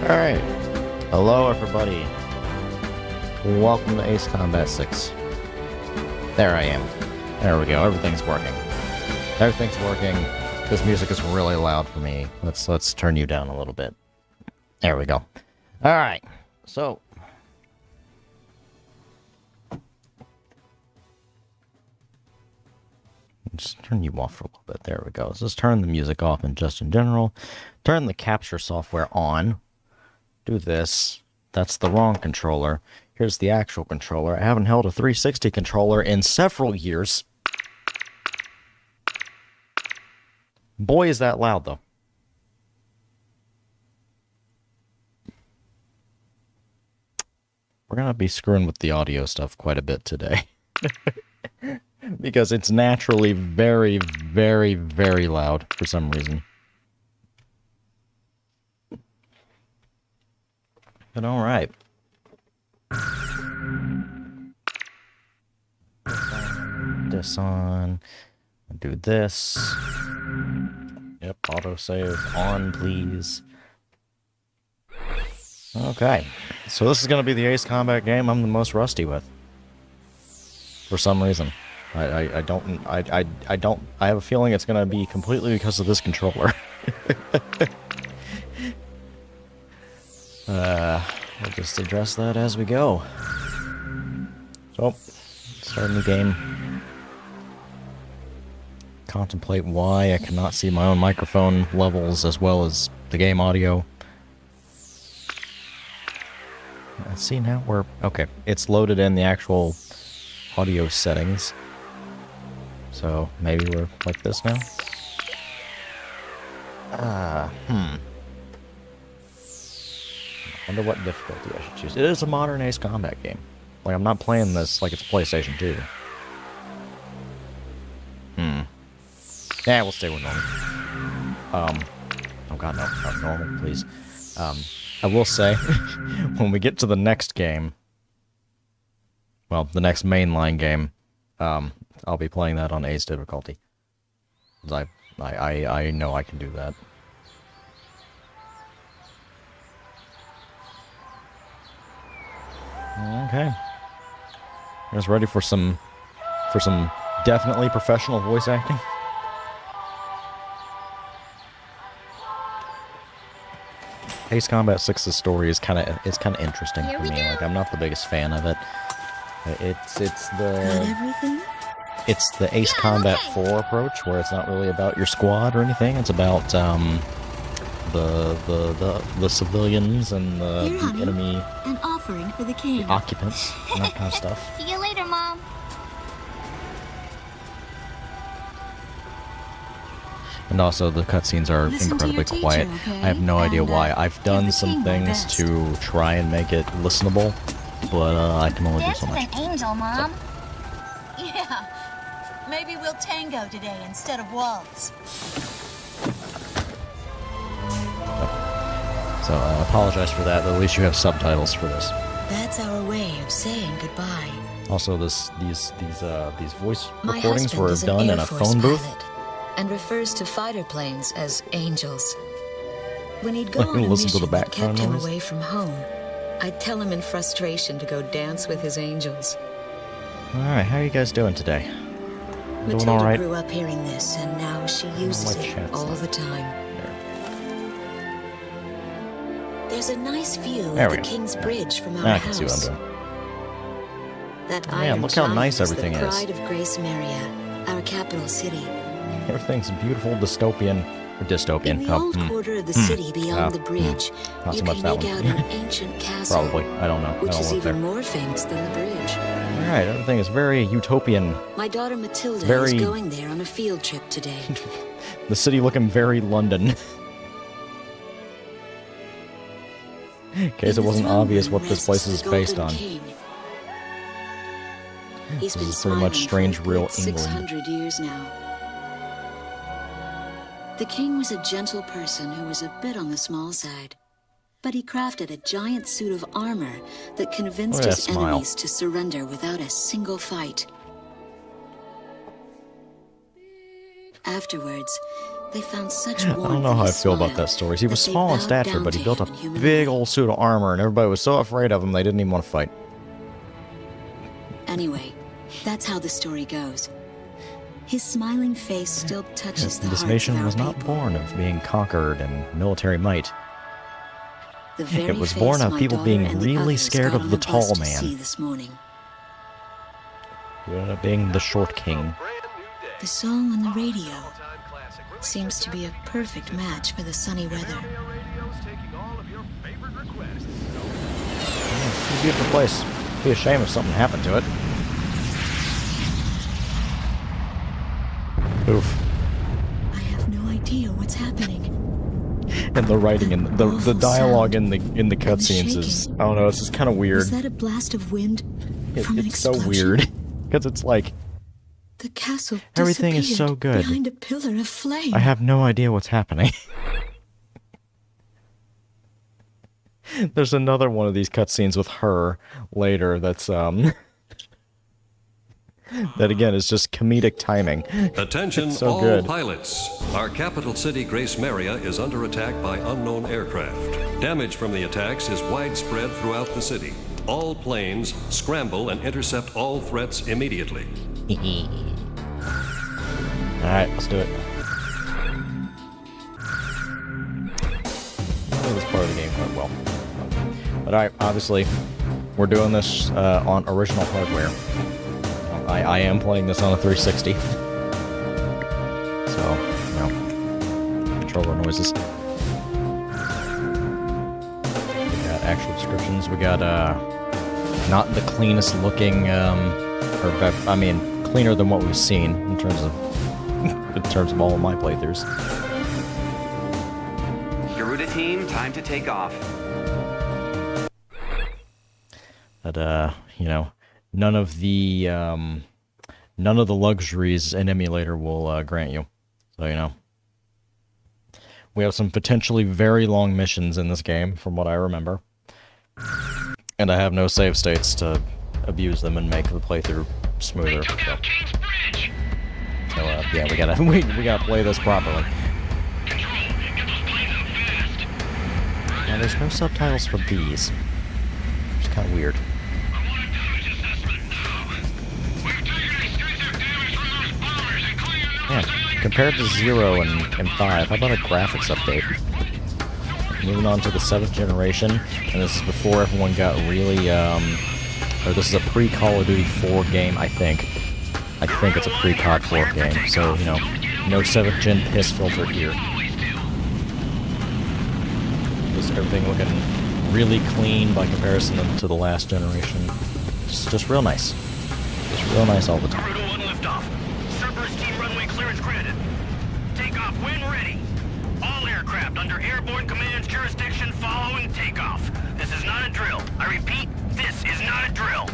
Alright. Hello, everybody. Welcome to Ace Combat 6. There I am. There we go. Everything's working. Everything's working. This music is really loud for me. Let's turn you down a little bit. There we go. Alright. So... just turn you off for a little bit. There we go. So let's turn the music off and just in general. Turn the capture software on. Do this. That's the wrong controller. Here's the actual controller. I haven't held a 360 controller in several years. Boy, is that loud, though. We're going to be screwing with the audio stuff quite a bit today. Because it's naturally very, very, very loud for some reason. But alright. This on. Do this. Yep, autosave on, please. Okay. So this is going to be the Ace Combat game I'm the most rusty with. For some reason. I have a feeling it's gonna be completely because of this controller. We'll just address that as we go. So, start a new game. Contemplate why I cannot see my own microphone levels as well as the game audio. Let's see now, we're... okay, it's loaded in the actual audio settings. So, maybe we're like this now? I wonder what difficulty I should choose. It is a modern Ace Combat game. Like, I'm not playing this like it's PlayStation 2. Yeah, we'll stay with normal. Oh god, no. Not normal, please. I will say, when we get to the next game... well, the next mainline game, I'll be playing that on Ace difficulty. 'Cause I know I can do that. Okay. You guys ready for some definitely professional voice acting? Ace Combat 6's story is kind of interesting for me. Like, I'm not the biggest fan of it. It's the Ace Combat 4 approach, where it's not really about your squad or anything. It's about the civilians and the enemy an offering for the king. Occupants and that kind of stuff. See you later, Mom. And also, the cutscenes are incredibly quiet. Okay? I have no idea why. I've done some things to try and make it listenable, but I can only do so much. An angel, Mom. So. Yeah. Maybe we'll tango today instead of waltz. So I apologize for that, but at least you have subtitles for this. That's our way of saying goodbye. Also, these voice My recordings husband were is an done in Air a Force phone booth. pilot and refers to fighter planes as angels. When he'd go on a Listen to mission the that background kept him noise. away from home, I'd tell him in frustration to go dance with his angels. Alright, how are you guys doing today? Doing Matilda alright? grew up hearing this, and now she uses my it chat's all on. the time. There's a nice view There of we the go. King's Bridge from our Now I can see what house. I'm doing. That Man, iron look how giant nice is everything the is. pride of Grace Maria, our capital city. Everything's beautiful, dystopian, or dystopian. In the old quarter of the city beyond the bridge, Not you so much can that make one. out an ancient castle, Probably. I don't know. which I don't is live there. even more famous than the bridge. Alright, everything is very utopian. My daughter Matilda Very- is going there on a field trip today. The city looking very London. In case it wasn't obvious what this place is based on. He's been is pretty much smiling strange for a real good England. 600 years now. The king was a gentle person who was a bit on the small side. But he crafted a giant suit of armor that convinced Look at his that smile. enemies to surrender without a single fight. Afterwards, They found such I warmth don't know in how I his feel about smile that story. He was that they small in bowed stature, down but he to built a him in humility. big old suit of armor, and everybody was so afraid of him they didn't even want to fight. Anyway, that's how the story goes. His smiling face still touches the This hearts nation of our was not people. born of being conquered and military might. The very It was face born of my people daughter being and the really others scared got of on the a bus tall to man. see this morning. Who ended up being the short king. The song on the radio seems to be a perfect match for the sunny weather. It's a beautiful place. It'd be a shame if something happened to it. Oof. I have no idea what's happening. And the writing and the Awful dialogue sound. in the cutscenes is, I don't know, it's just kind of weird. Was that a blast of wind from an It's so explosion? weird because it's like The castle everything is so disappeared good. behind a pillar of flame. I have no idea what's happening. There's another one of these cutscenes with her later that's that again is just comedic timing. Attention It's so all good. pilots. Our capital city, Grace Maria, is under attack by unknown aircraft. Damage from the attacks is widespread throughout the city. All planes scramble and intercept all threats immediately. Alright, let's do it. I know this part of the game quite well. But alright, obviously, we're doing this on original hardware. I am playing this on a 360. So, you know, controller noises. We got actual descriptions. We got, not the cleanest looking, I mean, cleaner than what we've seen in terms of all of my playthroughs. GOOOOO team, time to take off. But, you know, none of the luxuries an emulator will grant you. So, you know. We have some potentially very long missions in this game, from what I remember. And I have no save states to abuse them and make the playthrough smoother. So, yeah, we gotta we gotta play this properly. Now, there's no subtitles for these. It's kind of weird. Man, compared to 0 and 5, how about a graphics update? Moving on to the 7th generation, and this is before everyone got really, or this is a pre-Call of Duty 4 game, I think. I think it's a pre-COD 4 game, so, you know, no 7th gen piss filter here. Just everything looking really clean by comparison to the last generation. Just real nice. Just real nice all the time. GOOOOO 1 liftoff. Cerberus team runway clearance granted. Takeoff when ready. All aircraft under airborne command's jurisdiction following takeoff. This is not a drill. I repeat, this is not a drill.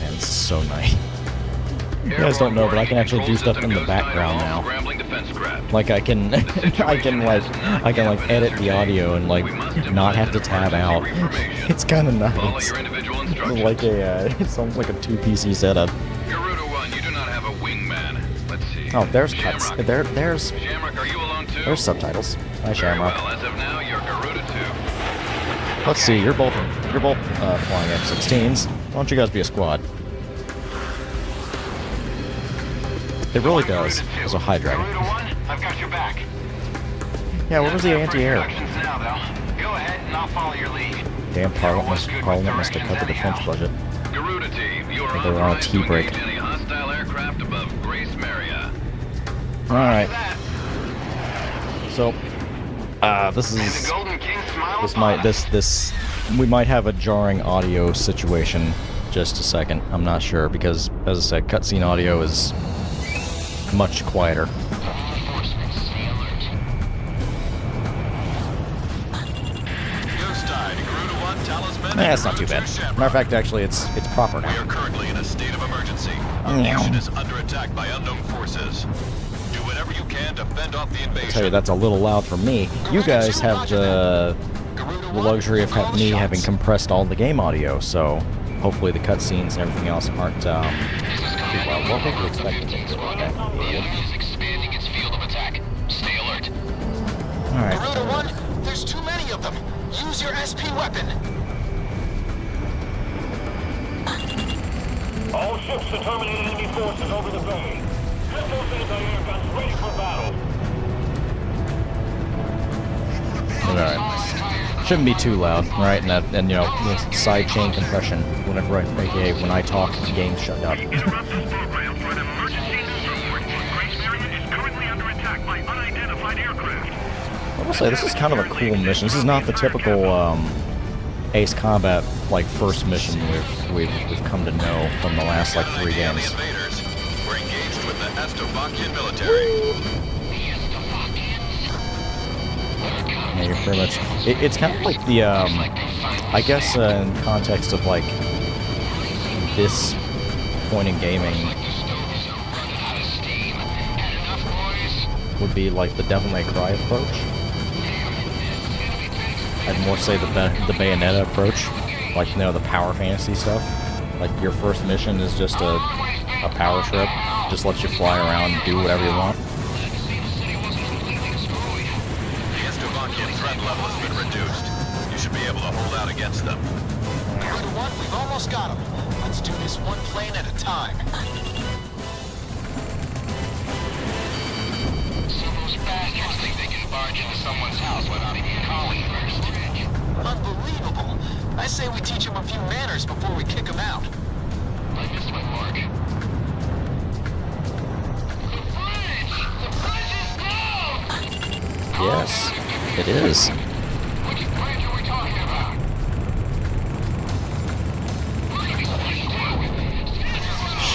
Man, this is so nice. You guys don't know, but I can actually do stuff in the background now. Like I can, I can edit the audio and like not have to tab out. It's kind of nice. Like it's almost like a 2 PC setup. GOOOOO 1, you do not have a wingman. Let's see. Oh, there's cuts. There's Shamrock, are you alone too? there's subtitles. Hi, Shamrock. Well, as of now, you're GOOOOO 2. Let's see. You're both flying F-16s. Why don't you guys be a squad? It really does. There's a high dragon. GOOOOO 1, I've got your back. Yeah, what was the anti-air? Instructions now, though. Go ahead and I'll follow your lead. Damn, Parliament must have cut the defense budget. GOOOOO team, you are They were on a authorized tea to break. engage any hostile aircraft above Grace Maria. Alright. So, this And the is... Golden King smiles This might, upon us. we might have a jarring audio situation. Just a second. I'm not sure, because, as I said, cutscene audio is much quieter. That's not too bad. Matter of fact, actually, it's proper We are now. currently in a state of emergency. Our nation is under attack by unknown forces. Do whatever you can to fend off the invasion. I'll tell you, that's a little loud for me. You guys have the luxury of me having compressed all the game audio, so hopefully the cutscenes and everything else aren't too loud. What did you expect? Use your SP weapon. All ships to terminate enemy forces over the bay. Get those anti-air guns ready for battle. Alright. Shouldn't be too loud, right? And you know, the side chain compression. Whenever aka when I talk, the game's shut down. Interrupt this program for an emergency news report. Grace Marion is currently under attack by unidentified aircraft. I will say, this is kind of a cool mission. This is not the typical Ace Combat like first mission we've come to know from the last like 3 games. We're engaged with the Estovakian military. Yeah, you're pretty much. It's kind of like the I guess in context of like this point in gaming would be like the Devil May Cry approach. I'd more say the Bayonetta approach, like, you know, the power fantasy stuff. Like, your first mission is just a power trip, just lets you fly around and do whatever you want. The Estovakian threat level has been reduced. You should be able to hold out against them. 3-1, we've almost got them. Let's do this one plane at a time. So those bastards think they can barge into someone's house without even calling first. Unbelievable. I say we teach them a few manners before we kick them out. Like this one, Mark. The bridge! The bridge is down! Yes, it is. Which bridge are we talking about?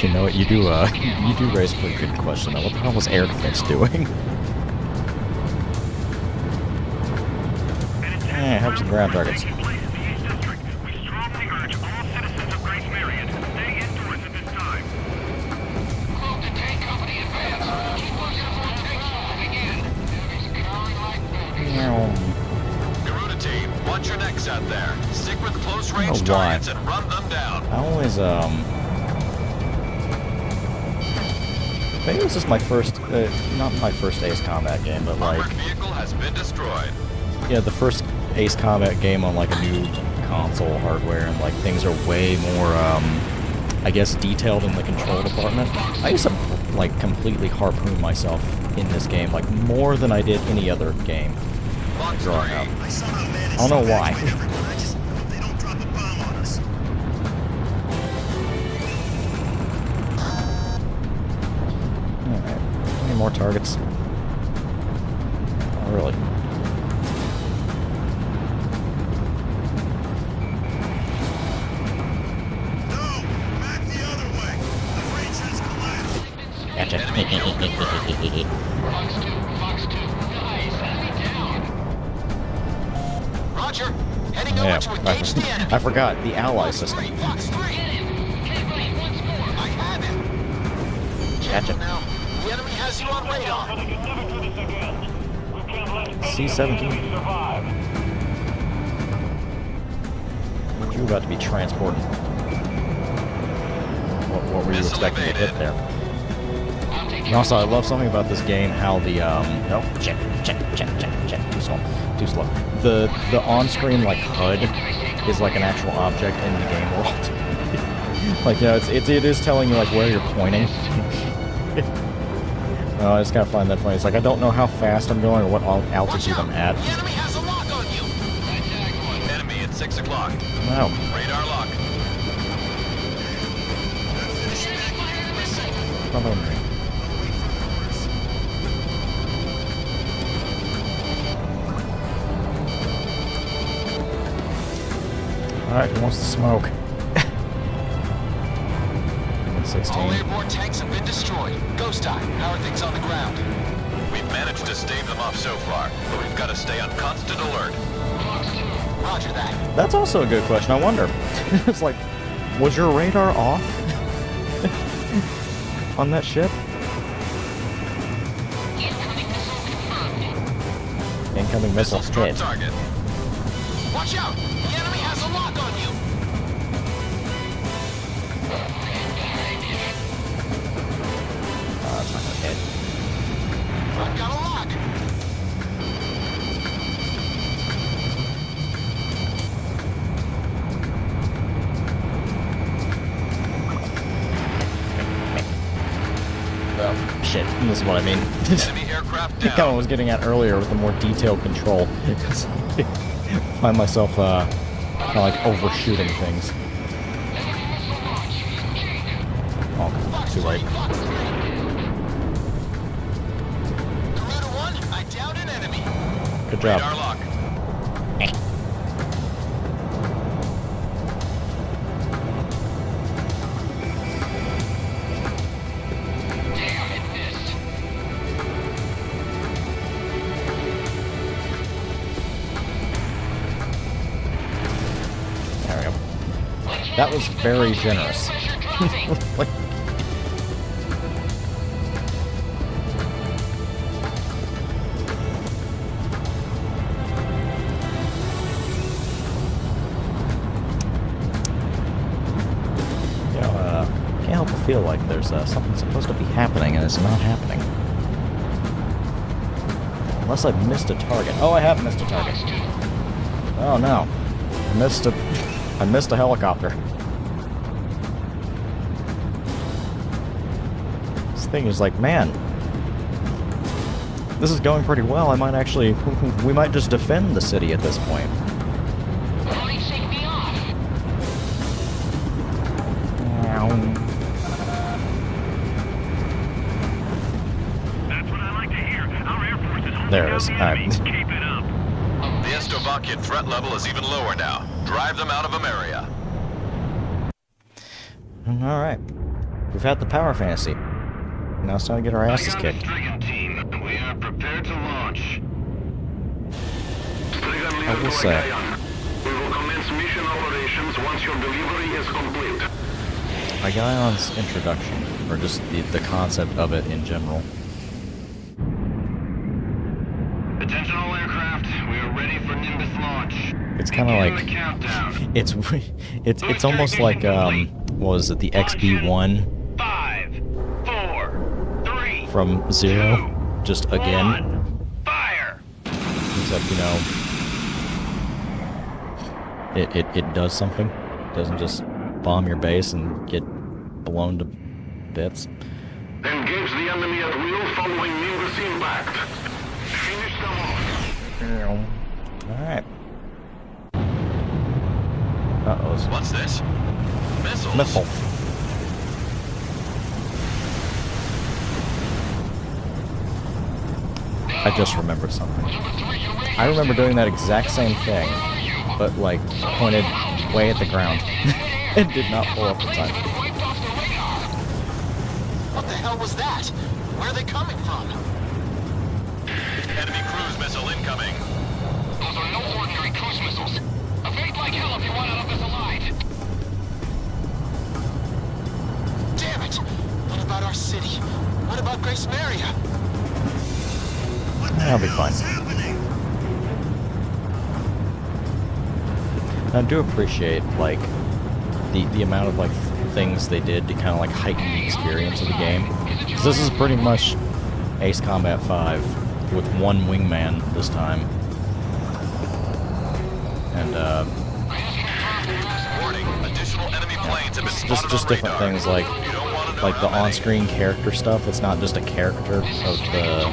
You know what, you do raise a pretty good question though. What the hell was air defense doing? Have some ground targets. We strongly urge all citizens of Grace Marion to stay indoors at this time. Quote the tank company advance. Keep us before tanks begin. Enemies cowering like babies. Garuda team, watch your necks out there. Stick with close-range why. targets and run them down. I always maybe this is my first, not my first Ace Combat game, but like, Armored vehicle has been destroyed. yeah, the first Ace Combat game on like a new console hardware, and like things are way more, I guess, detailed in the control department. I used to like completely harpoon myself in this game, like more than I did any other game growing up. I don't know why. Alright, any more targets? Oh, really? Gotcha. Roger. Heading over to engage the enemy. I forgot the ally system. Fox 3. I have him. Gotcha. Now, the enemy has you on radar. But they can never do this again. We can't let any C-17. survive. You were about to be transported. What were you expecting to hit there? And also, I love something about this game, how the, oh, check, too slow. The on-screen, like, HUD is like an actual object in the game world. Like, you know, it is telling you, like, where you're pointing. I just gotta find that funny. It's like, I don't know how fast I'm going or what altitude I'm at. The enemy has a lock on you. Enemy at 6 o'clock. Wow. Radar lock. Alright, who wants to smoke? 16. All airborne tanks have been destroyed. Ghost time. How are things on the ground? We've managed to stave them off so far, but we've got to stay on constant alert. Roger that. That's also a good question. I wonder. It's like, was your radar off on that ship? Incoming missile Struck hit. target. Watch out! The enemy has a lock on you! That's not gonna hit. I've got a lock! this is what I mean. Enemy aircraft I kind down. of was getting at earlier with the more detailed control. Because I find myself kind of like overshooting things. Oh, too late. GOOOOO 1, I downed an enemy. Good job. Radar lock. There we go. That was very generous. Like, can't help but feel like there's something supposed to be happening and it's not happening. Unless I've missed a target. Oh, I have missed a target. Oh no. I missed a helicopter. This thing is like, man, this is going pretty well. I might actually, we might just defend the city at this point. That's what I like to hear. Our Air Force is holding There it down is. the All right. enemy. Keep it up. The Estovakian threat level is even lower now. Drive them out of Ameria. Alright. We've had the power fantasy. Now it's time to get our asses kicked. Stricken team, we are prepared to launch. I will say, We will commence mission operations once your delivery is complete. Guyon's introduction, or just the concept of it in general. Attention all aircraft, we are ready for Nimbus launch. It's kind of Begin like, the countdown. it's almost like, what was it, the XB1 5, 4, 3, from Zero, 2, just again. 1. Fire! Except, you know, it does something. It doesn't just bomb your base and get blown to bits. Engage the enemy at will following Nimbus impact. Finish them off. Alright. Uh-oh. What's this? Missiles. Missile. I just remembered something. I remember doing that exact same thing, but like pointed way at the ground. It did not pull up the time. What the hell was that? Where are they coming from? Enemy cruise missile incoming. Those are no ordinary cruise missiles. Evade like hell if you want out of this alive. Damn it! What about our city? What about Grace Maria? I'll be fine. I do appreciate, like, the amount of, like, things they did to kind of, like, heighten the experience of the game. 'Cause this is pretty much Ace Combat 5 with one wingman this time. And, Warning, additional enemy planes have been spotted just on different radar. things like You don't want to know the how many. on-screen character stuff. It's not just a character of the...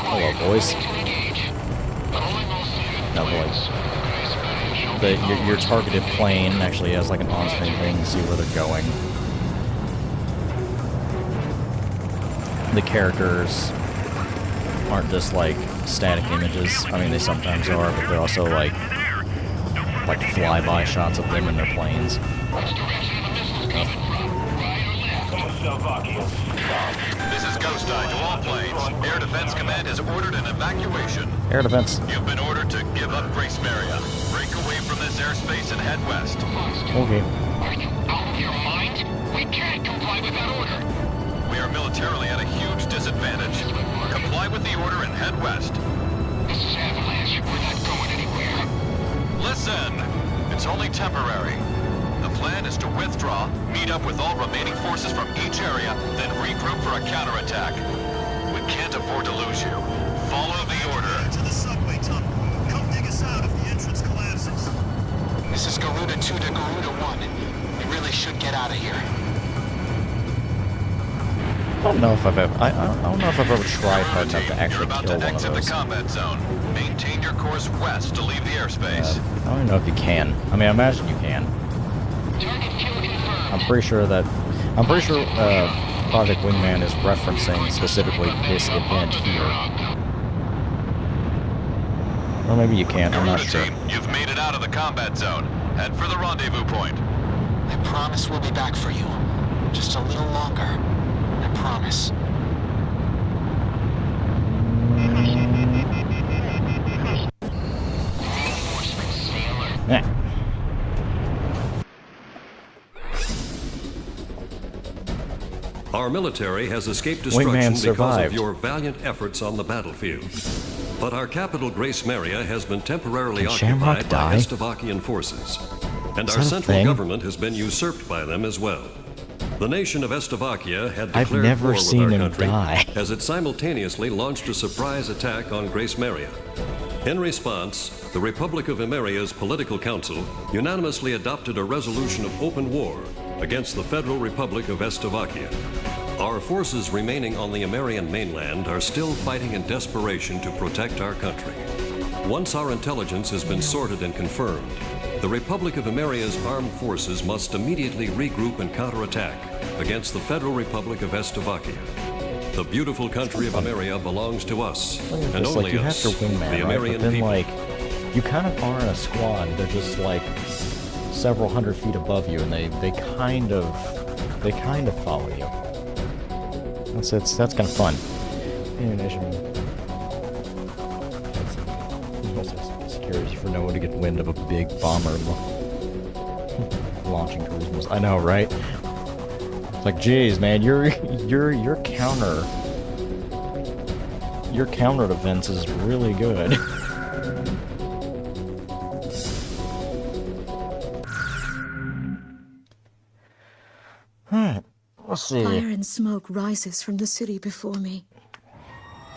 Hello, boys. No, boys. Your targeted plane actually has like an on-screen thing to see where they're going. The characters aren't just like static images. I mean, they sometimes are, but they're also like flyby shots of them in their planes. This is Ghost Eye to all planes. Air Defense Command has ordered an evacuation. Air defense. You've been ordered to give up Grace Maria. Break away from this airspace and head west. Okay. Are you out of your mind? We can't comply with that order. We are militarily at a huge disadvantage. Comply with the order and head west. This is Avalanche. We're not going anywhere. Listen, it's only temporary. The plan is to withdraw, meet up with all remaining forces from each area, then regroup for a counterattack. We can't afford to lose you. Follow the order. To the subway tunnel. Come dig us out if the entrance collapses. This is GOOOOO 2 to GOOOOO 1. We really should get out of here. don't know if I've ever. I don't know if I've ever tried hard enough to You're actually about kill to one of exit the those. combat zone. Maintain your course west to leave the airspace. I don't even know if you can. I mean, I imagine you can. I'm pretty sure Project Wingman is referencing specifically this event here. Or maybe you can't, I'm not Garuda sure. team, you've made it out of the combat zone. Head for the rendezvous point. I promise we'll be back for you. Just a little longer. I promise. Yeah. Our military has escaped destruction Wingman because survived. of your valiant efforts on the battlefield. But our capital, Grace Maria, has been temporarily Can Shamrock occupied by die? Estovakian forces. And Is our that a central thing? government has been usurped by them as well. The nation of Estovakia had I've declared never war seen with our him country die. as it simultaneously launched a surprise attack on Grace Maria. In response, the Republic of Emeria's political council unanimously adopted a resolution of open war against the Federal Republic of Estovakia. Our forces remaining on the Emerian mainland are still fighting in desperation to protect our country. Once our intelligence has been sorted and confirmed, the Republic of Emeria's armed forces must immediately regroup and counterattack against the Federal Republic of Estovakia. The beautiful country of Emeria belongs to us, and Just only like you have us, your the wingman, right? But Emerian then people. like you kind of are in a squad. They're just like several hundred feet above you, and they kind of follow you. That's kind of fun. Ammunition. That's security for no one to get wind of a big bomber launching cruise missiles. I know, right? It's like, geez, man, your counter defense is really good. Let's see. Fire and smoke rises from the city before me.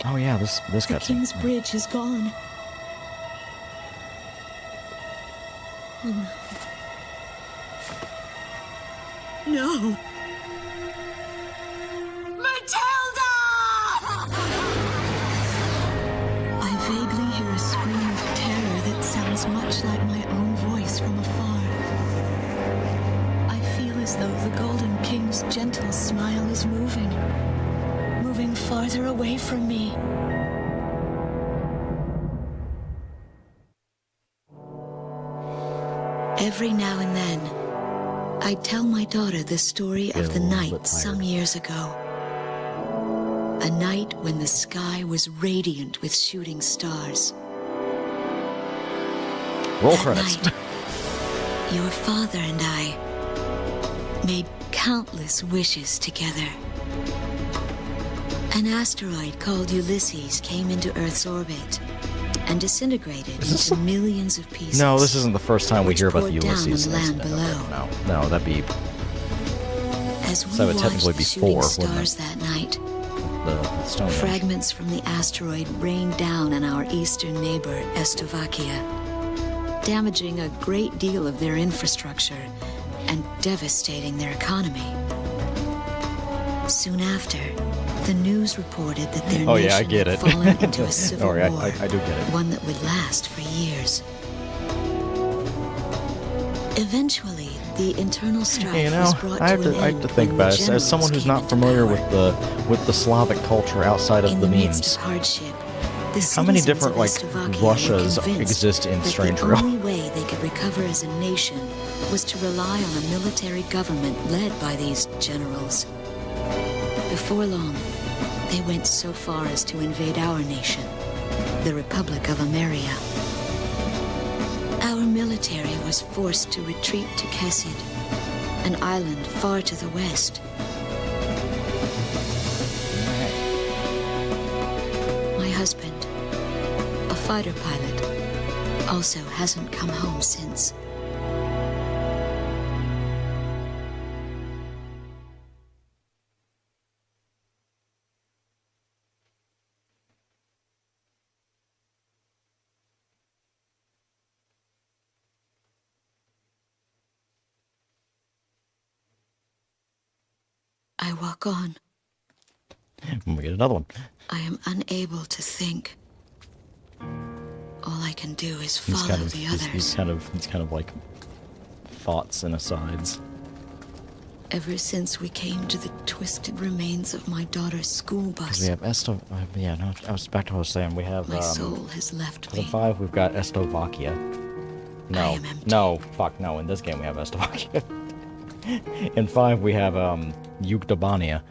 Oh yeah, this The cutscene. King's Bridge is gone. Oh no. No! Matilda! I vaguely hear a scream of terror that sounds much like my own voice from afar. I feel as though the Golden King's gentle smile is moving farther away from me. Every now and then, I tell my daughter the story of the night some years ago. A night when the sky was radiant with shooting stars. Roll That credits. night, your father and I made countless wishes together. An asteroid called Ulysses came into Earth's orbit and disintegrated into millions of pieces. No, this isn't the first time we hear about the poured down Ulysses on the land incident. below. No, that'd be As we So it would watched technically the be shooting 4, wouldn't stars it? that night, the Stone Age. fragments from the asteroid rained down on our eastern neighbor, Estovakia, damaging a great deal of their infrastructure and devastating their economy. Soon after, the news reported that their Oh, nation yeah, I get had it. fallen into a civil Sorry, war, I do get it. one that would last for years. Eventually, the internal strife You know, was brought I have to an to end think when the about it. As generals someone who's came not into familiar power. with the Slavic culture outside of In the the memes, midst of hardship, the how many citizens different of like Estovakia were Russias convinced exist in that Strange the Real? only way they could recover as a nation was to rely on a military government led by these generals. Before long, they went so far as to invade our nation, the Republic of Emeria. Our military was forced to retreat to Kesid, an island far to the west. My husband, a fighter pilot, also hasn't come home since. I walk on, When we get another one. I am unable to think. All I can do is follow the others. He's kind of like thoughts and asides. Ever since we came to the twisted remains of my daughter's school bus, We have yeah, no, I was back to what I was saying. We have my soul has left me. in 5 we've got Estovakia. I am empty. No, in this game we have Estovakia. In 5 we have Yuktobania.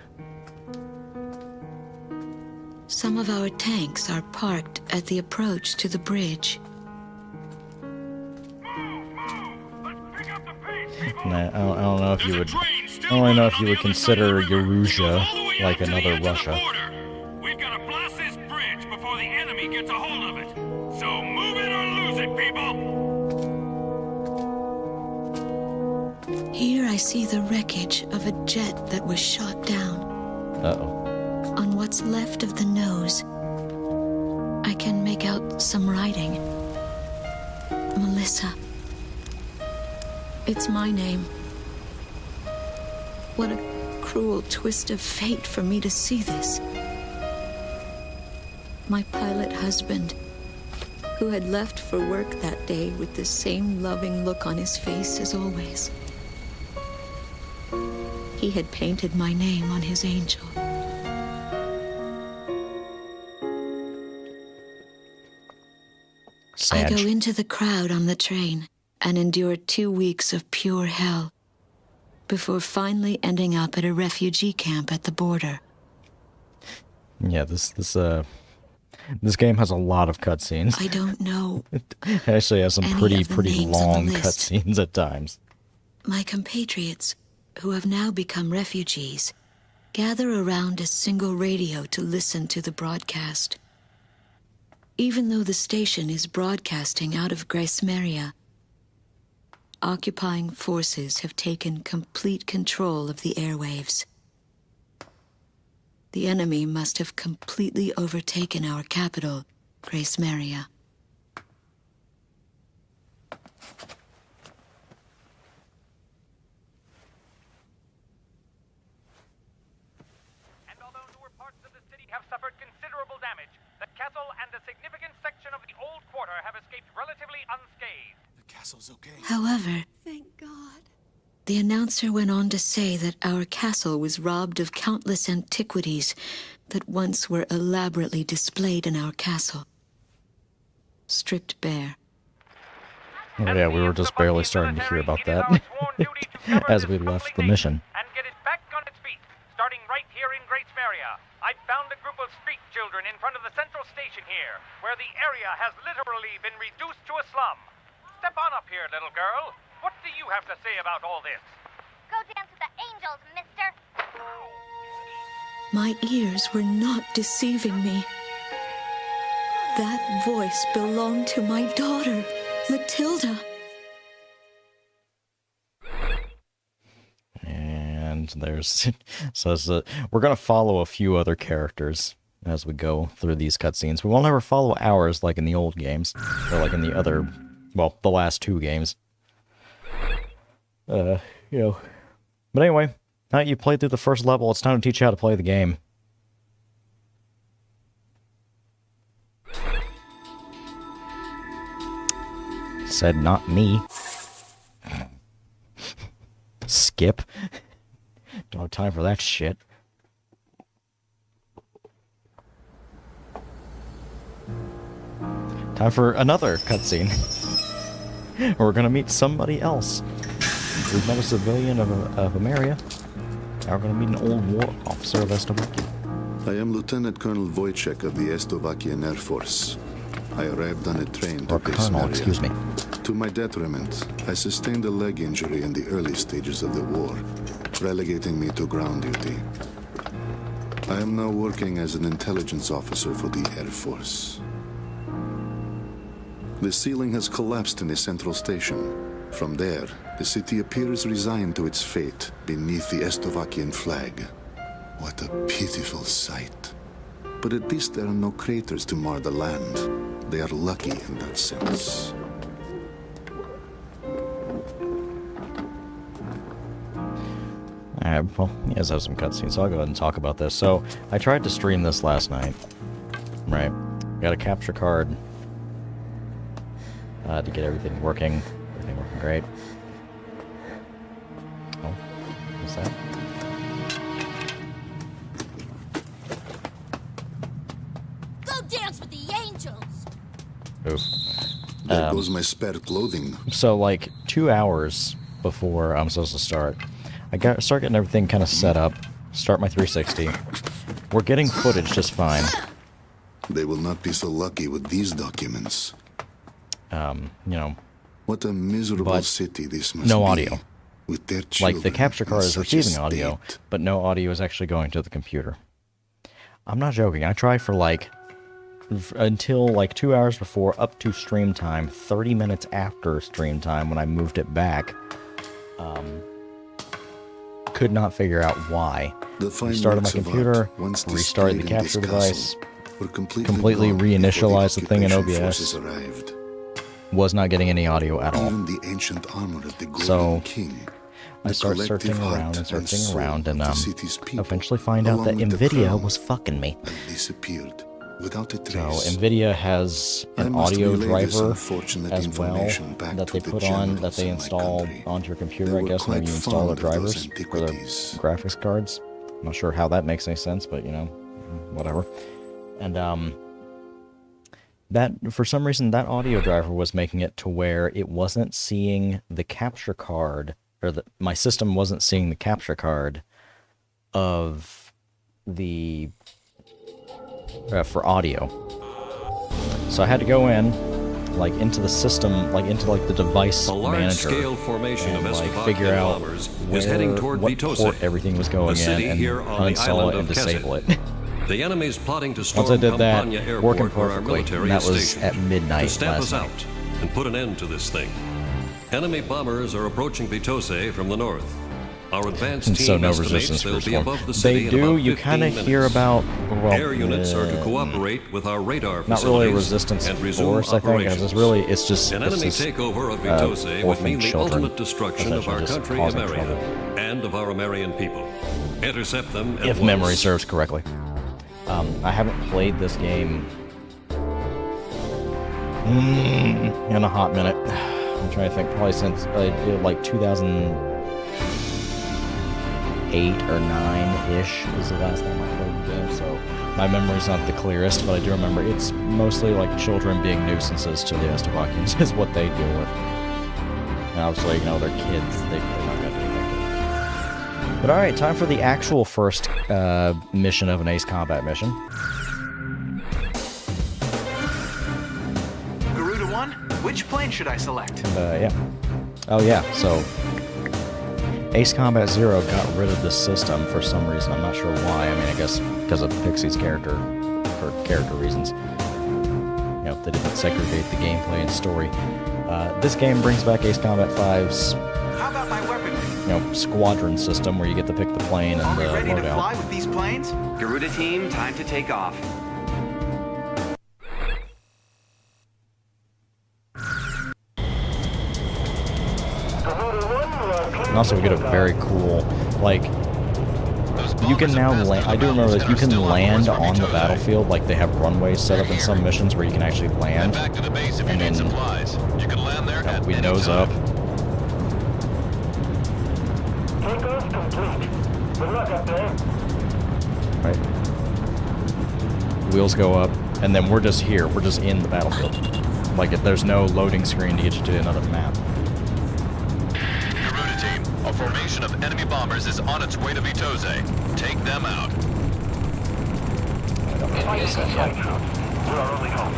Some of our tanks are parked at the approach to the bridge. And I don't know if you would. I don't know if you would consider Eurasia like another Russia. We've got to blast this bridge before the enemy gets a hold of it. So move it or lose it, people! Here I see the wreckage of a jet that was shot down. Uh-oh. On what's left of the nose, I can make out some writing. Melissa. It's my name. What a cruel twist of fate for me to see this. My pilot husband, who had left for work that day with the same loving look on his face as always. He had painted my name on his angel. I go into the crowd on the train and endure 2 weeks of pure hell before finally ending up at a refugee camp at the border. Yeah, this game has a lot of cutscenes. I don't know. It actually has some pretty long cutscenes at times. My compatriots, who have now become refugees, gather around a single radio to listen to the broadcast. Even though the station is broadcasting out of Grace Maria, occupying forces have taken complete control of the airwaves. The enemy must have completely overtaken our capital, Grace Maria. And although newer parts of the city have suffered considerable damage, the castle and a significant section of the old quarter have escaped relatively unscathed. The castle's okay. However, Thank God. the announcer went on to say that our castle was robbed of countless antiquities that once were elaborately displayed in our castle. Stripped bare. Oh yeah, we were just barely starting to hear about that as we left the mission. And get it back on its feet, starting right here in Grace Maria. I found a group of street children in front of the central station here, where the area has literally been reduced to a slum. Step on up here, little girl. What do you have to say about all this? Go dance with the angels, mister. My ears were not deceiving me. That voice belonged to my daughter, Matilda. And there's says that we're gonna follow a few other characters as we go through these cutscenes. We won't ever follow ours like in the old games, or like in the other, well, the last 2 games. You know. But anyway, now that you played through the first level, it's time to teach you how to play the game. Said not me. Skip. Don't have time for that shit. Time for another cutscene. We're gonna meet somebody else. We've met a civilian of Ameria. Now we're gonna meet an old war officer of Estovakia. I am Lieutenant Colonel Wojciech of the Estovakian Air Force. I arrived on a train to Grace Maria. Excuse me. To my detriment, I sustained a leg injury in the early stages of the war, relegating me to ground duty. I am now working as an intelligence officer for the Air Force. The ceiling has collapsed in the central station. From there, the city appears resigned to its fate beneath the Estovakian flag. What a pitiful sight. But at least there are no craters to mar the land. They are lucky in that sense. Well, he does have some cutscenes, so I'll go ahead and talk about this. So, I tried to stream this last night. Right. Got a capture card. To get everything working. Everything working great. Oh, what's that? Go dance with the angels! Oof. There goes my spare clothing. So, like, 2 hours before I'm supposed to start, start getting everything kind of set up, start my 360. We're getting footage just fine. They will not be so lucky with these documents. You know. What a miserable city this must no be. audio. With their children like, the capture card is such a receiving audio, state. but no audio is actually going to the computer. I'm not joking. I tried for, like, until, like, 2 hours before, up to stream time, 30 minutes after stream time, when I moved it back. Could not figure out why. Restarted my computer, restarted the capture device, completely reinitialized the thing in OBS. Was not getting any audio at all. Even the ancient armor of the Golden So King, I started searching around and eventually find out that NVIDIA was fucking me. disappeared without a So trace. NVIDIA has an audio driver as well that they put on, that they install onto your computer, I guess, when you install their drivers for their graphics cards. I'm not sure how that makes any sense, but, you know, whatever. And, that, for some reason, that audio driver was making it to where it wasn't seeing the capture card, or my system wasn't seeing the capture card of the, for audio. So I had to go in, like, into the system, like, into, like, the device manager, large-scale formation and, of like, Eslovakian figure out bombers where, is heading toward what Vitose, port everything was going a city in, and here on the uninstall island it and of disable Kesed. it. The enemy's plotting to storm Once I did that, Campania working Airport where our perfectly, military and that is was stationed, at midnight to stamp last us night. out and put an end to this thing. Enemy bombers are approaching Vitose from the north. Our advanced team So no estimates resistance they'll groups be form. above the city They in do, about you 15 kind of hear minutes. about, well, Air units are to cooperate with our radar not facilities really a resistance and resume force, I think, operations. because it's really, it's just, An it's enemy just, takeover of Vitose would orphan mean the children, ultimate destruction of our essentially just country, causing Ameria, trouble. and of our Amerian people. Intercept them at If once. memory serves correctly. I haven't played this game in a hot minute. I'm trying to think, probably since like 2008 or 9-ish was the last time I played the game, so my memory's not the clearest, but I do remember it's mostly like children being nuisances to the Eslovakians is what they deal with. And obviously, you know, they're kids, they're not going to do anything. But alright, time for the actual first mission of an Ace Combat mission. GOOOOO 1, which plane should I select? Yeah. Oh yeah, so Ace Combat 0 got rid of this system for some reason. I'm not sure why. I mean, I guess because of Pixie's character, for character reasons. You know, they didn't segregate the gameplay and story. This game brings back Ace Combat 5's, How about my weaponry? you know, squadron system where you get to pick the plane and the Are we ready to fly loadout. with these planes? GOOOOO team, time to take off. And also we get a very cool, like, you can now land, I do remember this, you can land on the battlefield, like they have runways set up in some missions where you can actually land, Back to the base if you and need then supplies. You can land there at we any nose time. up. Takeoff complete. Good luck up there. Right. Wheels go up, and then we're just here. We're just in the battlefield. Like, if there's no loading screen to get you to another map. GOOOOO team, a formation of enemy bombers is on its way to Vitose. Take them out. I don't know what it said yet. We're our only hope.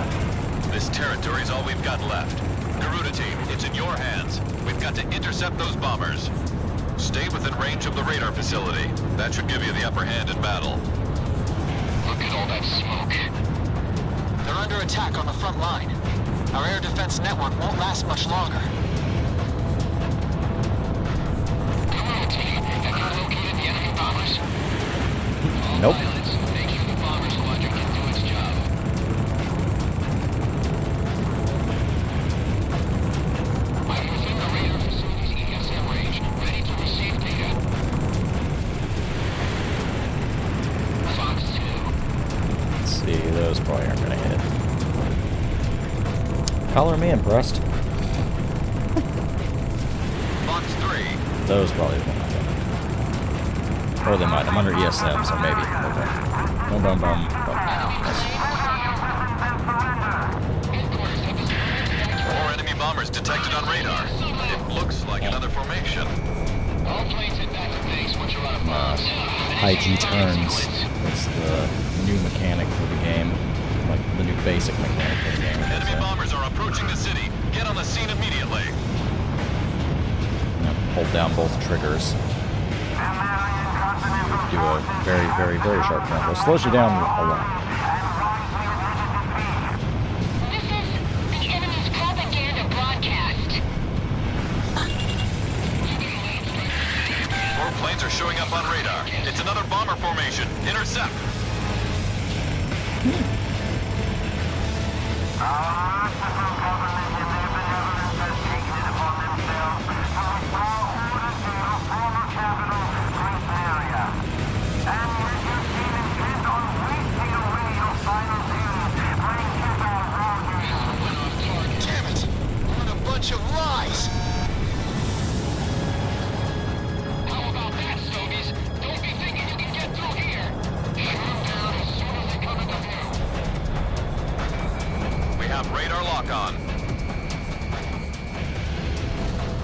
This territory is all we've got left. GOOOOO team, it's in your hands. We've got to intercept those bombers. Stay within range of the radar facility. That should give you the upper hand in battle. Look at all that smoke. They're under attack on the front line. Our air defense network won't last much longer. GOOOOO team, have you located the enemy bombers? Nope. Make sure the bomber's logic can do its job. I'm within the radar facility's ESM range, ready to receive data. Color me impressed. Box 3. Those probably won't happen. Or they might. I'm under ESM, so maybe. Okay. Boom, boom, boom. Yes. More enemy bombers detected on radar. It looks like another formation. High G turns. That's the new mechanic for the game. Like the new basic mechanic for the game. Enemy bombers are approaching the city. Get on the scene immediately. Hold down both triggers. Do a very, very, very sharp turn. It slows you down a lot. This is the enemy's propaganda broadcast. More planes are showing up on radar. It's another bomber formation. Intercept. Damn it! What a bunch of lies! How about that, Stogies? Don't be thinking you can get through here. Shoot them down as soon as they come into view. We have radar lock on.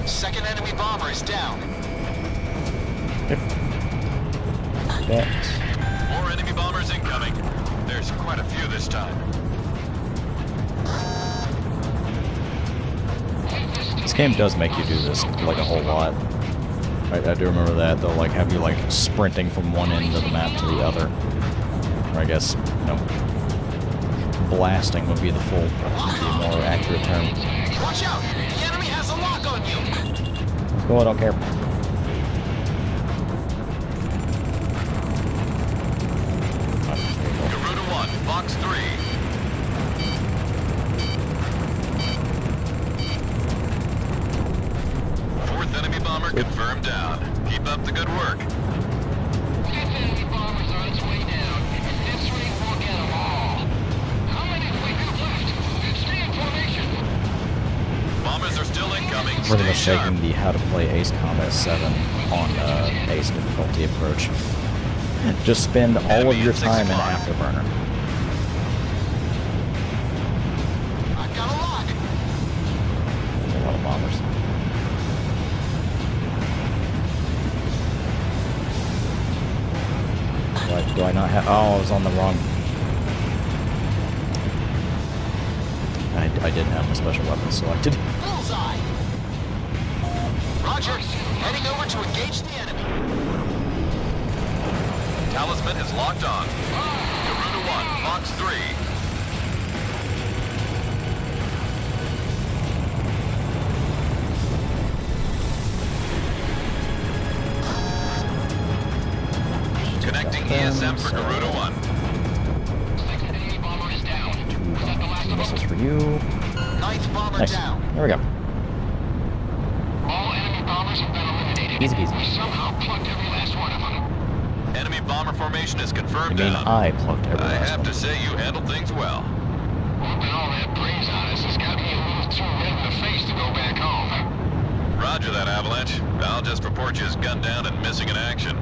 Second enemy bomber is down. That. More enemy bombers incoming. There's quite a few this time. This game does make you do this like a whole lot. I do remember that. They'll like have you like sprinting from one end of the map to the other. Or I guess, you know, blasting would be the full, more accurate term. Watch out! The enemy has a lock on you! Let's go, I don't care. GOOOOO 1, Box 3. Fourth enemy bomber confirmed down. Keep up the good work. Fifth enemy bomber's on its way down. This rate will get them all. How many do we have left? Stay in formation. Bombers are still incoming. Pretty Stay much sharp. taking the How to Play Ace Combat 7 on Ace difficulty approach. Just spend all of your time in Afterburner. I've got a lock! A lot of bombers. Do I not have... Oh, I was on the wrong... I didn't have my special weapon selected. Bullseye! Roger. Heading over to engage the enemy. Talisman is locked on. GOOOOO 1, Box 3. Connecting ESM for GOOOOO 1. Second enemy bomber is down. Two missiles for you. Ninth bomber Nice. down. There we go. All enemy bombers have been eliminated. Easy peasy. We somehow plugged every last one of them. Enemy bomber formation is confirmed I mean, down. I plugged every I last have one. to say you handled things well. Whooping all that brains on us has got me a little too red in the face to go back home. Roger that, Avalanche. I'll just report you as gunned down and missing in action.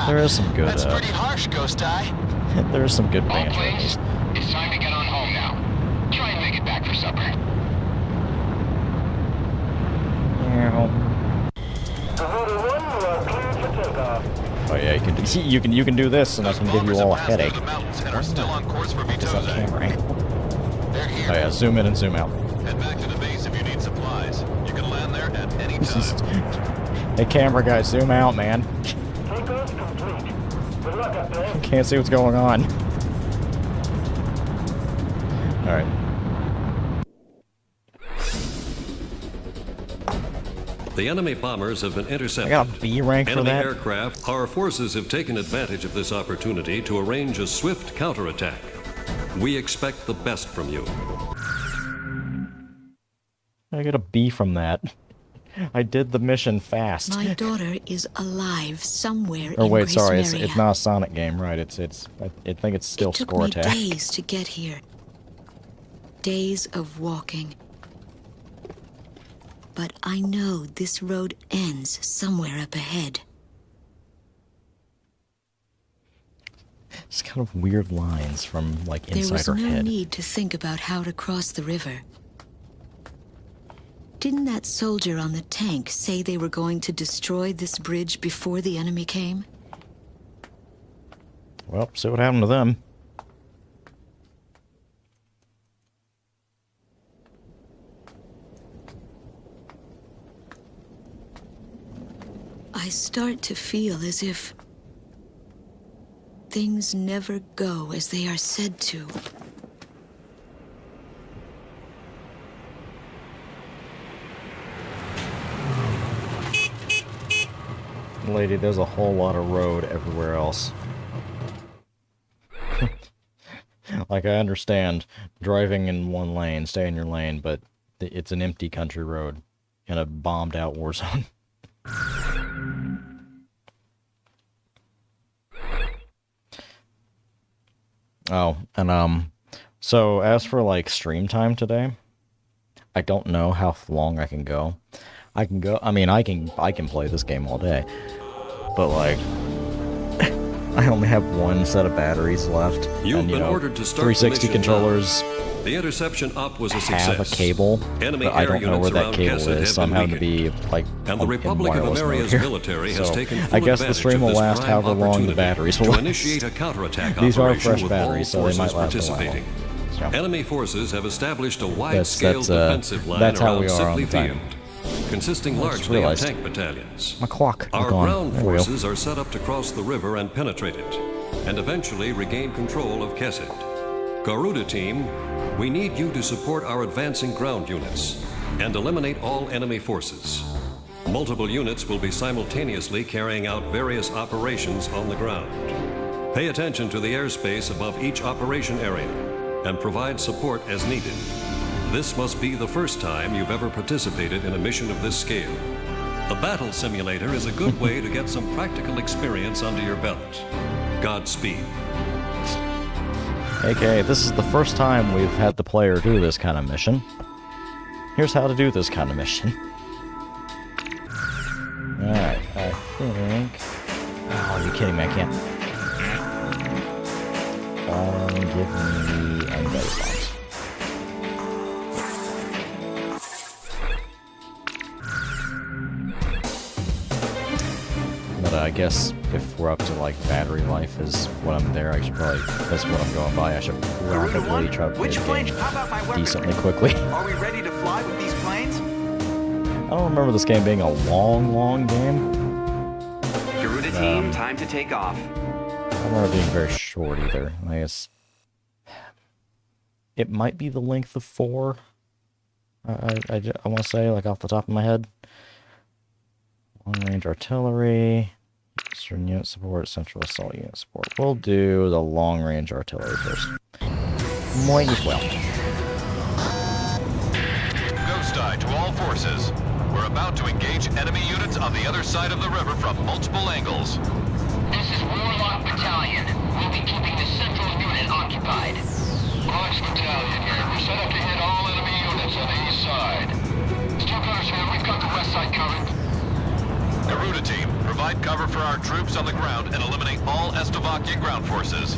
There is some good, That's pretty harsh, Ghost Eye. there is some good All banter. planes, it's time to get on home now. Try and make it back for supper. Oh yeah, you can do this, and I Those can give you bombers all a have passed headache. through the mountains and are still on course for Is that Vitose. camera angle? They're Oh here. yeah, zoom in and zoom out. Head back to the base if you need supplies. You can land there at any This is... time. Hey camera guy, zoom out, man. Takeoff complete. Good luck up there. Can't see what's going on. Alright. The enemy bombers have been I intercepted. got a B rank for Enemy that. aircraft. Our forces have taken advantage of this opportunity to arrange a swift counterattack. We expect the best from you. I got a B from that. I did the mission fast. My daughter is alive somewhere Or in wait, Grace sorry, Maria. it's not a Sonic game, right? I think it's still It took score me attack. days to get here. Days of walking. But I know this road ends somewhere up ahead. It's kind of weird lines from, like, inside her head. There was no need to think about how to cross the river. Didn't that soldier on the tank say they were going to destroy this bridge before the enemy came? Well, see what happened to them. I start to feel as if things never go as they are said to. Lady, there's a whole lot of road everywhere else. Like, I understand driving in one lane, stay in your lane, but it's an empty country road in a bombed-out war zone. Oh, and so as for like stream time today, I don't know how long I can go. I mean, I can play this game all day, but like, I only have one set of batteries left. You've been ordered to start 360 controllers. The interception op was a success. Have a cable, Enemy but I air don't know where units that around cable Kesset is, have so I'm been having to be like And the in Republic of wireless mode Ameria's here. military has So taken full I guess the advantage stream of will this last prime however long the opportunity batteries to will last. initiate a counterattack These are operation fresh with batteries, so all they might forces last a while. participating. So, Enemy forces have established a wide-scale that's defensive line that's how around we are on Sibley the time. Field, consisting I just largely of realized. tank battalions. My clock. Our gone. ground There we go. forces are set up to cross the river and penetrate it, and eventually regain control of Kesset. GOOOOO team, we need you to support our advancing ground units and eliminate all enemy forces. Multiple units will be simultaneously carrying out various operations on the ground. Pay attention to the airspace above each operation area and provide support as needed. This must be the first time you've ever participated in a mission of this scale. The battle simulator is a good way to get some practical experience under your belt. Godspeed. Okay, this is the first time we've had the player do this kind of mission. Here's how to do this kind of mission. Alright, I think... Oh, are you kidding me? I can't... Give me undead bombs. But I guess if we're up to like battery life is what I'm there, I should probably, that's what I'm going by. I should probably try to play Which the plane? game How about my weapon? decently quickly. Are we ready to fly with these planes? I don't remember this game being a long game. GOOOOO team, time to take off. I don't remember it being very short either. I guess it might be the length of 4. I want to say, like off the top of my head. Long-range artillery, Eastern unit support, central assault unit support. We'll do the long-range artillery first. Might as well. Ghost Eye to all forces. We're about to engage enemy units on the other side of the river from multiple angles. This is Warlock Battalion. We'll be keeping the central unit occupied. Alex Battalion here. We're set up to hit all enemy units on the east side. Still gunners here. We've got the west side covered. GOOOOO team, provide cover for our troops on the ground and eliminate all Estovakia ground forces.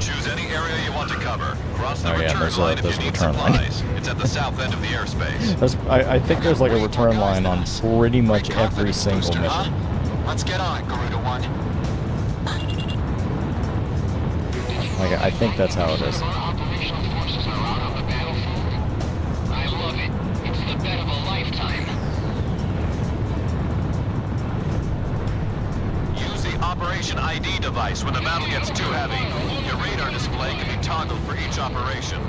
Choose any area you want to cover. Cross the return line if you need supplies. It's at the south end of the airspace. I think there's like a return line on pretty much every single mission. Let's get on it, GOOOOO 1. Like, I think that's how it is. Operational forces are out on the battlefield. I love it. It's the bet of a lifetime. Use the Operation ID device when the battle gets too heavy. Your radar display can be toggled for each operation.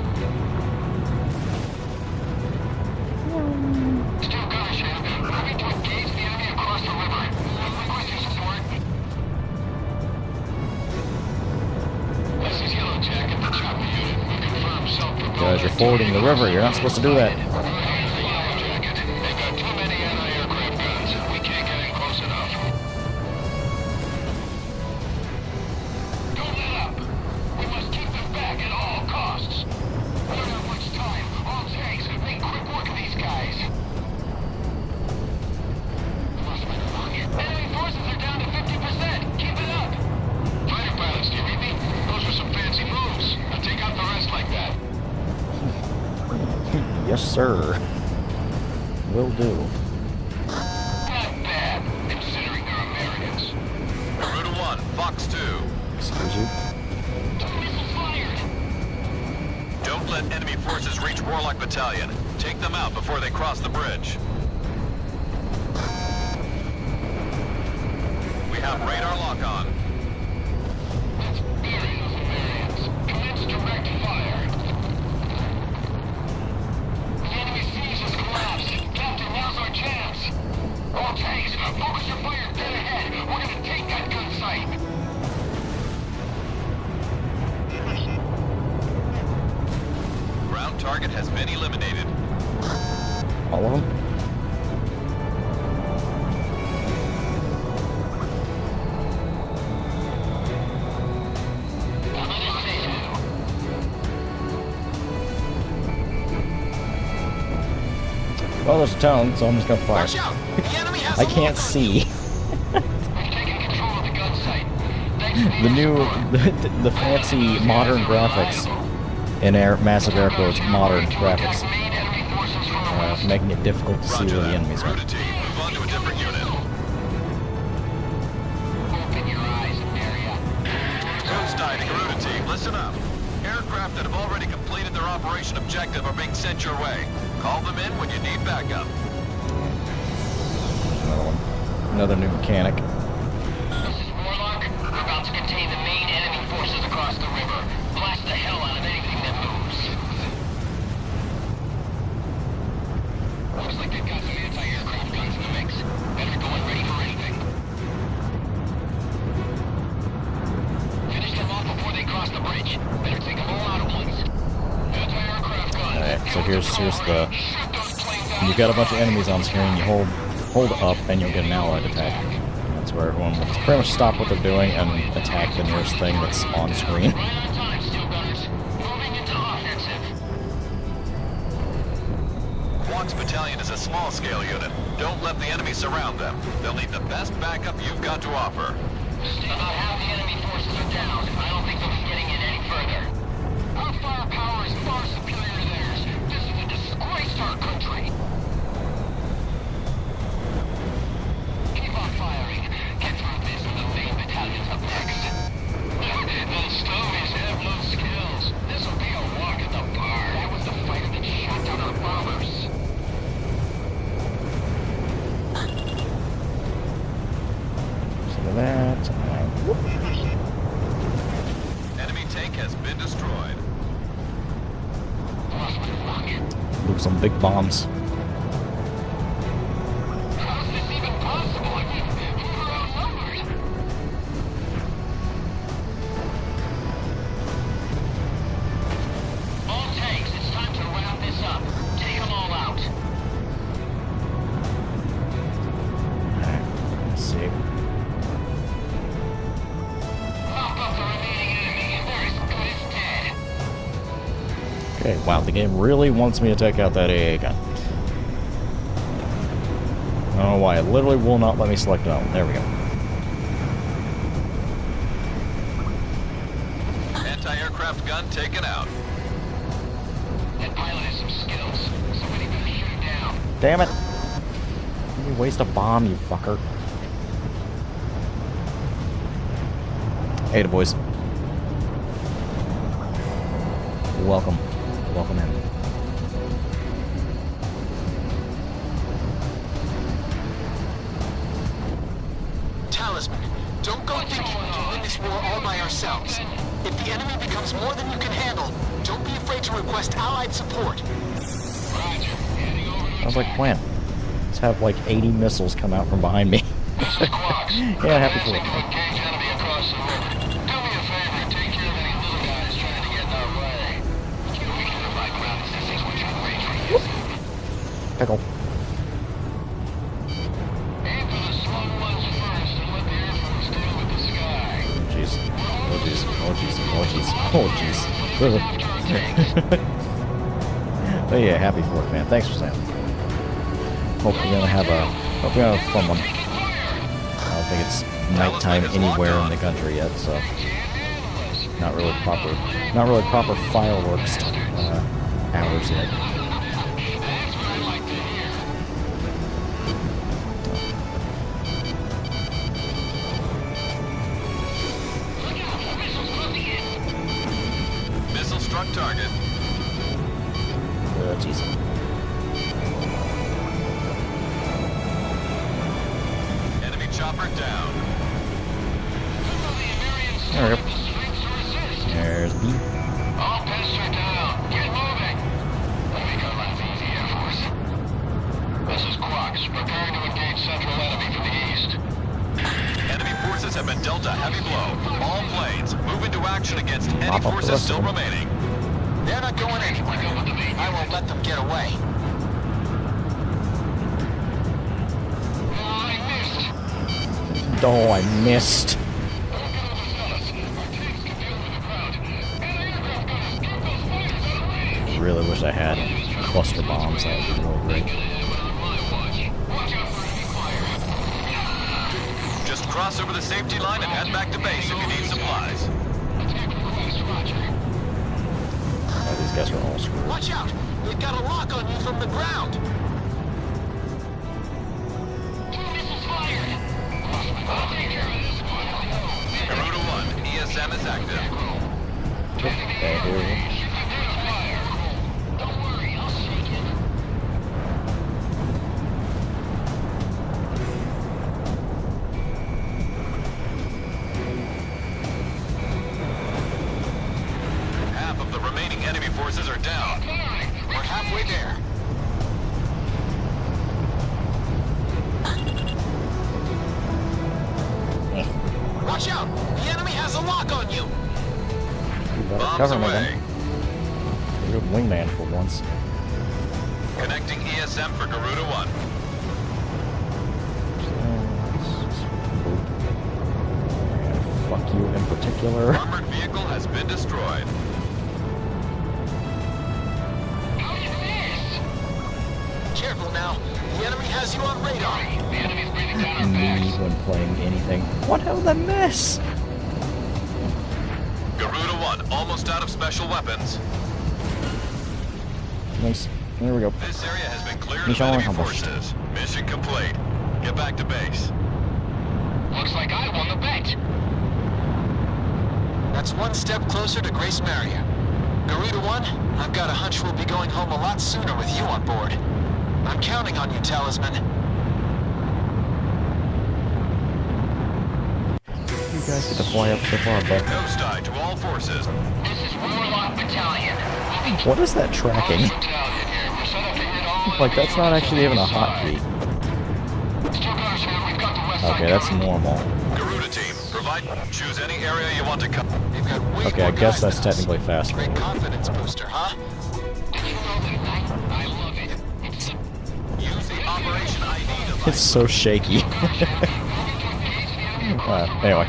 Still gunners here. Ready to engage the enemy across the river. Requesting support. This is Yellow Jacket, the chopper unit. We confirm self-propelled. Guys, you're fording the river. You're not supposed to do that. Yellow Jacket. They've got too many anti-aircraft guns. We can't get in close enough. Don't let up. We must keep them back at all costs. We don't have much time. Yes, sir. Will do. Not bad, considering they're Americans. Garuda 1, Fox 2. Excuse you. Missiles fired! Don't let enemy forces reach Warlock Battalion. Take them out before they cross the bridge. We have radar lock on. Let's bury those Americans. Commence direct fire. The enemy siege has collapsed. Captain, now's our chance. All tanks, focus your fire dead ahead. We're gonna take that gun site. Ground target has been eliminated. All of them? Well, there's a town, so I'm just gonna fire. Watch out! The enemy has I can't see. We've taken control of the gun site. Thanks for The new, the fancy modern graphics in massive air quotes, modern graphics, main enemy forces from the west. making it difficult to see Roger where the that. enemies are. Garuda team, move on to a different unit. Open your eyes, area. Coast Eye to Garuda team, listen up. Aircraft that have already completed their operation objective are being sent your way. Call them in when you need backup. Another one. Another new mechanic. This is Warlock. We're about to contain the main enemy forces across the river. Blast the hell out of anything that moves. Looks like they've got some anti-aircraft guns in the mix. Better go and ready for anything. Finish them off before they cross the bridge. Better take them all out at once. Anti-aircraft guns. Alright, so here's the... When you've got a bunch of enemies on screen, you hold up and you'll get an allied attack. That's where everyone will pretty much stop what they're doing and attack the nearest thing that's on screen. Right on time, Steel Gunners. Moving into offensive. Quant's battalion is a small-scale unit. Don't let the enemy surround them. They'll need the best backup you've got to offer. About half the enemy forces are down. I don't think they'll be getting in any further. Our firepower is far superior to theirs. This is a disgrace to our country. Keep on firing. Get through this and the main battalion's up next. Those stovies have no skills. This'll be a walk in the park. That was the fighter that shot down our bombers. So that... Enemy tank has been destroyed. Lost my luck. Move some big bombs. How's this even possible? I mean, we're outnumbered. All tanks, it's time to wrap this up. Take them all out. Alright, let's see. Mop up the remaining enemy. They're as good as dead. Okay, wow, the game really wants me to take out that AA gun. I don't know why, it literally will not let me select it out. There we go. Anti-aircraft gun taken out. That pilot has some skills. Somebody better shoot him down. Damn it! You waste a bomb, you fucker. Hey, the boys. Welcome. Welcome in. Talisman, don't go thinking we can win this war all by ourselves. If the enemy becomes more than you can handle, don't be afraid to request allied support. Roger. Heading over to Sounds like a plan. Let's have like 80 missiles come out from behind me. Yeah, happy for it. engage enemy across the river. Do me a favor and take care of any little guys trying to get in our way. We can provide ground assistance when you're in range for you. Pickle. Aim for the slow ones first and let the Air Force deal with the sky. Jeez. Oh jeez. Oh jeez. Oh jeez. Oh jeez. Oh yeah, happy for it, man. Thanks for saying. Hope we're gonna have a fun one. I don't think it's nighttime anywhere in the country yet, so not really proper fireworks hours yet. Geez. Enemy chopper down. There we go. There's B. All pests are down. Get moving. Let me go life easy, Air Force. This is Quox, preparing to engage central enemy from the east. Enemy forces have been dealt a heavy blow. All planes, move into action against any Pop up the forces rest still of them. remaining. They're not going anywhere. I won't let them get away. Oh, I missed. Really wish I had cluster bombs. That would be really great. Just cross over the safety line and head back to base if you need supplies. Oh, these guys are all screwed. Watch out! They've got a lock on you from the ground. Garuda 1, ESM is active. Okay, here we go. Half of the remaining enemy forces are down. We're halfway there. Watch out! The enemy has a lock on you! You better Bombs cover me away. then. You're a good wingman for once. Connecting ESM for Garuda 1. And fuck you in particular. Armored vehicle has been destroyed. Careful now. The enemy has you on radar. The enemy's breathing down our Me backs. when playing anything. What hell did I miss? Garuda 1, almost out of special weapons. Nice. There we go. This area has been cleared of Mission enemy accomplished. forces. Mission complete. Get back to base. Looks like I won the bet. That's one step closer to Grace Maria. Garuda 1, I've got a hunch we'll be going home a lot sooner with you on board. I'm counting on you, Talisman. You guys get to fly up so far, but Ghost eye to all forces. This is Warlock Battalion. what is that tracking? Battalion here. We're set up to hit all Like, that's not actually even a hotkey. Two cars here. We've got the west side Okay, that's covered. normal. Garuda team, choose any area you want to cover. They've got way Okay, more I guess guys that's than us. technically faster. Great confidence booster, huh? Did you know that? I love it. It's the Use the operation ID device. It's so shaky. Anyway.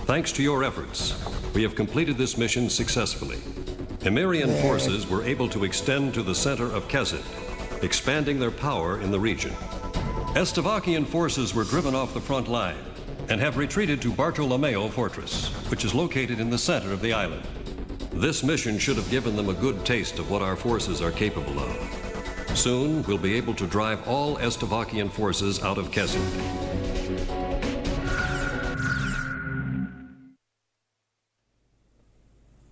Thanks to your efforts, we have completed this mission successfully. Emirian forces were able to extend to the center of Kezid, expanding their power in the region. Estavakian forces were driven off the front line and have retreated to Bartolomeo Fortress, which is located in the center of the island. This mission should have given them a good taste of what our forces are capable of. Soon, we'll be able to drive all Estavakian forces out of Kezid.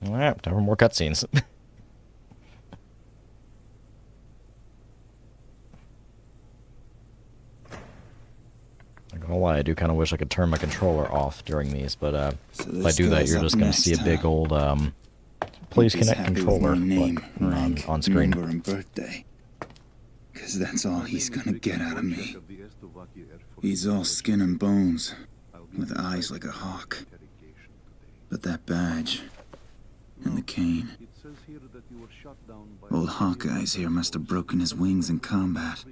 Alright, time for more cutscenes. Not gonna lie, I do kind of wish I could turn my controller off during these, but if I do that, you're just gonna see a big old please connect controller button on screen. Number and birthday. Cause that's all he's gonna get out of me. He's all skin and bones, with eyes like a hawk. But that badge, and the cane. Old Hawkeye's here must have broken his wings in combat.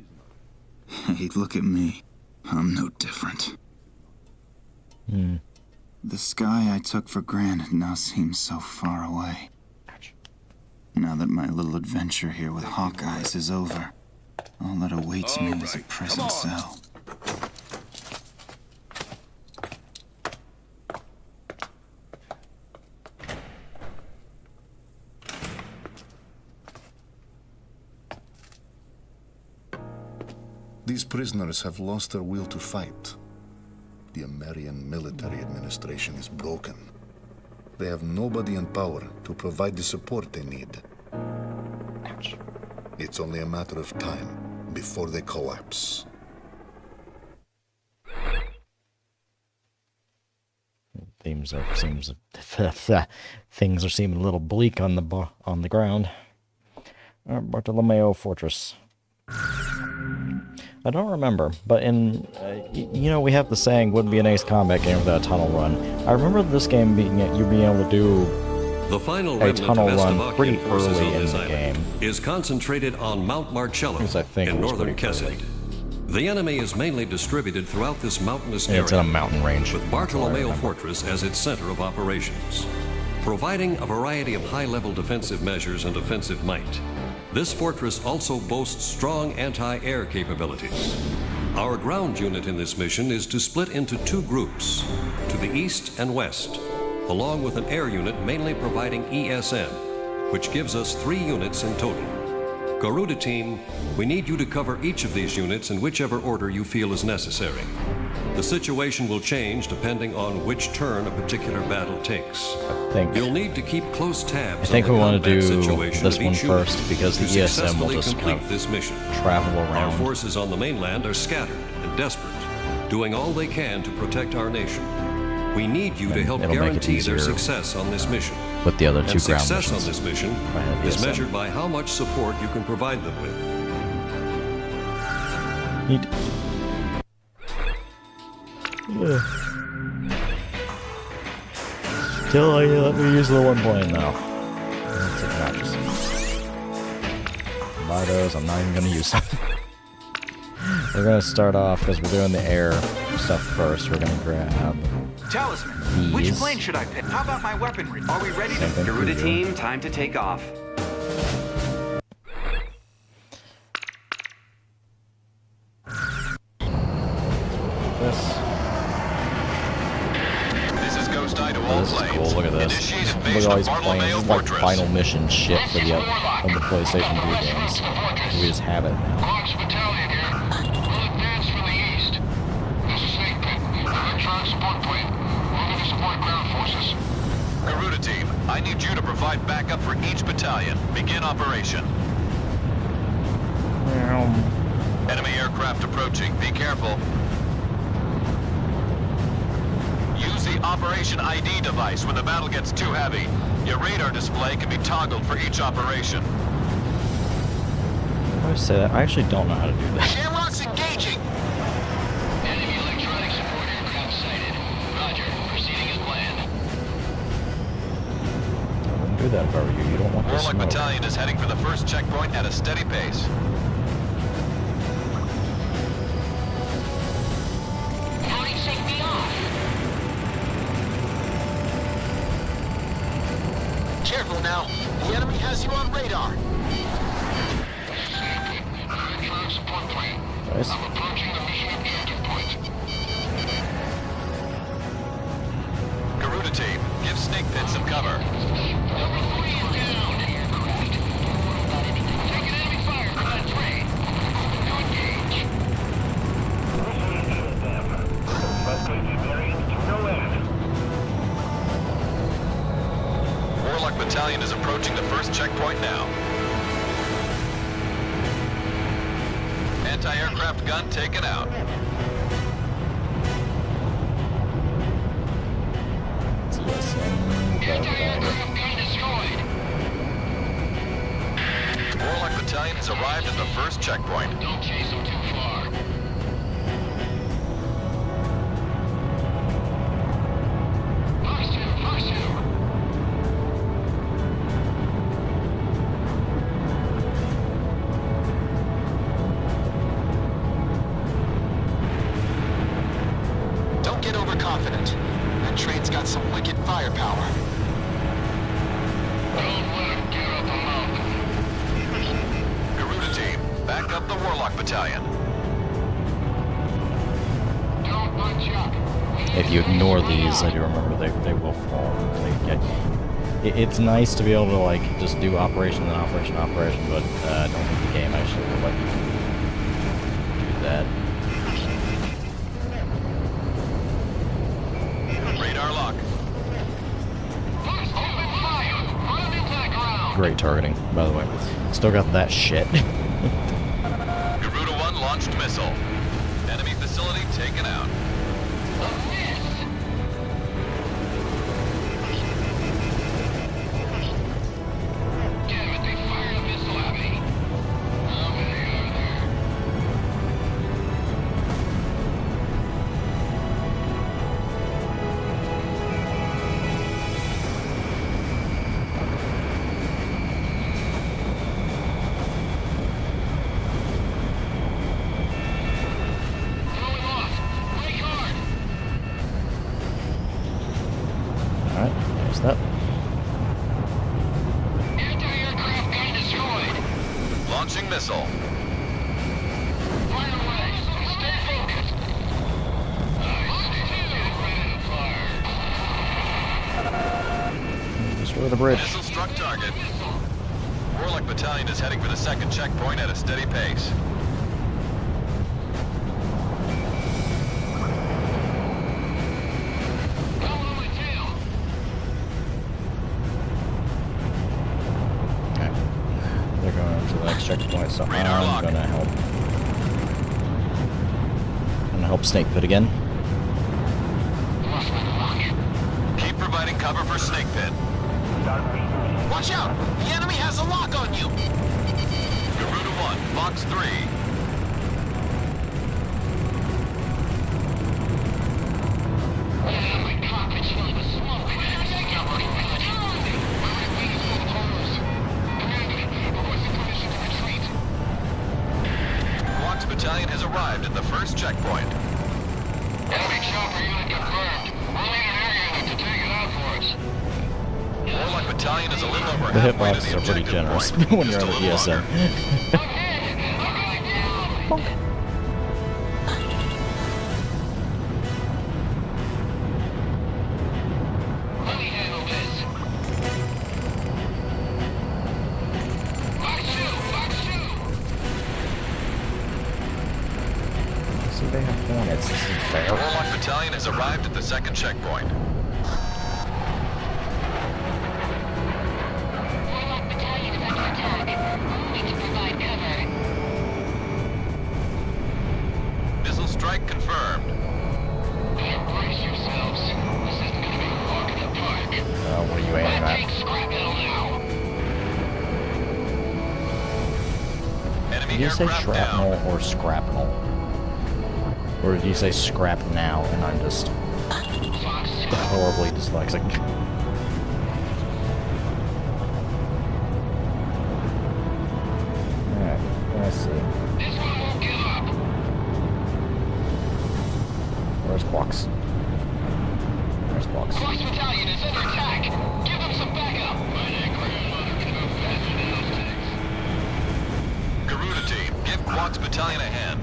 Hey, look at me. I'm no different. The sky I took for granted now seems so far away. Now that my little adventure here with Hawkeyes is over, all that awaits me is a prison cell. These prisoners have lost their will to fight. The American military administration is broken. they have nobody in power to provide the support they need. It's only a matter of time before they collapse. Things are seeming a little bleak on the ground. Bartolomeo Fortress. I don't remember, but in you know, we have the saying, "Wouldn't be an Ace Combat game without a tunnel run." I remember this game being able to do the final a tunnel run pretty forces early on in this the island game. Is concentrated on Mount Marcello in northern Kessid. The enemy is mainly distributed throughout this mountainous area. It's in a mountain range, with Bartolomeo Fortress as its center of operations, providing a variety of high-level defensive measures and offensive might. This fortress also boasts strong anti-air capabilities. Our ground unit in this mission is to split into two groups, to the east and west, along with an air unit mainly providing ESM, which gives us 3 units in total. GOOOOO team, we need you to cover each of these units in whichever order you feel is necessary. The situation will change depending on which turn a particular battle takes. You'll need to keep close tabs. I think on we the want to do combat situation this of one each unit first because the to ESM will successfully just complete kind this mission. of travel Our around. forces on the mainland are scattered and desperate, doing all they can to protect our nation. We need you to help It'll make it guarantee their easier success on this mission. with the other two And ground success missions. on this mission I have is ESM. measured by how much support you can provide them with. Neat. Till I let me use the one point now. Let's acknowledge. Buy those, I'm not even gonna use them. We're gonna start off, because we're doing the air stuff first, we're gonna grab Talisman, these. which plane should I pick? How about my weaponry? Are we ready Same to... thing for GOOOOO you. team, time to take off. this. This is Ghost Eye to Oh, all this is planes. cool, look at this. Initiate Look at invasion all of these planes, Bartolomeo this is like Fortress. final mission shit for the PlayStation 2 games. We just have it now. Large battalion here. We'll advance from the east. This is Snake Pit. Electron support plane. Moving to support ground forces. GOOOOO team, I need you to provide backup for each battalion. Begin operation. Enemy aircraft approaching. Be careful. Use the Operation ID device when the battle gets too heavy. Your radar display can be toggled for each operation. I always say that. I actually don't know how to do that. Shamrock's engaging! Enemy electronic support aircraft sighted. Roger. Proceeding as planned. I wouldn't do that if I were you. You don't want this Warlock smoke. Battalion is heading for the first checkpoint at a steady pace. Howdy, shake me off. Careful now. The enemy has you on radar. Electronic support plane. Nice. I'm approaching the mission objective point. GOOOOO team, give Snake Pit some cover. Number 3 is down. Aircraft. Taking enemy fire. Command 3. To engage. Warlock Battalion is approaching the first checkpoint now. Anti-aircraft gun taken out. Anti-aircraft gun destroyed. Warlock Battalion has arrived at the first checkpoint. Don't chase them too far. Positive. Don't get overconfident. That train's got some wicked firepower. Don't let him get up a mountain. GOOOOO team, back up the Warlock Battalion. Don't bunch up. If you ignore these, I do remember they will fall. It's nice to be able to like just do operation and operation, but I don't think the game actually will let you do that. Radar lock. Great targeting, by the way. Still got that shit. GOOOOO 1 launched missile. Enemy facility taken out. Alright, there's that. Anti-aircraft gun destroyed. Launching missile. Fire away. Stay focused. Destroy the bridge. Missile struck target. Warlock Battalion is heading for the second checkpoint at a steady pace. Okay. They're going to the next checkpoint, so I'm gonna help. I'm gonna help Snake Pit again. Keep providing cover for Snake Pit. Watch out! The enemy has a lock on you! GOOOOO 1, Box 3. My cockpit's filled with smoke. Take out my village. My wings full of holes. Commander, requesting permission to retreat. Quarks Battalion has arrived at the first checkpoint. Enemy chopper unit confirmed. We'll need an air unit to take it out for us. Warlock Battalion is a little over The halfway to hitboxes the are pretty objective generous point. when you're Just on a the little ESM. longer. Let me handle this. Box 2! Box 2! See, they have hornets. This is fair. Warlock Battalion has arrived at the second checkpoint. Warlock Battalion is under attack. Moving to provide cover. Missile strike confirmed. Brace yourselves. This isn't gonna be a walk in the park. What are you aiming Take at? scrap metal now. Enemy Did you say aircraft shrapnel down. or scrapnel? Or did you say scrap now and I'm just Fox 2. horribly dyslexic? Alright, let's see. This one won't give up. Where's Quox? Where's Quox? Fox Battalion is under attack. Give them some backup. My grandmother can move faster than those things. GOOOOO team, give Quarks Battalion a hand.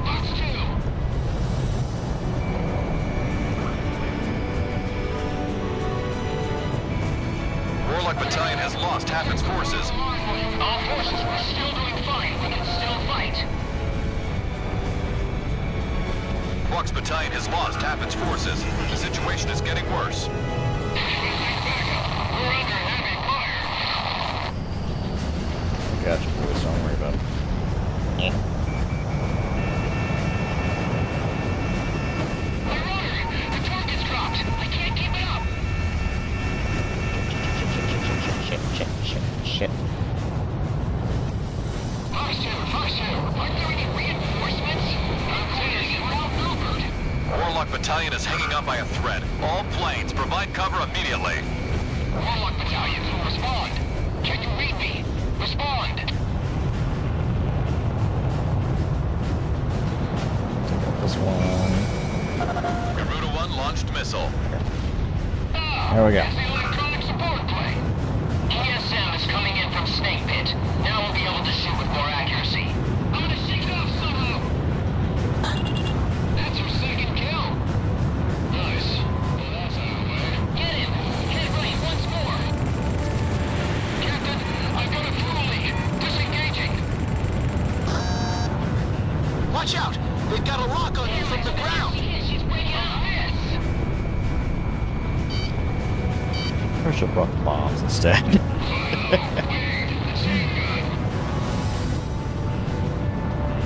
Box 2. Warlock Battalion has lost half its forces. All forces, we're still doing fine. We can still fight. Quarks Battalion has lost half its forces. The situation is getting worse. We're under heavy fire. Gotcha, boys, don't worry about it. My rudder! The torque is dropped. I can't keep it up. Shit. Fox 2, aren't there any reinforcements? I'm clearing it. We're outnumbered. Warlock Battalion is hanging on by a thread. All planes, provide cover immediately. Warlock Battalion, respond. Can you read me? Respond. This one. GOOOOO 1 launched missile. There we go. There's the electronic support plane. ESM is coming in from Snake Pit. Now we'll be able to shoot with more accuracy. I'm gonna shake it off somehow. That's her second kill. Nice. Well, that's out of the way. Get him. Hit right once more. Captain, I've got a fuel leak. Disengaging. Watch out! They've got a lock on you from the ground! She's breaking out of this. should have brought the bombs instead.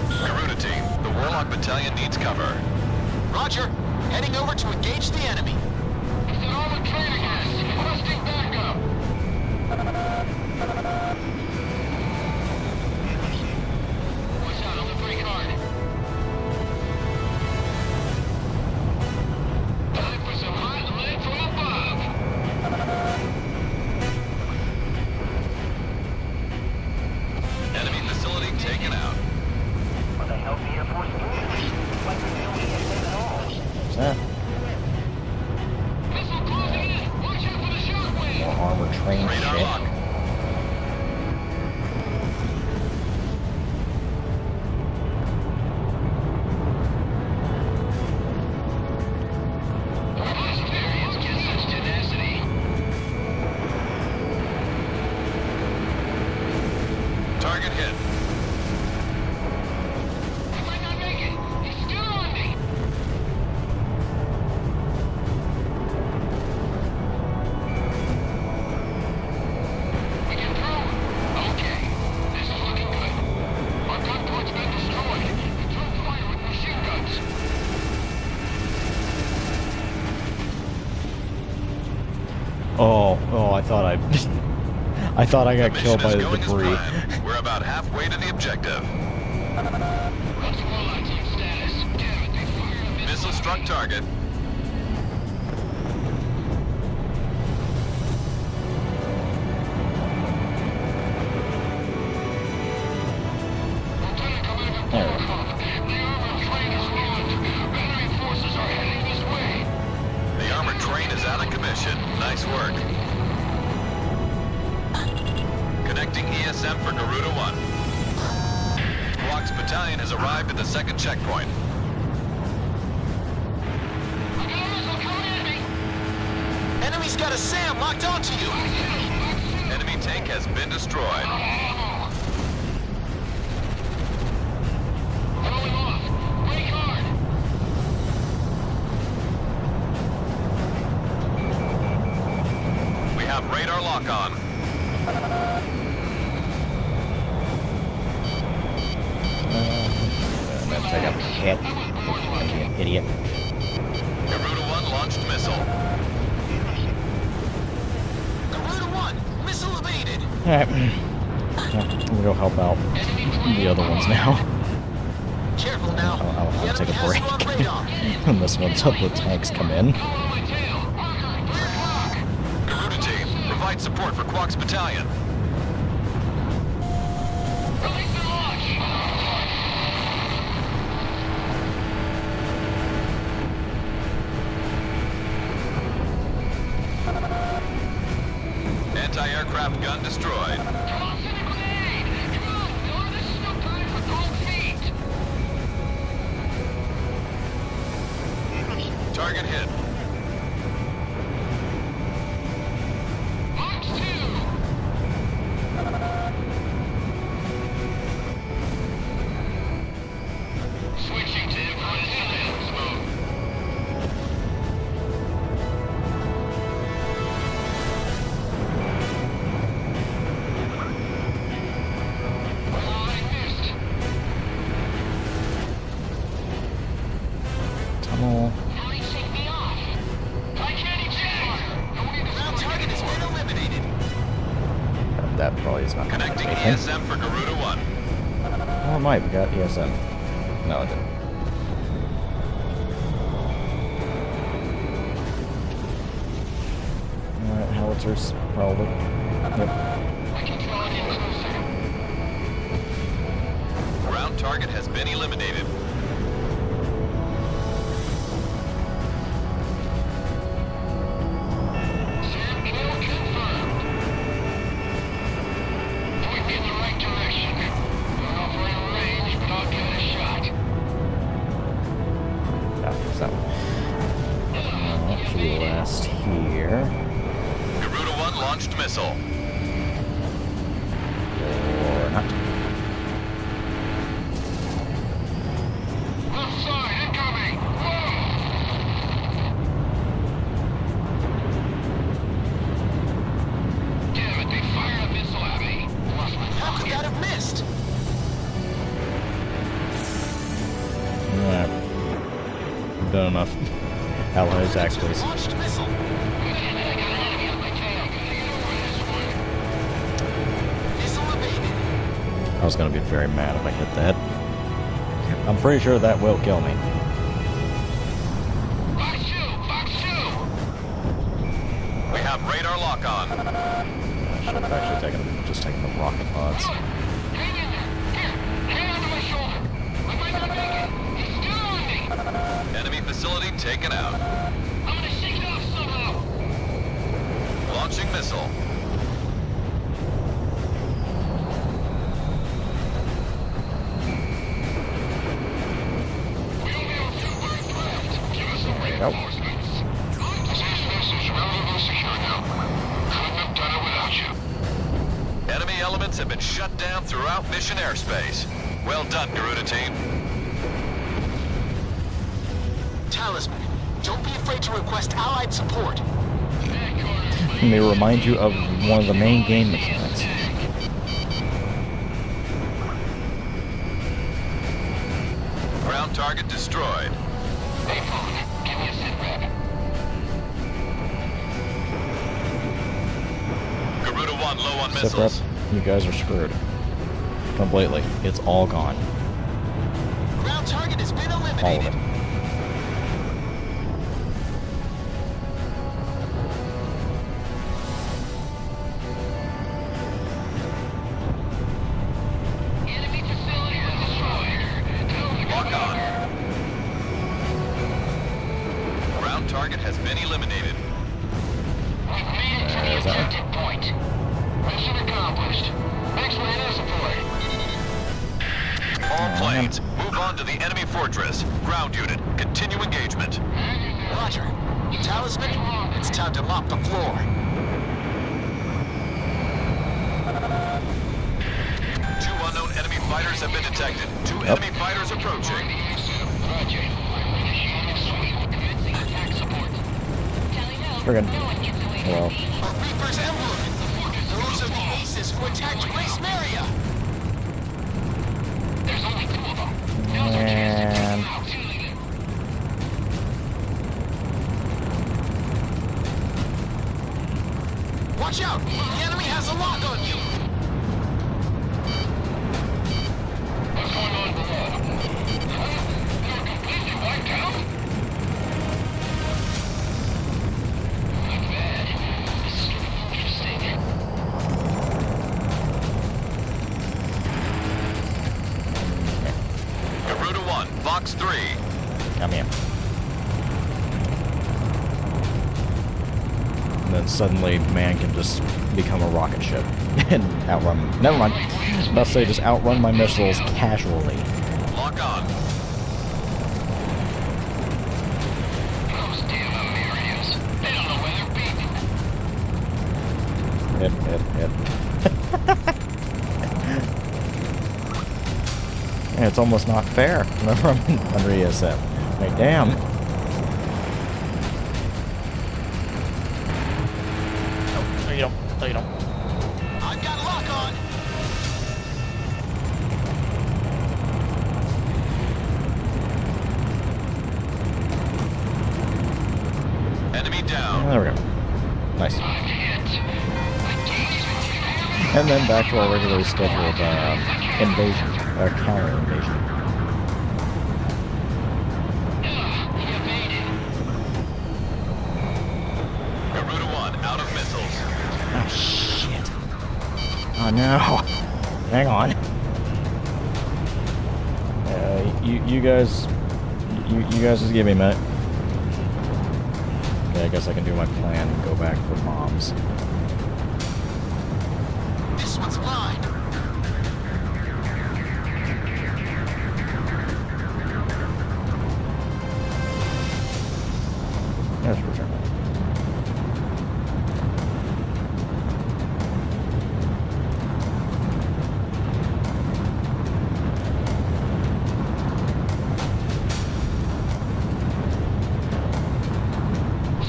GOOOOO team, the Warlock Battalion needs cover. Roger. Heading over to engage the enemy. It's an armored train again. Requesting backup. Watch out on the brake hard. Time for some hot lead from above. Enemy facility taken out. What a healthy Air Force community. Like we knew we had it all. What's that? Missile closing in. Watch out for the shockwave. More armored train Radar shit. lock. Experience gets such tenacity. Target hit. He might not make it. He's still on me. We get through. Okay. This is looking good. Our gun port's been destroyed. Return fire with machine guns. Oh, I thought I thought I got The killed by mission the is going as debris. planned. We're about halfway to the objective. What's Warlock team status? Damn it, they fired a Missile struck target. Lieutenant Commander There we go. Barkov, the armored train is ruined. Enemy forces are heading this way. The armored train is out of commission. Nice work. Connecting ESM for GOOOOO 1. Squawk's battalion has arrived at the second checkpoint. I got a missile coming at me. Enemy's got a SAM locked onto you. Enemy tank has been destroyed. Throwing off. Brake hard. We have radar lock on. I'm gonna take a hit. I'm gonna be an idiot. GOOOOO 1 launched missile. GOOOOO 1, missile evaded. Alright. I'm gonna go help out the other ones now. Careful now. I'll The take a enemy break. has you on radar. And this one's up the tanks come in. Call on my tail. Roger. 3 o'clock. GOOOOO team, provide support for Quack's battalion. Release the launch. Anti-aircraft gun destroyed. Toss in a grenade. Come on, Miller. This is no time for cold feet. Target hit. March 2. Switching to infrared surveillance mode. I missed. Tunnel. How you shake me off? I can't eject. No need to Ground target has been eliminated. That probably is not gonna Connecting make it. ESM for GOOOOO 1. Oh, it might. We got ESM. No, it didn't. Alright, howitzers, probably. Yep. I can draw it in closer. Ground target has been eliminated. Sam kill confirmed. Point me in the right direction. Not offering range, but I'll give it a shot. Yeah, there's that one. To the last here. GOOOOO 1 launched missile. Or not. Left side, incoming! Whoa! enough. Ally attacks, please. Launched missile. Missile evaded. I was gonna be very mad if I hit that. I'm pretty sure that will kill me. We have radar lock on. I should have actually taken the rocket pods. Enemy facility taken out. I'm gonna shake it off somehow. Launching missile. Nope. Enemy elements have been shut down throughout mission airspace. Well done, Garuda team. Talisman, don't be afraid to request allied support. Let me remind you of one of the main game mechanics. Ground target destroyed. Hey, phone, give me a sit rep. Garuda 1 low on Sit rep, missiles. you guys are screwed. Completely. It's all gone. Ground target has been All of eliminated. it. Enemy facility destroyed. Lock on. Ground target has been eliminated. We've made it to the Is that right? objective point. Mission accomplished. X-ray air support. All planes, move on to the enemy fortress. Ground unit, continue engagement. Roger. Talisman, it's time to mop the floor. Two unknown enemy fighters have been detected. Two enemy fighters approaching. Roger. Initiating sweep. Commencing attack support. Friggin'. Well, A Reaper's emblem. Those are the aces who attacked Grace Maria. There's only two of them. Now's our chance to take and them out. Watch out! The enemy has a lock on you! What's going on below? They're completely wiped out? Not bad. This is getting interesting. Garuda 1, Fox 3. come here. And then suddenly man can just become a rocket ship and outrun them. Never mind. I was about to say just outrun my missiles casually. Lock on. Those damn Americans. They don't know where they're beating. Hit. And it's almost not fair whenever I'm under ESF. Like, damn. No, you don't. No, you don't. I've got lock on! Enemy down. There we go. Nice. And then back to our regularly scheduled invasion, or counter invasion. Garuda 1, out of missiles. Oh shit. Oh no. Hang on. You guys just give me a minute. Okay, I guess I can do my plan and go back for bombs. This one's mine! Let's return.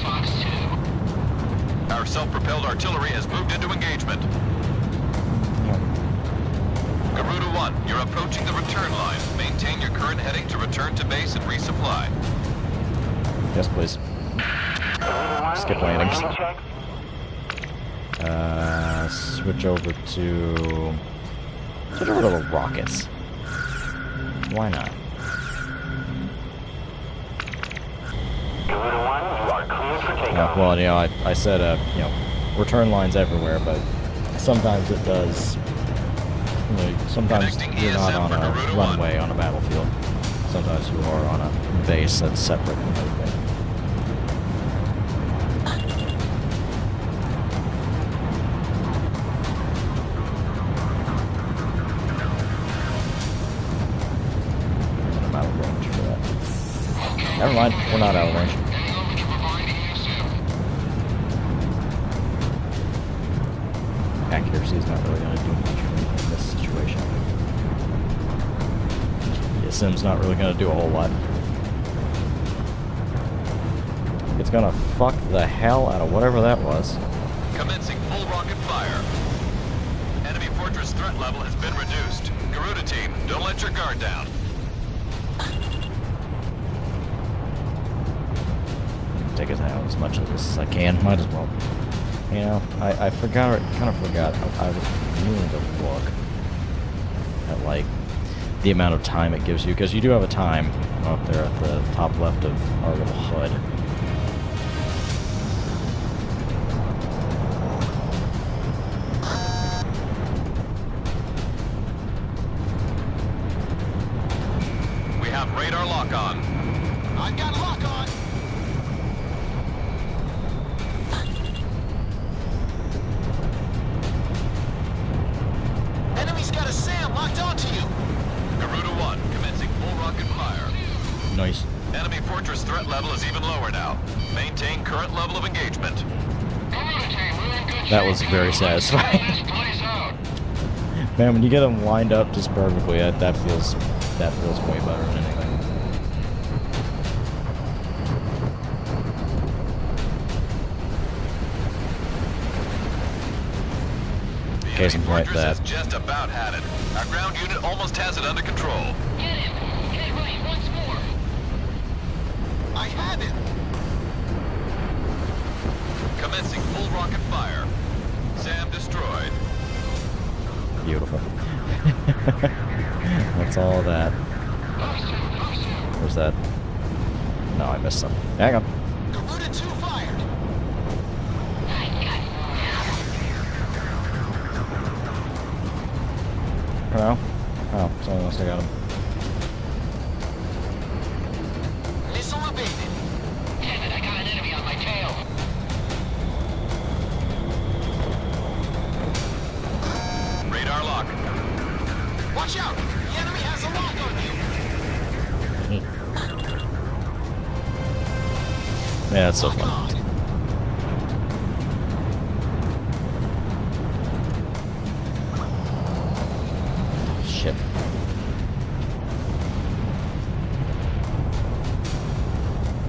Fox 2. Our self-propelled artillery has moved into engagement. Garuda 1, you're approaching the return line. Maintain your current heading to return to base and resupply. Yes, please. Skip landings. Switch over to... Switch over to the rockets. Why not? Yeah, well, you know, I said, you know, return lines everywhere, but sometimes it does... You know, sometimes you're not on a runway on a battlefield. Sometimes you are on a base that's separate from everything. I'm out of range for that. Never mind, we're not out of range. Accuracy is not really going to do much in this situation. The sim's not really going to do a whole lot. It's going to fuck the hell out of whatever that was. Commencing full rocket fire. Enemy fortress threat level has been reduced. GOOOOO team, don't let your guard down. Take it out as much of this as I can. Might as well. You know, I forgot, kind of forgot. I was meaning to look at, like, the amount of time it gives you, because you do have a time up there at the top left of our little HUD. We have radar lock on. I've got lock on. Enemy's got a SAM locked onto you. GOOOOO 1, commencing full rocket fire. Nice. Enemy fortress threat level is even lower now. Maintain current level of engagement. That was very satisfying. Man, when you get them lined up just perfectly, that feels way better than anything. Case in point, that. Has just about had it. Our ground unit almost has it under control. Get him! Get right, once more! I have it. Commencing full rocket fire. SAM destroyed. Beautiful. That's all that. Where's that? No, I missed something. Hang on. GOOOOO 2 fired. No? Oh, someone else got him. Missile evaded. Damn it, I got an enemy on my tail! Radar lock. Watch out! The enemy has a lock on you. Yeah, it's so fun. Shit.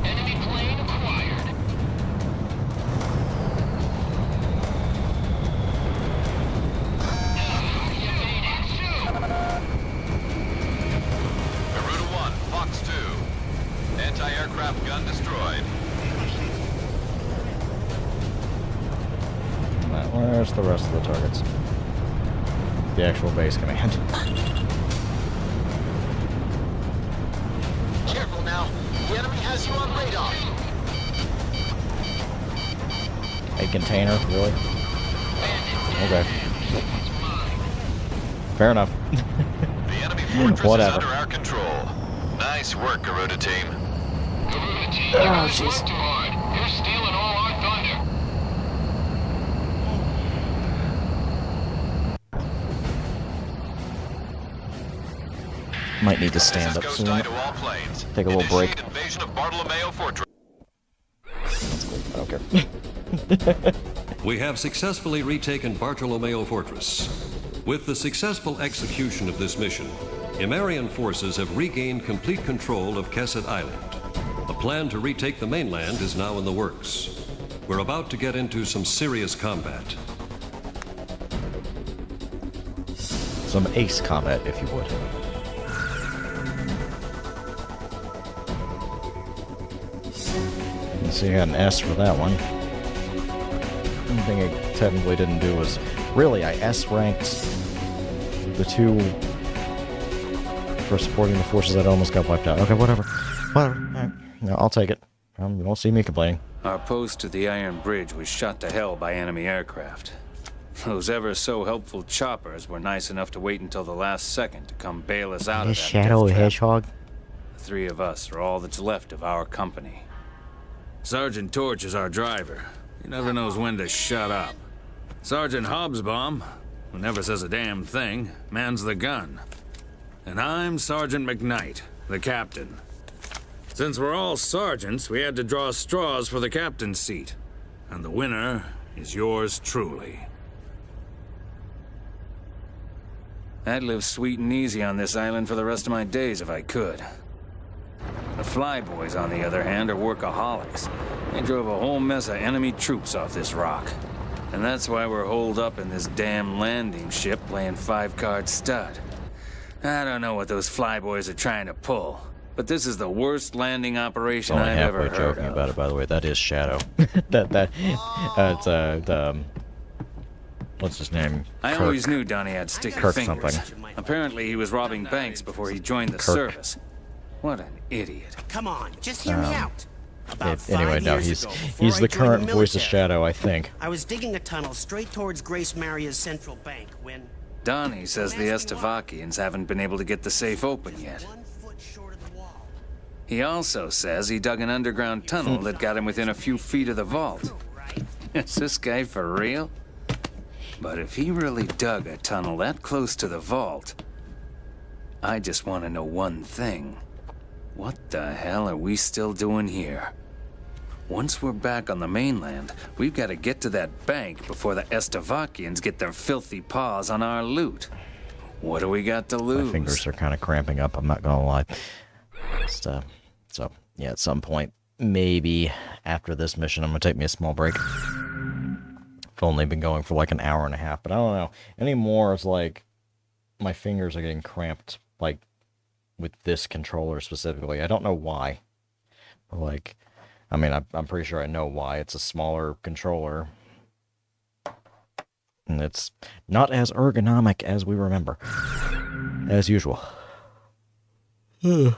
Enemy plane acquired. GOOOOO 1, Fox 2. Anti-aircraft gun destroyed. Where's the rest of the targets? The actual base command. Careful now. The enemy has you on radar. A container, really? Okay. Fair enough. The enemy fortress Whatever. is under our control. Nice work, GOOOOO team. GOOOOO team, Oh, you jeez. work too hard. You're stealing all our thunder. Might need to stand up Go soon. die to all planes. Take a little break. Initiate invasion of Bartolomeo Fortress. That's cool. I don't care. We have successfully retaken Bartolomeo Fortress. With the successful execution of this mission, Imarian forces have regained complete control of Kesset Island. A plan to retake the mainland is now in the works. We're about to get into some serious combat. Some ace combat, if you would. So you got an S for that one. One thing I technically didn't do was... Really, I S-ranked the two for supporting the forces that almost got wiped out. Okay, whatever. Whatever. Alright. No, I'll take it. You won't see me complaining. Our post to the Iron Bridge was shot to hell by enemy aircraft. Those ever-so-helpful choppers were nice enough to wait until the last second to come bail us out of that Shadow death trap. Hedgehog? The three of us are all that's left of our company. Sergeant Torch is our driver. He never knows when to shut up. Sergeant Hobsbawm, who never says a damn thing, mans the gun. And I'm Sergeant McKnight, the captain. Since we're all sergeants, we had to draw straws for the captain's seat. And the winner is yours truly. I'd live sweet and easy on this island for the rest of my days if I could. The Flyboys, on the other hand, are workaholics. They drove a whole mess of enemy troops off this rock. And that's why we're holed up in this damn landing ship playing 5-card stud. I don't know what those Flyboys are trying to pull, but this is the worst landing operation I've ever heard joking of. about it, by the way. That is Shadow. It's what's his name? I Kirk. always knew Donnie had sticky Kirk fingers. something. Apparently he was robbing banks before he joined the service. What an idiot. Come on, just hear me out. Anyway, no, he's the current voice of Shadow, I think. I was digging a tunnel straight towards Grace Maria's central bank when... Donnie says the Estavakians haven't been able to get the safe open yet. He also says he dug an underground tunnel that got him within a few feet of the vault. Is this guy for real? But if he really dug a tunnel that close to the vault, I just want to know one thing. What the hell are we still doing here? Once we're back on the mainland, we've got to get to that bank before the Estavakians get their filthy paws on our loot. What do we got to lose? My fingers are kind of cramping up, I'm not gonna lie. Just, so, yeah, at some point, maybe after this mission, I'm gonna take me a small break. I've only been going for like an hour and a half, but I don't know. Anymore, it's like, my fingers are getting cramped, like, with this controller specifically. I don't know why. But, like, I mean, I'm pretty sure I know why. It's a smaller controller. And it's not as ergonomic as we remember. As usual. Okay.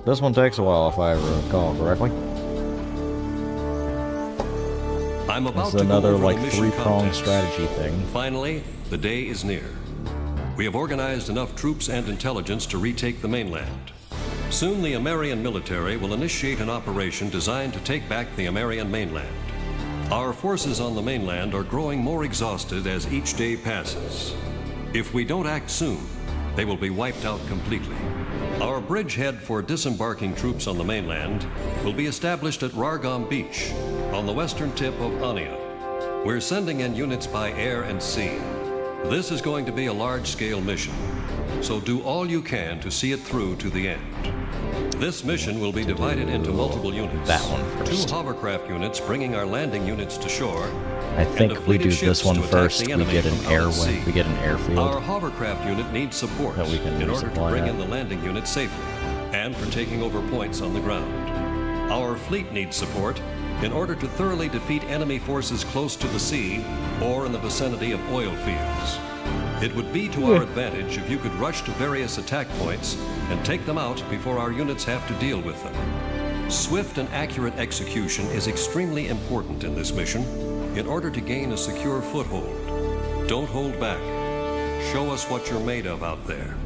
This one takes a while, if I recall correctly. I'm about This to is another, go over like, the mission three-pronged context. strategy thing. Finally, the day is near. We have organized enough troops and intelligence to retake the mainland. Soon the Amerian military will initiate an operation designed to take back the Amerian mainland. Our forces on the mainland are growing more exhausted as each day passes. If we don't act soon, they will be wiped out completely. Our bridgehead for disembarking troops on the mainland will be established at Rargam Beach, on the western tip of Ania. We're sending in units by air and sea. This is going to be a large-scale mission, so do all you can to see it through to the end. This mission will be divided into multiple units. That one first. 2 hovercraft units bringing our landing units to shore. I think we do this one first. We get an airway. We get an airfield. Our hovercraft unit needs support that we can in order to resupply bring at. in the landing unit safely and for taking over points on the ground. Our fleet needs support in order to thoroughly defeat enemy forces close to the sea or in the vicinity of oil fields. It would be to our advantage if you could rush to various attack points and take them out before our units have to deal with them. Swift and accurate execution is extremely important in this mission in order to gain a secure foothold. Don't hold back. Show us what you're made of out there.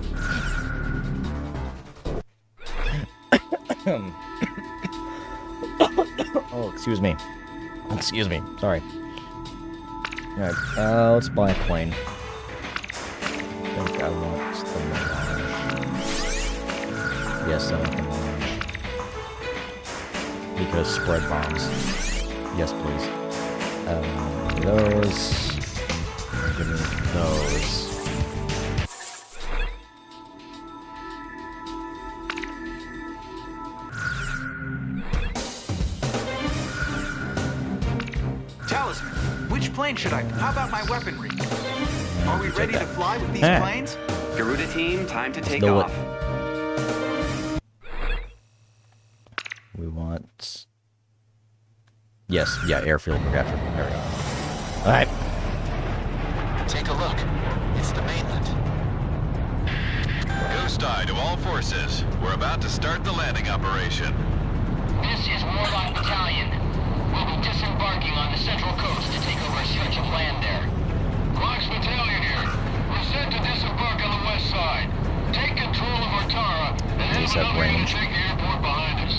Oh, excuse me. Excuse me. Sorry. Alright, let's buy a plane. I think I want the Mirage. Yes, I want the Mirage. Because spread bombs. Yes, please. Those. Give me those. Talisman, which plane should I... How about my weaponry? Are we ready to fly with these planes? Garuda team, time to take do it. off. We want... Yes, yeah, airfield capture. There we go. Alright. Take a look. It's the mainland. Ghost Eye to all forces. We're about to start the landing operation. This is Warlock Battalion. We'll be disembarking on the central coast to take over a stretch of land there. Rock's Battalion here. We're set to disembark on the west side. Take control of Artara and then another range. Take the airport behind us.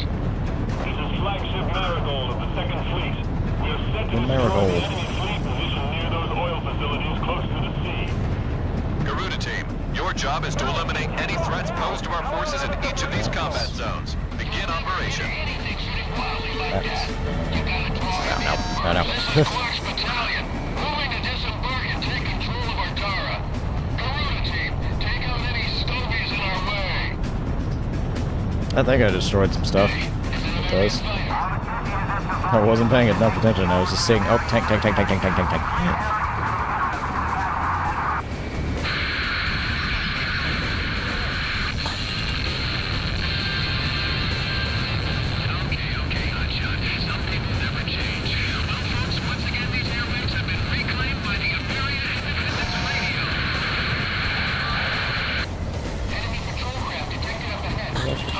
This is flagship Marigold of the 2nd Fleet. We are set to The destroy Marigold. the enemy fleet positioned near those oil facilities close to the sea. Garuda team, your job is to eliminate any threats posed to our forces in each of these combat zones. Begin operation. No. Rock's Battalion. Moving to disembark and take control of Artara. Garuda team, take out any stogies in our way. I think I destroyed some stuff. It does. I wasn't paying enough attention. I was just seeing, oh, tank.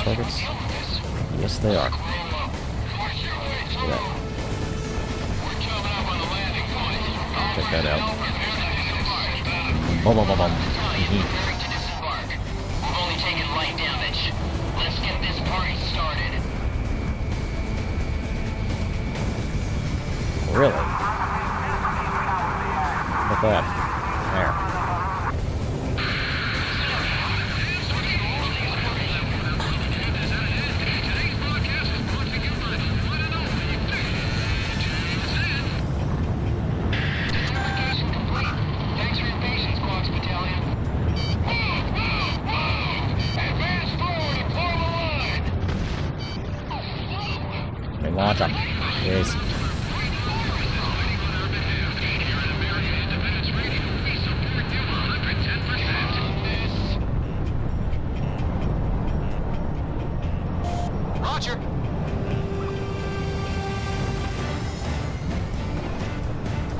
Targets? Yes, they are. Yeah. Check that out. Boom. We've only taken light damage. Let's get this party started. Really? Look at that. There. Launch them. Yes. Roger.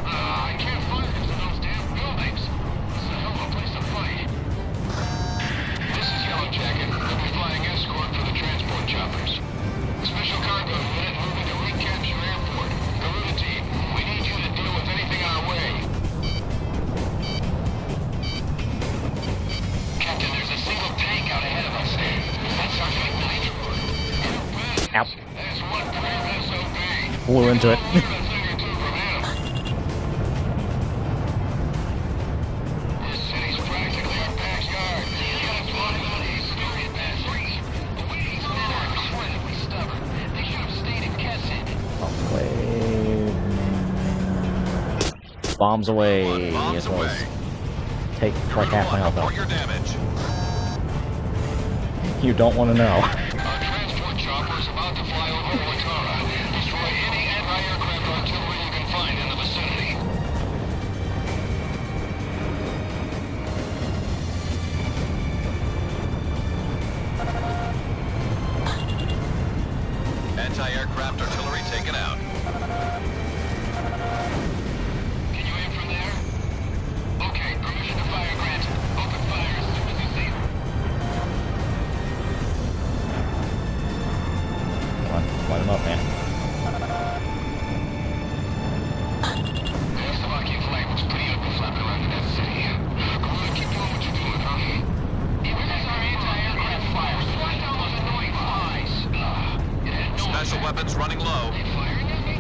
I can't fire into those damn buildings. This is a hell of a place to fight. This is Yellow Jacket. We'll be flying escort for the transport choppers. Special cargo unit moving to recapture airport. Garuda team, we need you to deal with anything our way. Captain, there's a single tank out ahead of us. That's Sergeant Nitro. Ow. There's one brave SOB. Flew into it. This city's practically our backyard. You gotta talk about these stupid bastards. These men are incredibly stubborn. They should have stayed in Kessin. Bombs away. Yes, it was. Take like half my health Report out. your damage. You don't want to know. Our transport chopper is about to fly over Watara. Destroy any anti-aircraft artillery you can find in the vicinity. Anti-aircraft artillery taken out. Can you aim from there? Okay, permission to fire granted. Open fire as soon as you see them. Come on, light them up, man. The Slovakian flag looks pretty ugly flapping around in that city. Go on, keep doing what you're doing, huh? Even as our anti-aircraft fire, flush down those annoying flies. It had no Special weapons running low. They firing at me?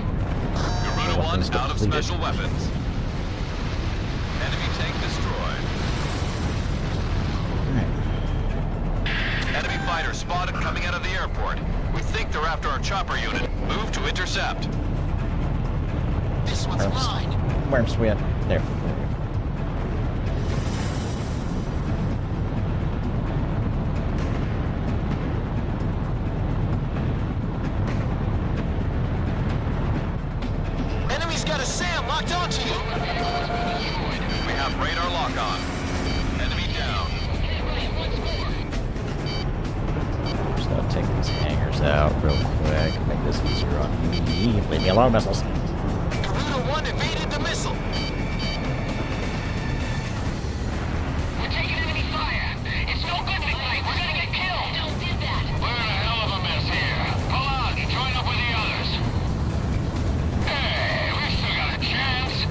Garuda 1 Weapons out of depleted. special weapons. Enemy tank destroyed. Enemy fighter spotted coming out of the airport. We think they're after our chopper unit. Move to intercept. This one's mine. Where's we at? There. Enemy's got a SAM locked onto you. We have radar lock on. Enemy down. out real quick. Make this easier on me. Leave me alone, missiles. GOOOOO 1 evaded the missile. We're taking enemy fire. It's no good to fight. We're gonna get killed. Don't do that. We're in a hell of a mess here. Pull out and join up with the others. Hey, we still got a chance.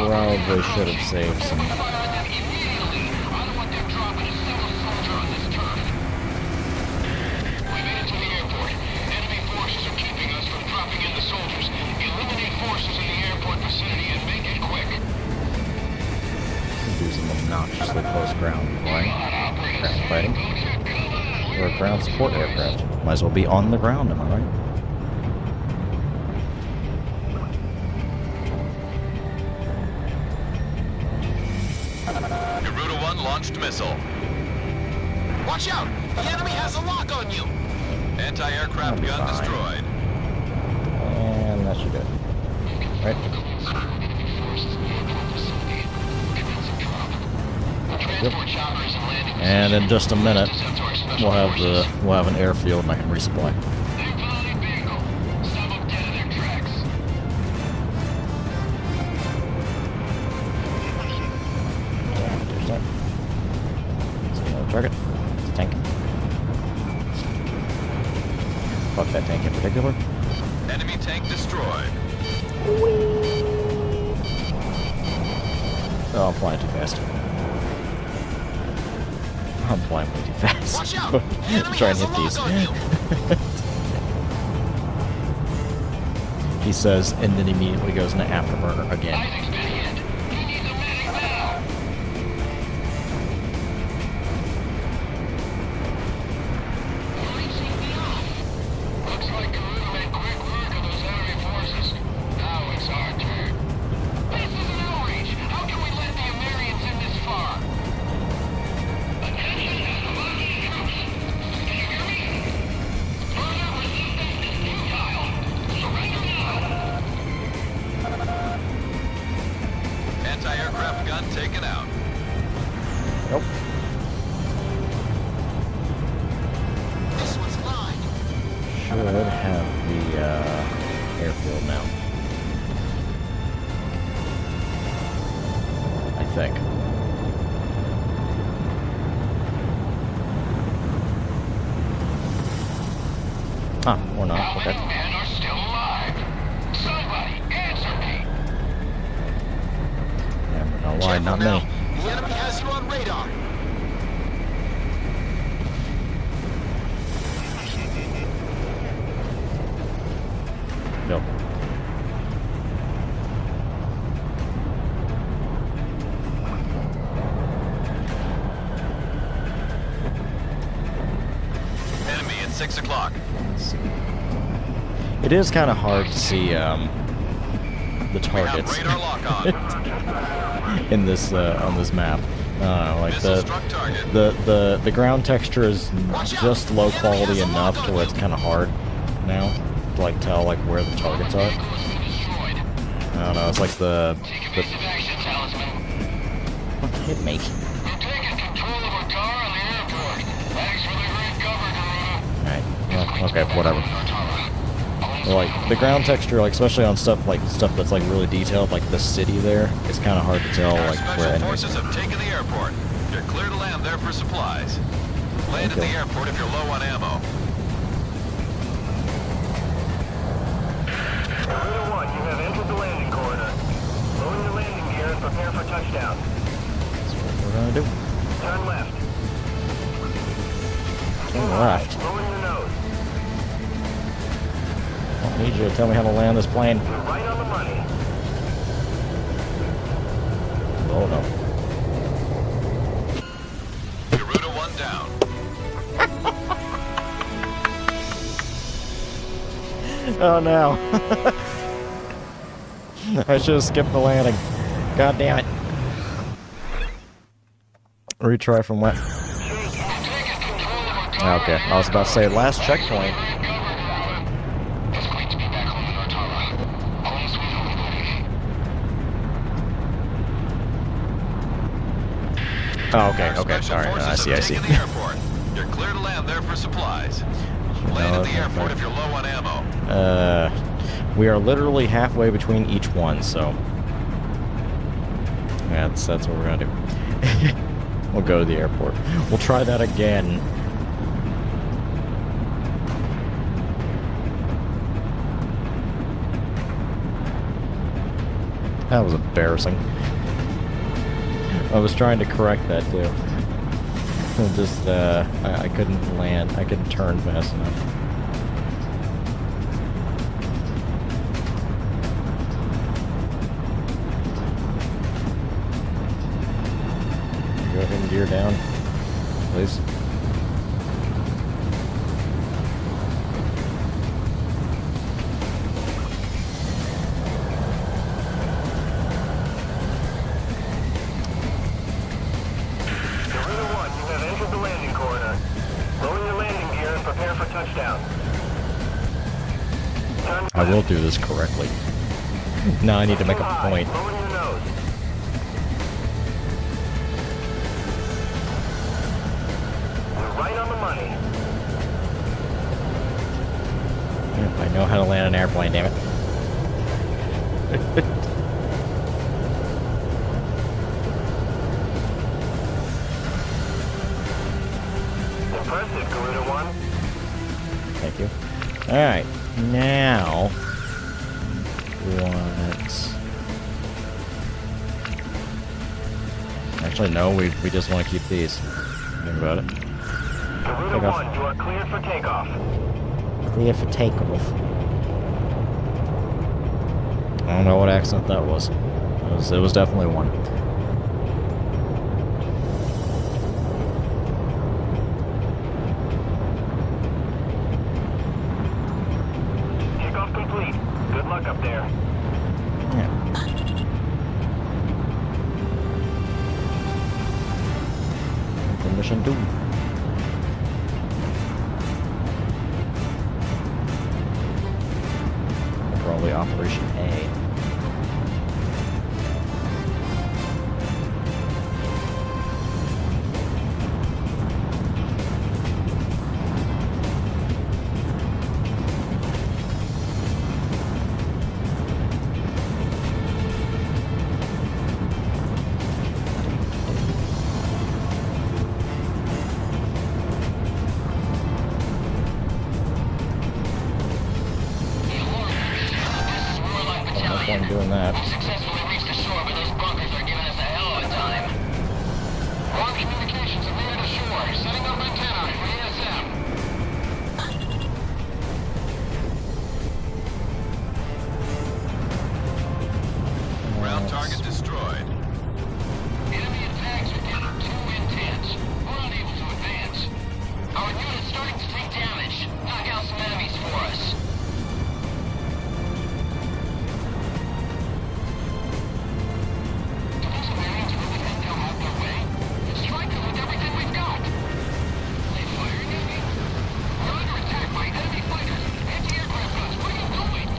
Probably should have saved some. Do some obnoxiously close ground fighting. Or a ground support aircraft. Might as well be on the ground, am I right? GOOOOO 1 launched missile. Watch out! The enemy has a lock on you! Anti-aircraft gun destroyed. And that should do it. Right? Yep. And in just a minute, we'll have an airfield and I can resupply. There's that. See another target. It's a tank. Fuck that tank in particular. Enemy tank destroyed. Oh, I'm flying too fast. I'm flying way too fast. Watch out! Try and hit these. He says, and then immediately goes into afterburner again. Anti-aircraft gun taken out. Nope. This one's mine. Should have the airfield now. I think. Ah, or not. Okay. Men are still alive. Somebody answer me. Yeah, but no lie, not Now, me. the enemy has you on radar. No. Enemy at 6 o'clock. It is kind of hard to see the targets radar lock on. in this on this map. Like the ground texture is just low quality enough to where it's kind of hard now to like tell like where the targets are. I don't know. It's like the what hit me? Alright. Well, okay. Whatever. Like the ground texture, like especially on stuff that's like really detailed, like the city there, it's kind of hard to tell like where enemies Forces have taken the airport. You're clear to land there for supplies. Land at the airport if you're low on ammo. GOOOOO 1, you have entered the landing corridor. Lower your landing gear and prepare for touchdown. That's what we're gonna do. Turn left. Turn left. Lower your nose. I don't need you to tell me how to land this plane. You're right on the money. Oh no. GOOOOO 1 down. Oh no. I should have skipped the landing. God damn it. Retry from what? Okay, I was about to say last checkpoint. It's great to be back home in Nortara. Home sweet home, buddy. Oh, okay, okay, alright, I see, I see. The airport. You're clear to land there for supplies. Land at the airport if you're low on ammo. We are literally halfway between each one, so that's what we're gonna do. We'll go to the airport. We'll try that again. That was embarrassing. I was trying to correct that too. Just I couldn't land. I couldn't turn fast enough. Go ahead and gear down, please. I will do this correctly. Now I need to make a point. Right on the money. I know how to land an airplane, damn it. Impressive, GOOOOO 1. Thank you. Alright, now what? Actually, no, we just want to keep these. Think about it. GOOOOO 1, you are cleared for takeoff. Clear for takeoff. I don't know what accent that was. It was definitely one. Takeoff complete. Good luck up there. Yeah. Mission 2. Probably Operation A. I'm doing that. Successfully reached the shore, but those bunkers are giving us a hell of a time. Ground communications are near the shore. Setting up antennae for ASM. Ground target destroyed. Enemy attacks are getting too intense. We're unable to advance. Our unit's starting to take damage. Knock out some enemies for us.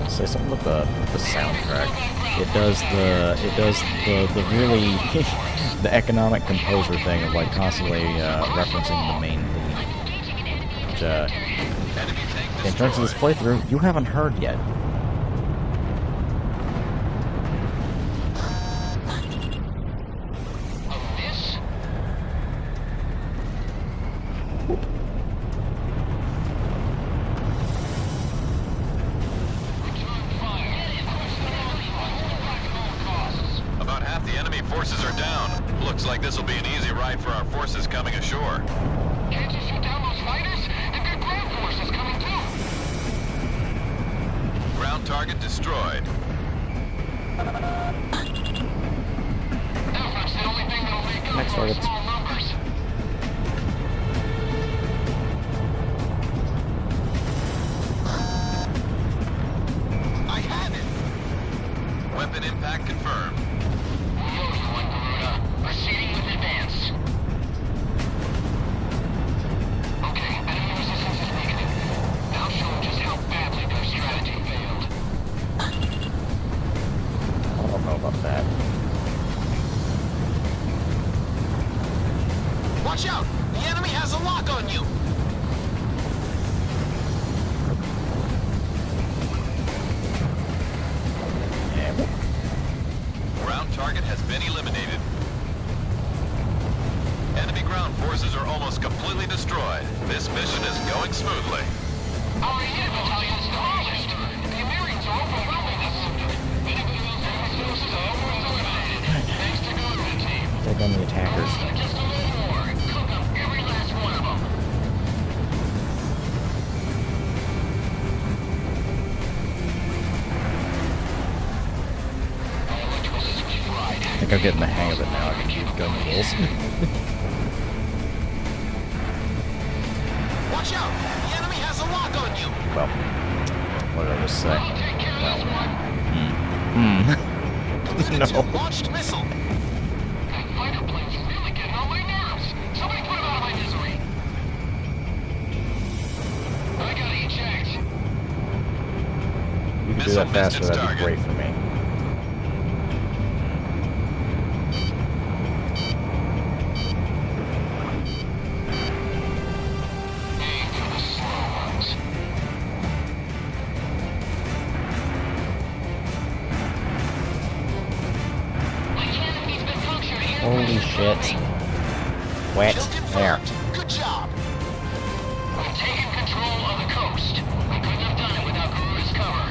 Say something with the soundtrack. It does the really the economic composer thing of like constantly referencing the main theme. Which, in terms of this playthrough, you haven't heard yet. About half the enemy forces are down. Looks like this will be an easy ride for our forces coming ashore. Can't you shoot down those fighters? They've got ground forces coming too. Ground target destroyed. Alpha's the only thing that'll make up Next for our target. small numbers. Our air battalion is demolished. The Americans are overwhelming us. Anybody else have forces almost eliminated. Thanks to GOOOOO team. Take on the attackers. Just a little more. Cook up every last one of them. I think I'm getting the hang of it now. I can keep gun rolls. Watch out! The enemy has a lock on you! Well, what did I just say? Well, no. Launched missile! That fighter plane's really getting on my nerves. Somebody put him out of my misery. I gotta eject. You can do that faster, that'd be great for me. Holy shit. Wet. There. Good job! I'm taking control of the coast. We couldn't have done it without GOOOOO's cover.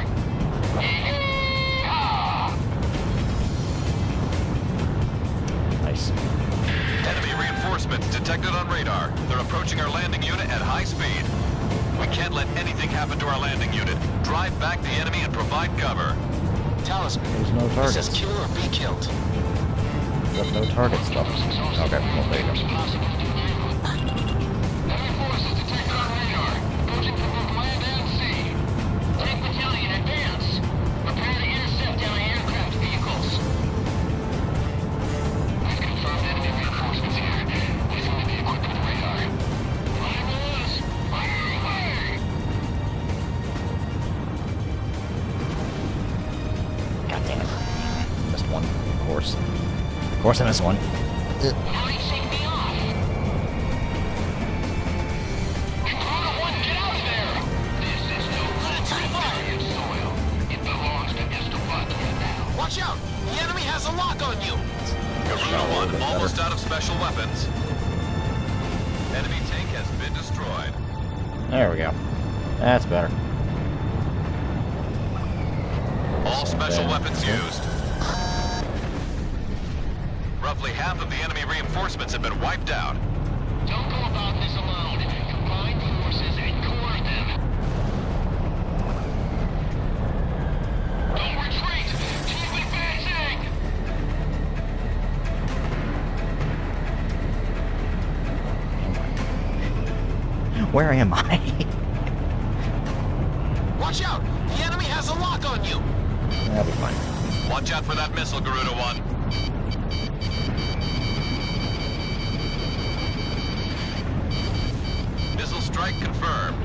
Nice. Enemy reinforcements detected on radar. They're approaching our landing unit at high speed. We can't let anything happen to our landing unit. Drive back the enemy and provide cover. Talisman. There's no This targets. is kill or be killed. Got no targets though. Okay, well there you go. Enemy forces detected on radar. Approaching from both land and sea. Tank battalion, advance. Prepare to intercept anti-aircraft vehicles. I've confirmed enemy reinforcements here. They seem to be equipped with radar. Fire boys! Fire away! God damn it. Missed one, of course. Of course I missed one. How you shake me off? GOOOOO 1, get out of there! This is no Italian soil. It belongs to Mr. Butler now. Watch out! The enemy has a lock on you! GOOOOO 1 almost out of special weapons. Enemy tank has been destroyed. There we go. That's better. All special weapons used. Roughly half of the enemy reinforcements have been wiped out. Don't go about this alone. Combine forces and core them. Don't retreat! Keep advancing! Where am I? Watch out! The enemy has a lock on you! That'll be fine. Watch out for that missile, GOOOOO 1. Missile strike confirmed.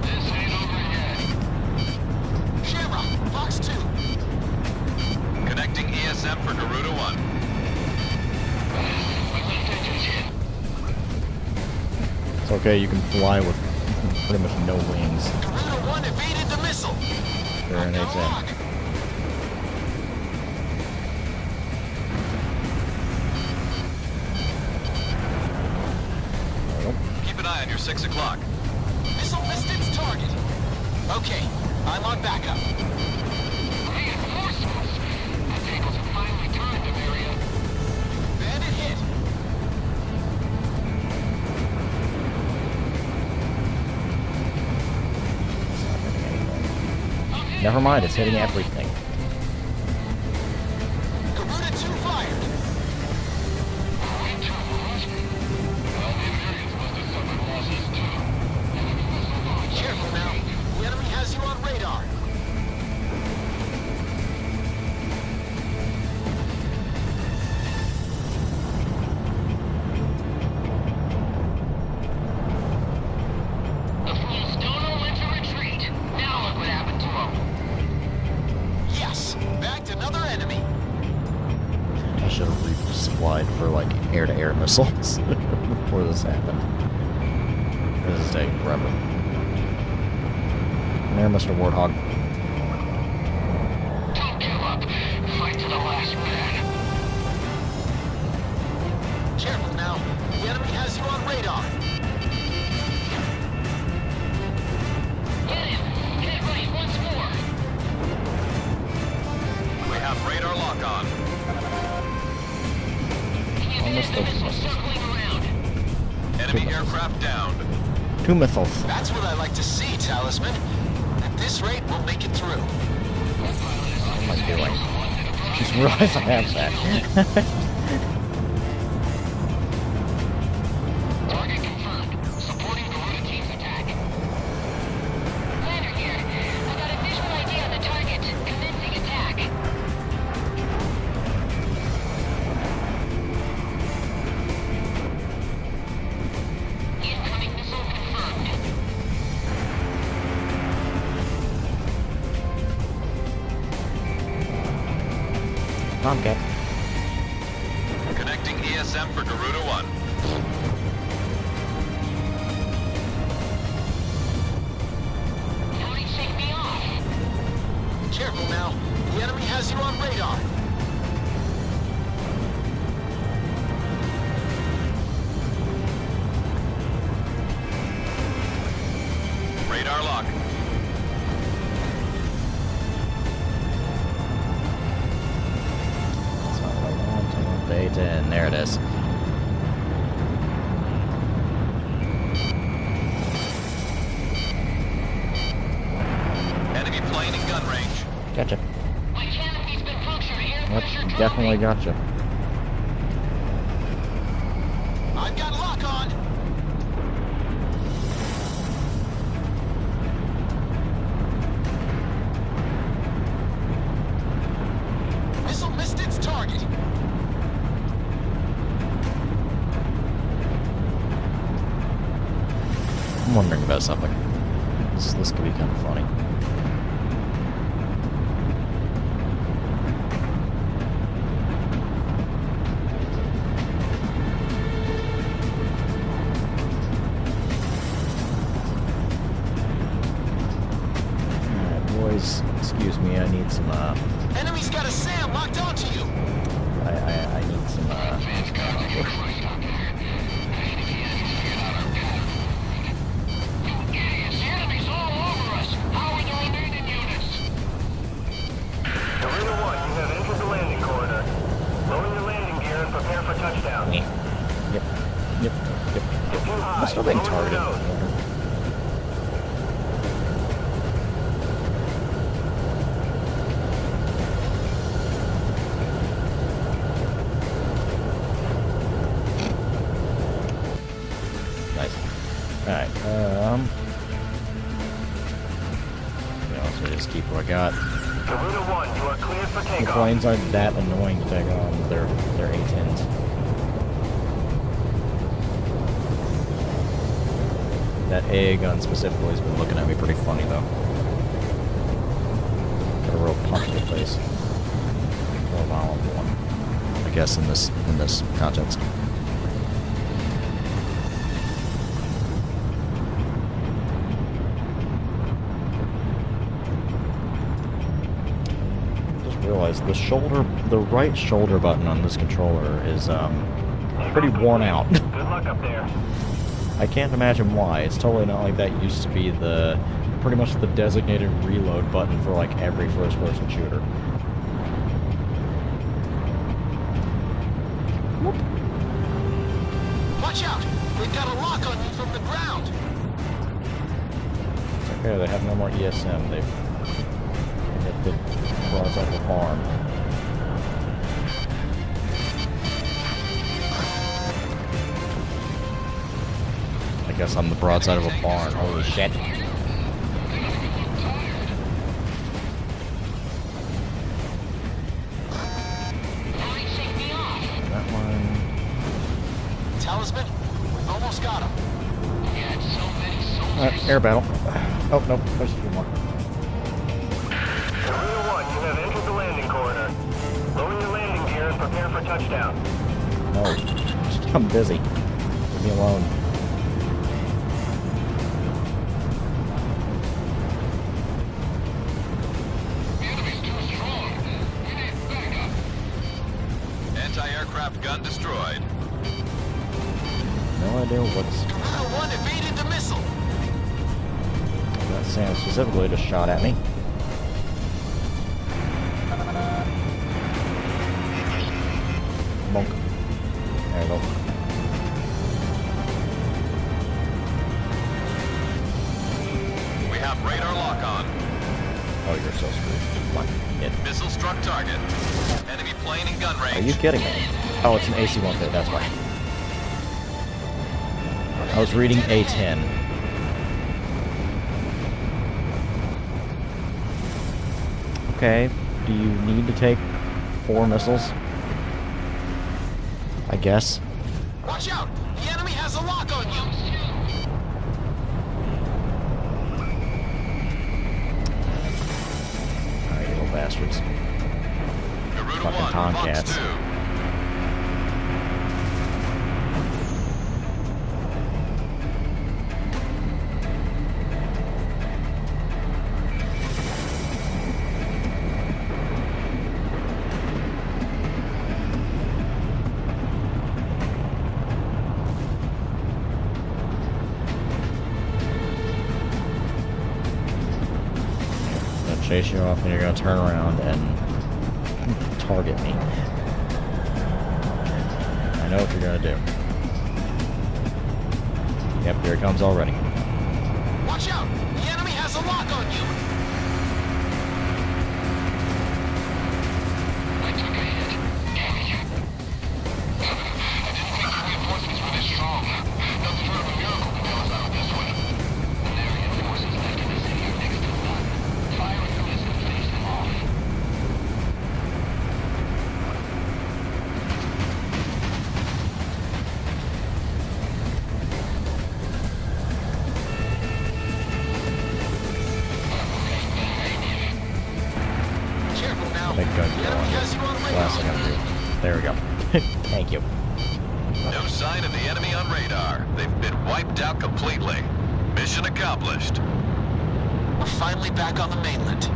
This ain't over yet. Shamrock, Fox 2. Connecting ESM for GOOOOO 1. It's okay, you can fly with pretty much no wings. GOOOOO 1 evaded the missile. Grenades in. Keep an eye on your 6 o'clock. Missile missed its target. Okay, I'm on backup. Reinforcements! The tables have finally turned them, area. Bandit hit. Never mind, it's hitting everything. GOOOOO 2 fired. Careful now. The enemy has you on radar. The fools don't know when to retreat. Now look what happened to them. Yes, bagged another enemy. I should have resupplied for like air-to-air missiles before this happened. This is taking forever. There, Mr. Warthog. Don't give up. Radar lock on. Enemy aircraft down. 2 missiles. That's what I like to see, Talisman. At this rate, we'll make it through. What am I doing? Just realized I have that. Target confirmed. Supporting GOOOOO team's attack. Planner here. I got a visual ID on the target. Commencing attack. Incoming missile confirmed. Tomcat. Connecting ESM for GOOOOO 1. Hurry, shake me off. Careful now. The enemy has you on radar. Radar lock. Data, and there it is. Enemy plane in gun range. Gotcha. My canopy's been punctured. Air Yep, pressure dropping. definitely gotcha. I've got lock on. Missile missed its target. I'm wondering about something. This could be kind of funny. Alright, boys, excuse me, I need some, Enemy's got a SAM locked onto you. I need some, The enemy's all over us. How are the remaining units? GOOOOO 1, you have entered the landing corridor. Lower your landing gear and prepare for touchdown. Yep. Too high. I'm still being Lower your targeted. nose. Nice. Alright, so just keep what I got. GOOOOO 1, you are cleared for The takeoff. planes aren't that annoying to take on. They're A-10s. That AA gun specifically has been looking at me pretty funny though. Got a real punch in the face. Real violent one. I guess in this context. Realize the right shoulder button on this controller is pretty worn out. Good luck up there. I can't imagine why. It's totally not like that used to be pretty much the designated reload button for like every first-person shooter. Whoop. Watch out! They've got a lock on you from the ground. It's okay, they have no more ESM. They hit the broadside of the farm. I guess I'm the broadside of a barn. Holy shit. That one. Talisman, we've almost got him. Air battle. Oh, nope. There's a few more. GOOOOO 1, you have entered the landing corridor. Lower your landing gear and prepare for touchdown. No. I'm busy. Leave me alone. Anti-aircraft gun destroyed. No idea what's... GOOOOO 1 evaded the missile. That SAM specifically just shot at me. struck target. Enemy plane in gun range. Are you kidding me? Oh, it's an AC-130, that's why. I was reading A10. Okay, do you need to take 4 missiles? I guess. Watch out! The enemy has a lock on you! Alright, you little bastards. Fucking Tomcats. Chase you off and you're gonna turn around and target me. I know what you're gonna do. Yep, here it comes already. Watch out! The enemy has a lock on you! I took a hit. Damn it. I didn't think the reinforcements were this strong. Nothing short of a miracle could bail us out of this one. The Marian forces left in the city are next to none. Fire a gun and face them off. Careful now. Big gun The enemy has you on last thing I'm doing. There we go. Thank you. No sign of the enemy on radar. They've been wiped out completely. Mission accomplished. We're finally back on the mainland.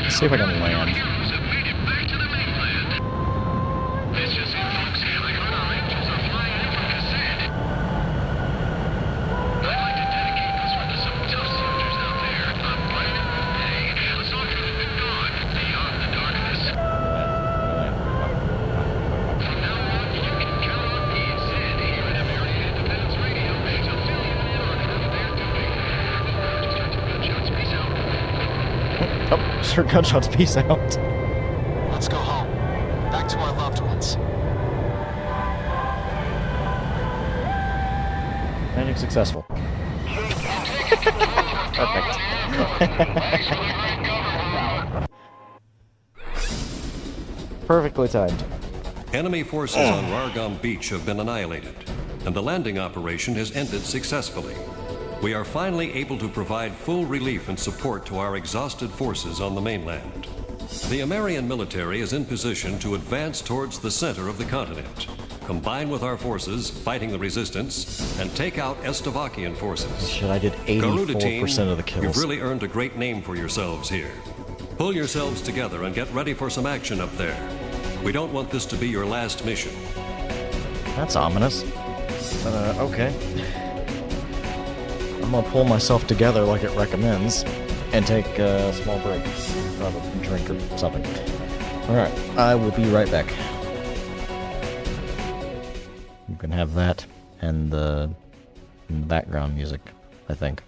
Let's see if I can land. Heroes have made it back to the mainland. This just in, folks. I heard our engines are flying in from Cassette. I'd like to dedicate this one to some tough soldiers out there. I'm running out of day. A soldier who's been gone beyond the darkness. From now on, you can count on me, Zed, here at American Independence Radio, to fill you in on how they're doing. Just heard some gunshots. Peace out. Oh, sure, gunshots, peace out. Let's go home. Back to our loved ones. Landing successful. Perfect. Perfectly timed. Enemy forces on Rargam Beach have been annihilated, and the landing operation has ended successfully. We are finally able to provide full relief and support to our exhausted forces on the mainland. The American military is in position to advance towards the center of the continent, combine with our forces fighting the resistance, and take out Estovakian forces. Shit, I did Garuda team, 84% of the kills. you've really earned a great name for yourselves here. Pull yourselves together and get ready for some action up there. We don't want this to be your last mission. That's ominous. Okay. I'm gonna pull myself together like it recommends and take a small break. Have a drink or something. Alright, I will be right back. You can have that and the background music, I think.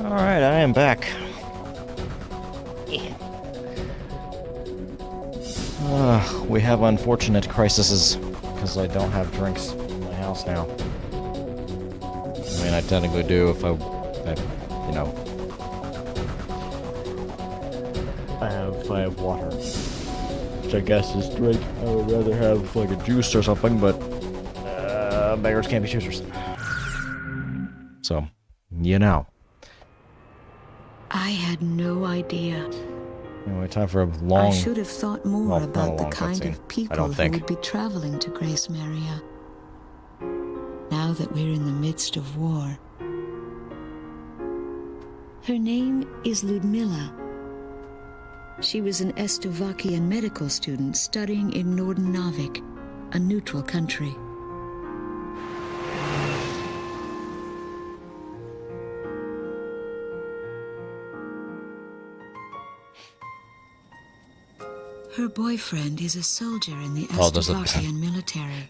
Alright, I am back. We have unfortunate crises because I don't have drinks in my house now. I mean, I technically do if I you know, if I have water, which I guess is drink. I would rather have like a juice or something, but beggars can't be choosers. So, you know. I had no idea. Anyway, time for a long... I should have thought more about the kind cutscene. of people who would be traveling to Grace Maria. Now that we're in the midst of war. Her name is Ludmilla. She was an Estovakian medical student studying in Northern Navik, a neutral country. Her boyfriend is a soldier in the Estovakian military.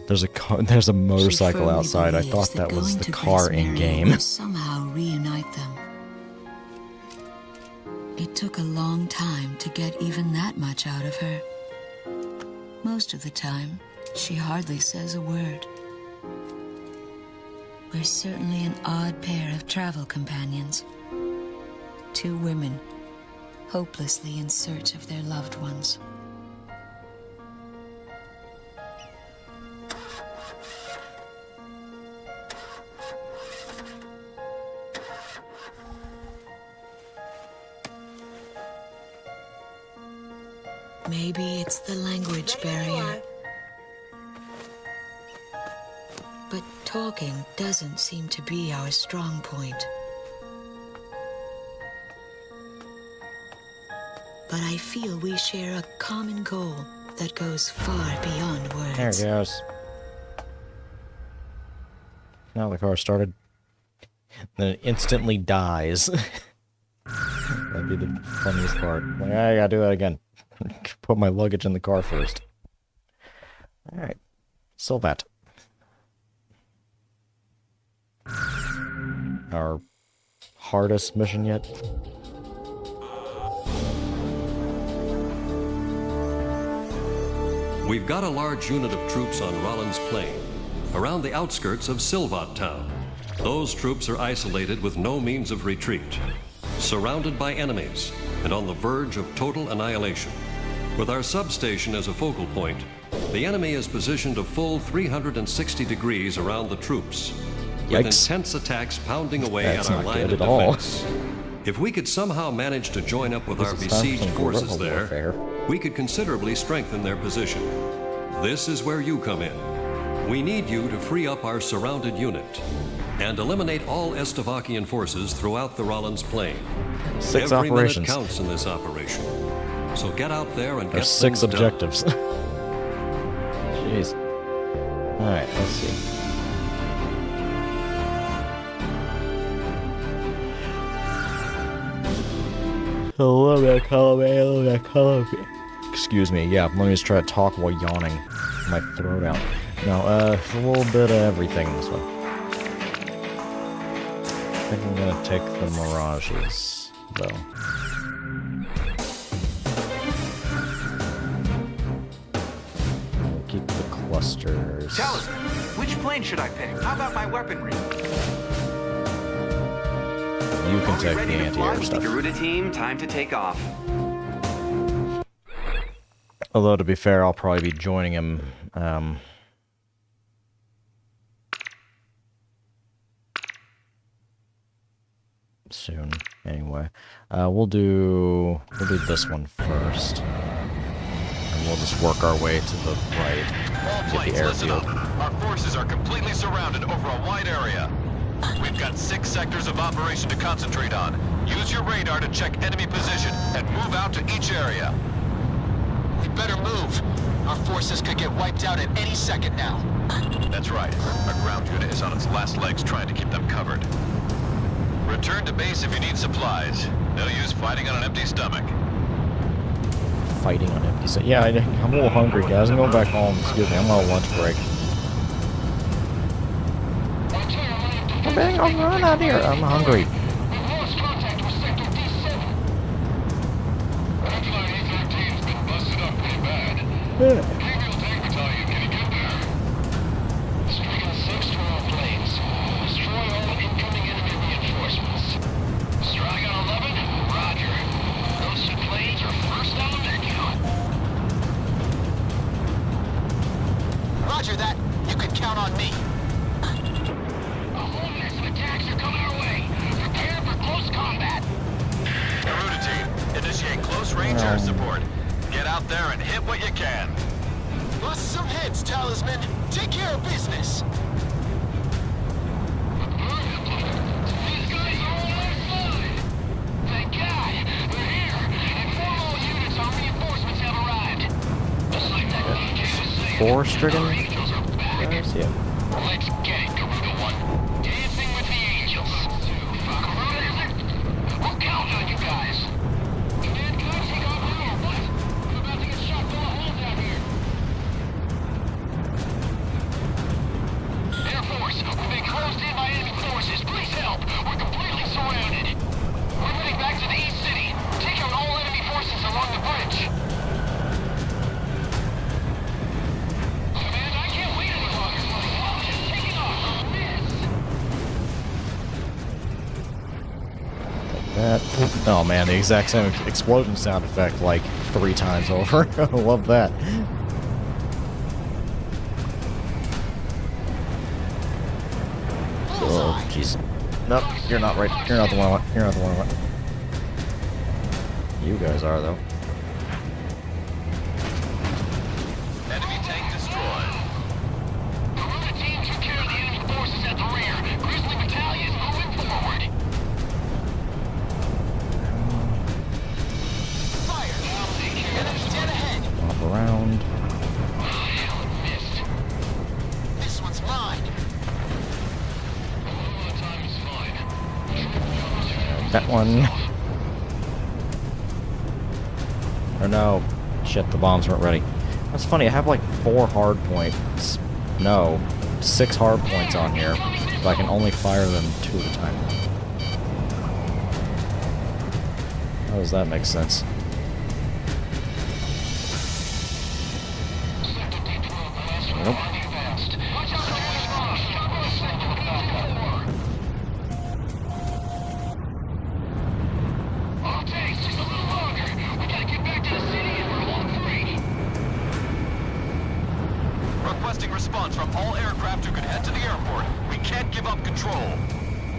There's a motorcycle outside. I thought that was the car in game. Will somehow reunite them. It took a long time to get even that much out of her. Most of the time, she hardly says a word. We're certainly an odd pair of travel companions. Two women, hopelessly in search of their loved ones. Maybe it's the language barrier. But talking doesn't seem to be our strong point. But I feel we share a common goal that goes far beyond words. There it goes. Now the car started. Then it instantly dies. That'd be the funniest part. Like, I gotta do that again. Put my luggage in the car first. Alright. Solve that. Our hardest mission yet. We've got a large unit of troops on Rollins Plain, around the outskirts of Silvat Town. Those troops are isolated with no means of retreat, surrounded by enemies, and on the verge of total annihilation. With our substation as a focal point, the enemy is positioned a full 360 degrees around the troops, with intense attacks pounding away at our line of defense. If we could somehow manage to join up with our besieged forces there, we could considerably strengthen their position. This is where you come in. We need you to free up our surrounded unit and eliminate all Estovakian forces throughout the Rollins Plain. Every minute counts in this operation. So get out there and get There's 6 things objectives. done. Jeez. Alright, let's see. Hello there, hello there. Excuse me, yeah, let me just try to talk while yawning. My throat out. No, a little bit of everything this one. I think I'm gonna take the Mirages, though. Keep the clusters. Talisman, which plane should I pick? How about my weaponry? You can take the anti-air stuff. GOOOOO team, time to take off. Although, to be fair, I'll probably be joining him, soon, anyway. We'll do this one first. And we'll just work our way to the right. All planes, listen up. Our forces are completely surrounded over a wide area. We've got 6 sectors of operation to concentrate on. Use your radar to check enemy position and move out to each area. We better move. Our forces could get wiped out at any second now. That's right. Our ground unit is on its last legs trying to keep them covered. Return to base if you need supplies. No use fighting on an empty stomach. Fighting on empty stomach. Yeah, I'm a little hungry, guys. I'm going back home. Excuse me, I'm on a lunch break. I'm being run out here. I'm hungry. Roger that. You can count on me. A whole mess of attacks are coming our way. Prepare for close combat. Garuda team, initiate close range air support. Get out there and hit what you can. Bust some heads, Talisman. Take care of business. These guys are on our side. Thank God. They're here. Inform all units our reinforcements have arrived. Just like that DJ was saying. 4 stricken? Our angels are back. Yeah. Let's get it, Garuda 1. Dancing with the angels. Garuda, is it? We'll count on you guys. Command guys, take off now or what? I'm about to get shot full of holes out here. Air Force, we've been closed in by enemy forces. Please help. We're completely surrounded. We're heading back to the East City. Take out all enemy forces along the bridge. Command, I can't wait any longer. All is taking off. Miss. That. Oh man, the exact same explosion sound effect like 3 times over. I love that. Oh, jeez. Nope, you're not right. You're not the one I want. You're not the one I want. You guys are, though. Enemy tank destroyed. Garuda team took care of the enemy forces at the rear. Grizzly Battalion moving forward. Fire. Enemy dead ahead. Hop around. Hell, missed. This one's mine. All the time is fine. That one. Or no. Shit, the bombs weren't ready. That's funny, I have like 4 hard points. No, 6 hard points on here. But I can only fire them 2 at a time. How does that make sense? Nope. Requesting response from all aircraft who could head to the airport. We can't give up control.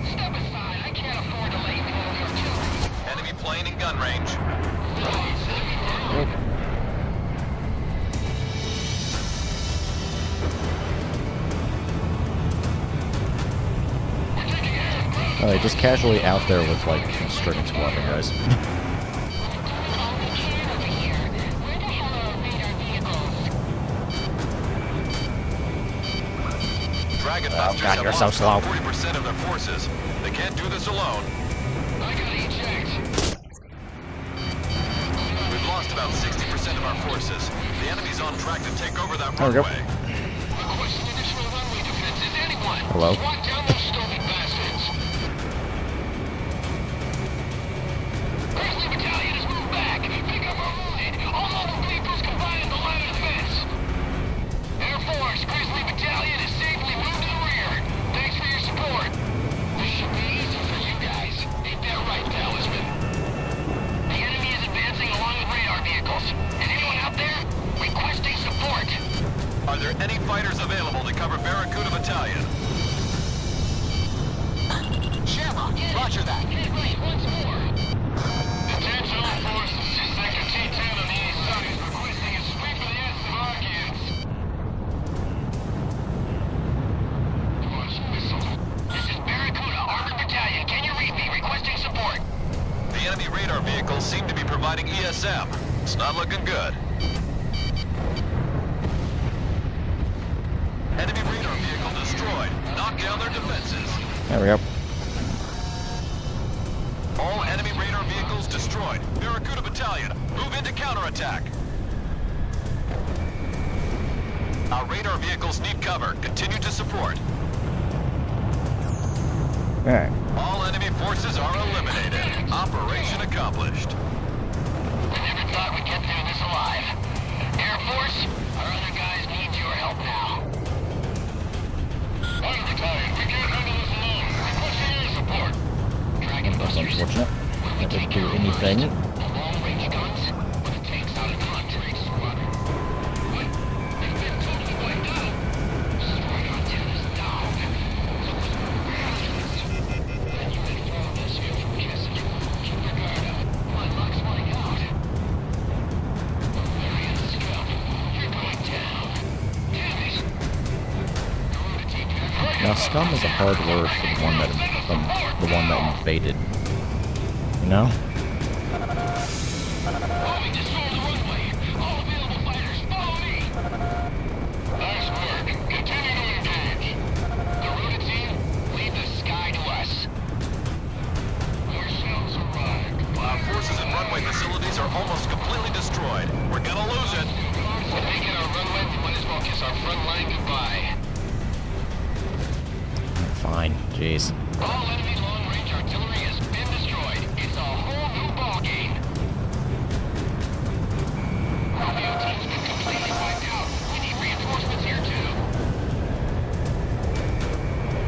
Step aside, I can't afford to lay enemy artillery. Enemy plane in gun range. Oh, just casually out there with like stricken squadron guys. Dragon Oh god, you're so slow. 40% of their forces. They can't do this alone. I gotta eject. We've lost about 60% of our forces. The enemy's on track to take over that There we go. runway. Requesting additional runway defenses. Anyone? Hello? Swat down those stupid bastards. Grizzly Battalion has moved back. Pick up our wounded. All mobile vehicles combined at the line of defense. Air Force, Grizzly Battalion is safely moved to the rear. Thanks for your support. This should be easy for you guys. Ain't that right, Talisman? The enemy is advancing along with radar vehicles. Is anyone out there? Requesting support. Are there any fighters available to cover Barracuda Battalion? Shamrock, roger that. Hit right once more. Attention all forces. Sector T-10 on the east side is requesting a sweep of the S of Arcans. This is Barracuda, Armored Battalion. Can you read me? Requesting support. The enemy radar vehicles seem to be providing ESM. It's not looking good. Enemy radar vehicle destroyed. Knock down their defenses. There we go. All enemy radar vehicles destroyed. Barracuda Battalion, move into counterattack. Our radar vehicles need cover. Continue to support. Alright. All enemy forces are eliminated. Operation accomplished. I never thought we'd get through this alive. Air Force, thing. Now, scum is a hard word for the one that invaded. You know? Nice work. Continue to engage. Garuda team, leave the sky to us. Our shells arrived. Our forces and runway facilities are almost completely destroyed. We're gonna lose it. If they get our runway, we might as well kiss our front line goodbye. Fine. Jeez. All enemy long-range artillery has been destroyed. It's a whole new ballgame. Romeo team's been completely wiped out. We need reinforcements here, too.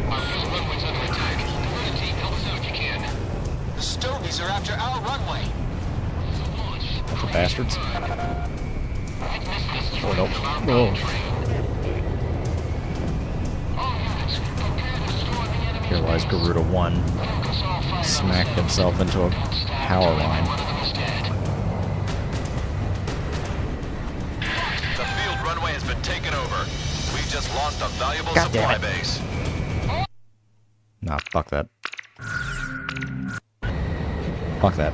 Our first runway's under attack. Garuda team, help us out if you can. The Stogies are after our runway. The bastards. Oh, no. Here lies Garuda 1. Smacked himself into a power line. The field runway has been taken over. We just lost a valuable God damn supply it. base. Nah, fuck that. Fuck that.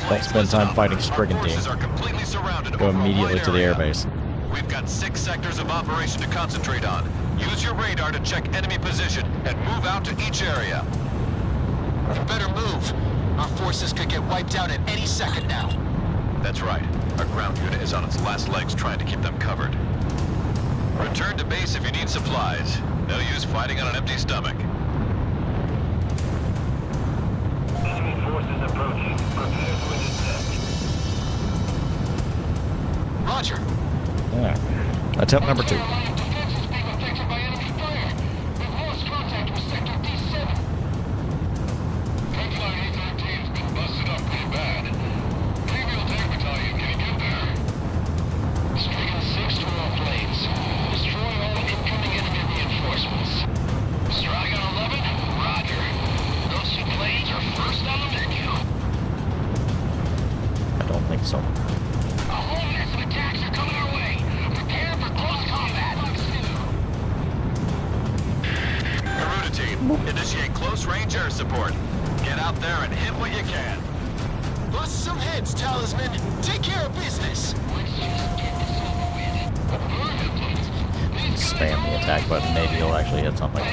Don't spend time fighting Stricken team. Go immediately to the airbase. We've got 6 sectors of operation to concentrate on. Use your radar to check enemy position and move out to each area. You better move. Our forces could get wiped out at any second now. That's right. Our ground unit is on its last legs trying to keep them covered. Return to base if you need supplies. No use fighting on an empty stomach. Enemy forces approaching. Prepare to intercept. Roger. Yeah. Attempt number 2. I don't think so. Garuda team, initiate close-range air support. Get out there and hit what you can. Bust some heads, Talisman. Take care of business. Spam the attack button, maybe you'll actually hit something.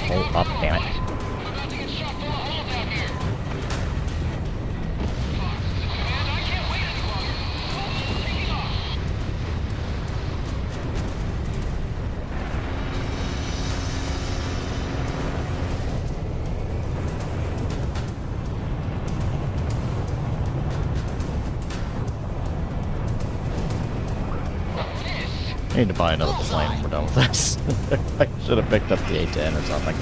Hold up, damn it. I need to buy another plane when we're done with this. I should have picked up the A-10 or something.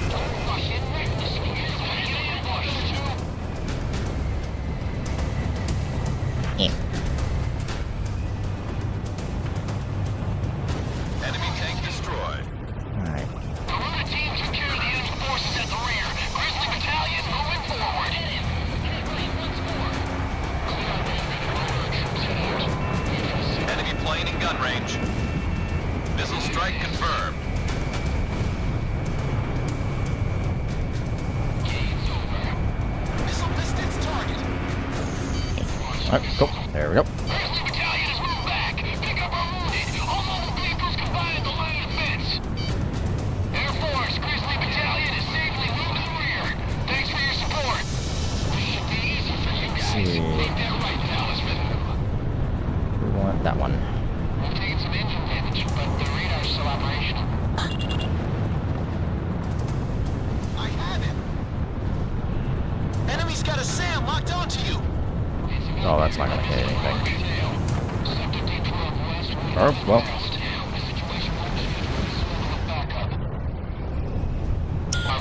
Enemy tank destroyed. Alright. Garuda team took care of the enemy forces at the rear. Grizzly battalion moving forward. Enemy plane in gun range. Missile strike confirmed. Missile distance target. Alright, go. There we go. Grizzly battalion has moved back. Pick up our wounded. All mobile vehicles combined at the line of defense. Air Force, Grizzly battalion is safely moved to the rear. Thanks for your support. see. We want that one. We've taken some engine damage, but the radar's still operational. I have him! Enemy's got a SAM locked onto you! Oh, that's not gonna hit anything. Oh, well.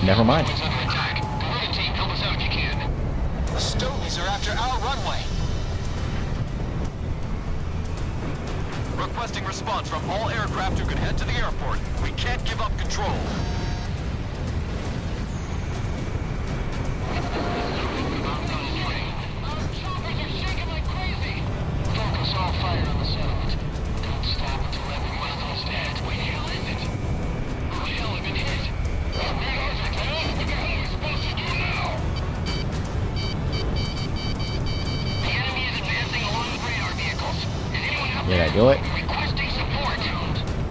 Never mind. The Stogies are after our runway. Requesting response from all aircraft who can head to the airport. We can't give up control. Focus all fire on the settlement. Don't stop until everyone of those dead. Where the hell is it? Who the hell have been hit? Our radars are down. What the hell are we supposed to do now? The enemy is advancing along with radar vehicles. Is anyone out Did I there? do it? Requesting support.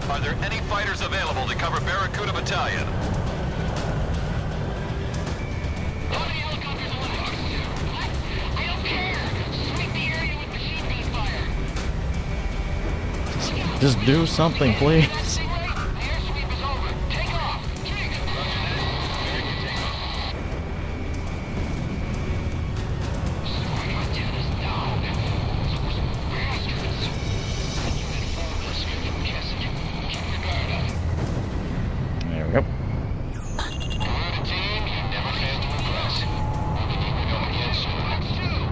Are there any fighters available to cover Barracuda Battalion? How many helicopters are left? I don't care. Sweep the area with machine gun fire. Just do something, please. The airsweep is over. Take off. There we go.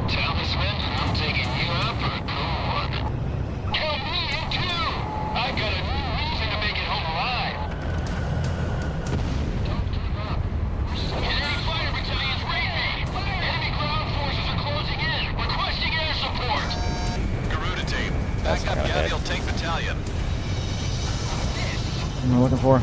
Talisman, I'm taking you out for a cool one. Count me in too! I've got a new reason to make it home alive. Don't give up. Enemy fighter battalions raiding! Enemy ground forces are closing in, requesting air support! Garuda team, That's back up not gonna Gavial Tank Battalion. What am I looking for?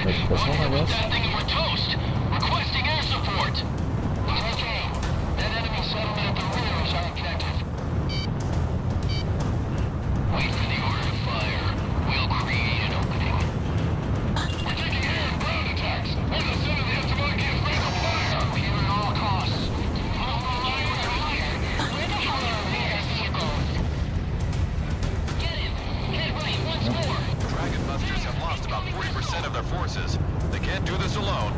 This one, I guess? That thing and we're toast! Requesting air support! Okay, that enemy settlement at the rear is our objective. Wait for the order to fire. We'll create an opening. We're taking air and ground attacks! We're the center of the Estamaki is ready to fire! Clear at all costs. Where the hell are their vehicles? Get him! Get right, once more! Dragon Busters have lost about 40% of their forces. They can't do this alone.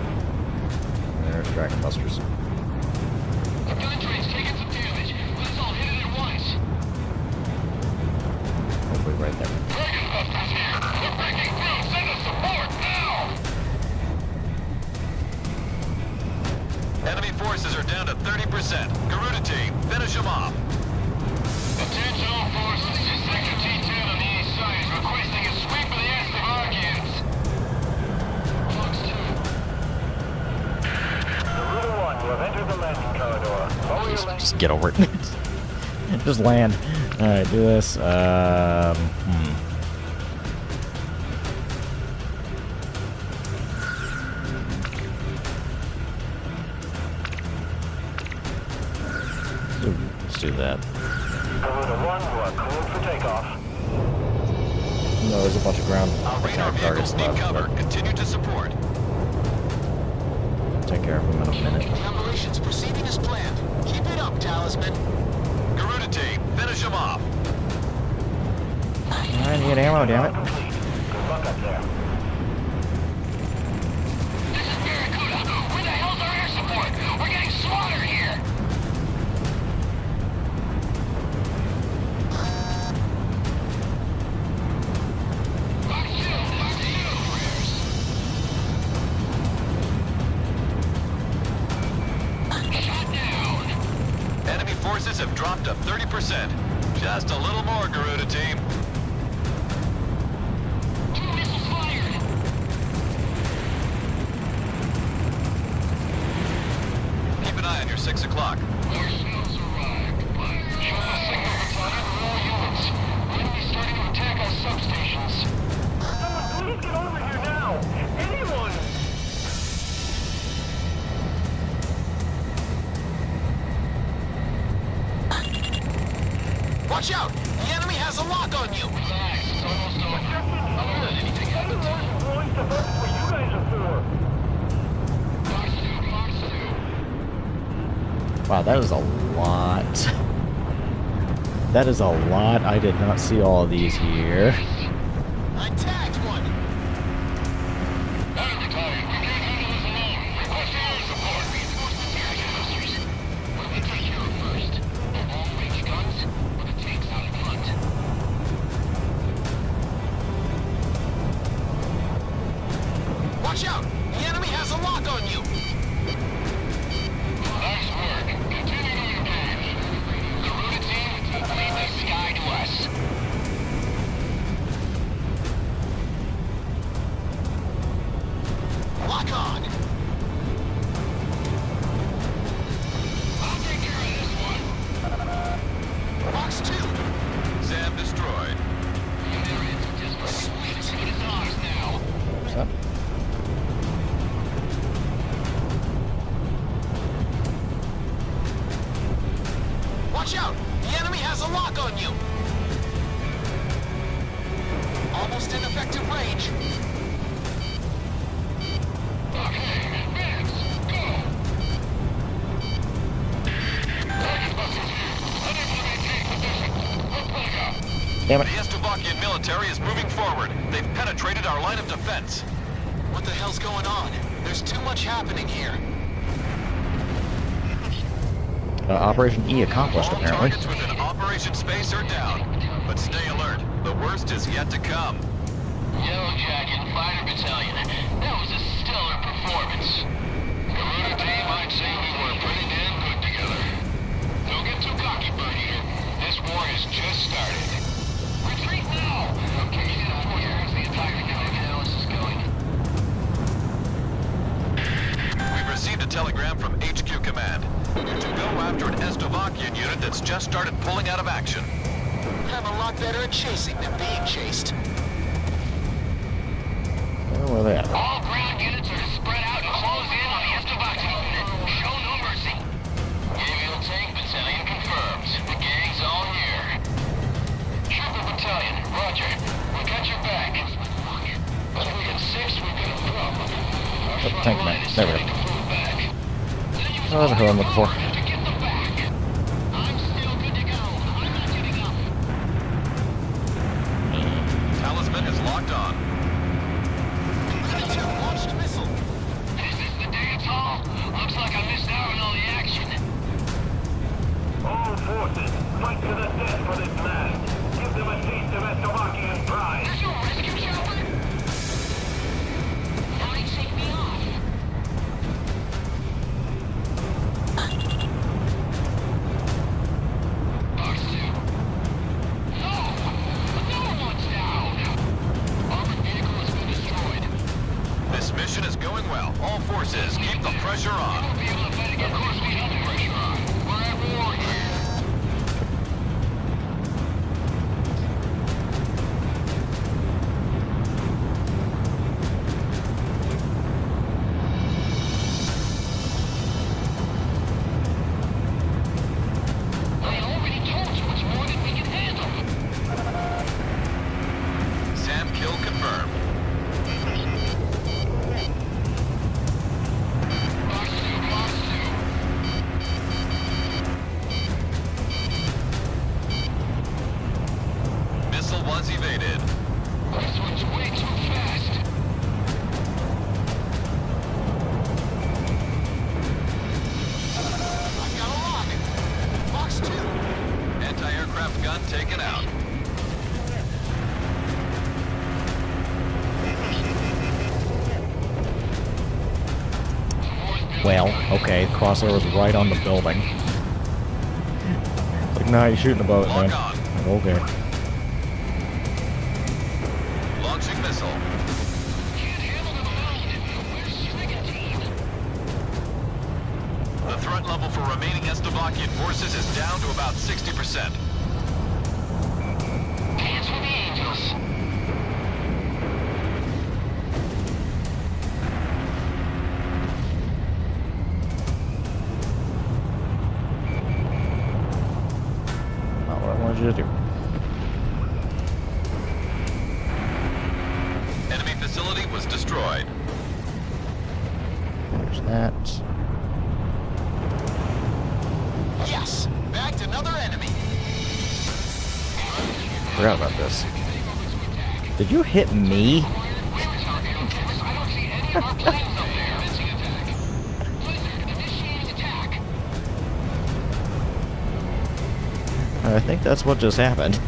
There's Dragon Busters. The gun train's taking some damage. Let's all hit it at once. Hopefully right there. Dragon Busters here. They're breaking through. Send us support now. Enemy forces are down to 30%. Garuda team, finish them off. Attention all forces. Sector T10 on the east side is requesting a sweep of the Estevargians. Fox 2. Garuda 1, you have entered the landing corridor. Lower your landing. Just get over it. Just land. Alright, do this. Let's do that. Garuda 1, you are cleared for takeoff. No, there's a bunch of ground Our radar attack targets vehicles need left, cover. but Continue to support. take care of them in a minute. The operation's proceeding as planned. Keep it up, Talisman. Garuda team, finish them off. I need ammo, damn it. Complete. Good luck up there. This is Barracuda. Where the hell's our air support? We're getting slaughtered here. Shut down. Enemy forces have dropped to 30%. Just a little more, Garuda team. 2 missiles fired. Keep an eye on your 6 o'clock. Our shields arrived. Show the signal battalion and all units. Enemy's starting to attack our substations. Someone please get over here now! Anyone! Watch out! The enemy has a lock on you! Relax, it's almost over. I haven't heard anything yet. Wow, that is a lot. That is a lot. I did not see all of these here. I tagged one. Watch out! The enemy has a lock on you! Nice work. Continue to engage. Garuda team, leave the sky to us. Lock on! I'll take care of this one. Box 2! Sam destroyed. There it is. Just sweet. It's ours now. What's that? Watch out! The enemy has a lock on you! Almost in effective range. Okay, advance. Go. Target buses here. Unable to maintain position. We'll plug up. Damn it. The Estovakian military is moving forward. They've penetrated our line of defense. What the hell's going on? There's too much happening here. Operation E accomplished, All apparently. targets within Operation Space are down. But stay alert. The worst is yet to come. Yellow Jacket Fighter Battalion. That was a stellar performance. Garuda team, I'd say we were pretty damn good together. Don't get too cocky, Bird Eater. This war has just started. Retreat now! Okay, here's the entire network analysis going. We've received a telegram from HQ Command to go after an Estovakian unit that's just started pulling out of action. I'm a lot better at chasing than being chased. Where are they at? All ground units are to spread out and close in on the Estovakian unit. Show no mercy. Avial Tank Battalion confirms. The gang's all here. Trooper Battalion, roger. We got your back. But we get 6, we've got a problem. Our front Tank line man. is There we starting go. to pull back. Oh, that's who I'm looking for. To get them back. I'm still good to go. I'm not giving up. Talisman is locked on. Launched missile. Is this the dance hall? Looks like I missed out on all the action. All forces, fight to the death for this man. Give them a taste of Estovakian pride. There's no rescue chopper? Why take me off? Box 2. No! Another one's down! Armored vehicle has been destroyed. This mission is going well. All forces, keep the pressure on. We'll be able to fight against this we have the pressure on. We're at war here. I already told you it's more than we can handle. Sam kill confirmed. Box 2, box 2. Missile was evaded. This one's way too fast. I've got a lock. Box 2. Anti-aircraft gun taken out. Well, okay, crosshair was right on the building. It's like, nah, you're shooting above it, man. Lock on. Like, okay. Launching missile. Can't handle them alone. Where's Stricken team? The threat level for remaining Estovakian forces is down to about 60%. Hands for the angels. Not what I wanted you to do. Enemy facility was destroyed. There's that. Yes, bagged another enemy. Forgot about this. Did you hit me? I think that's what just happened.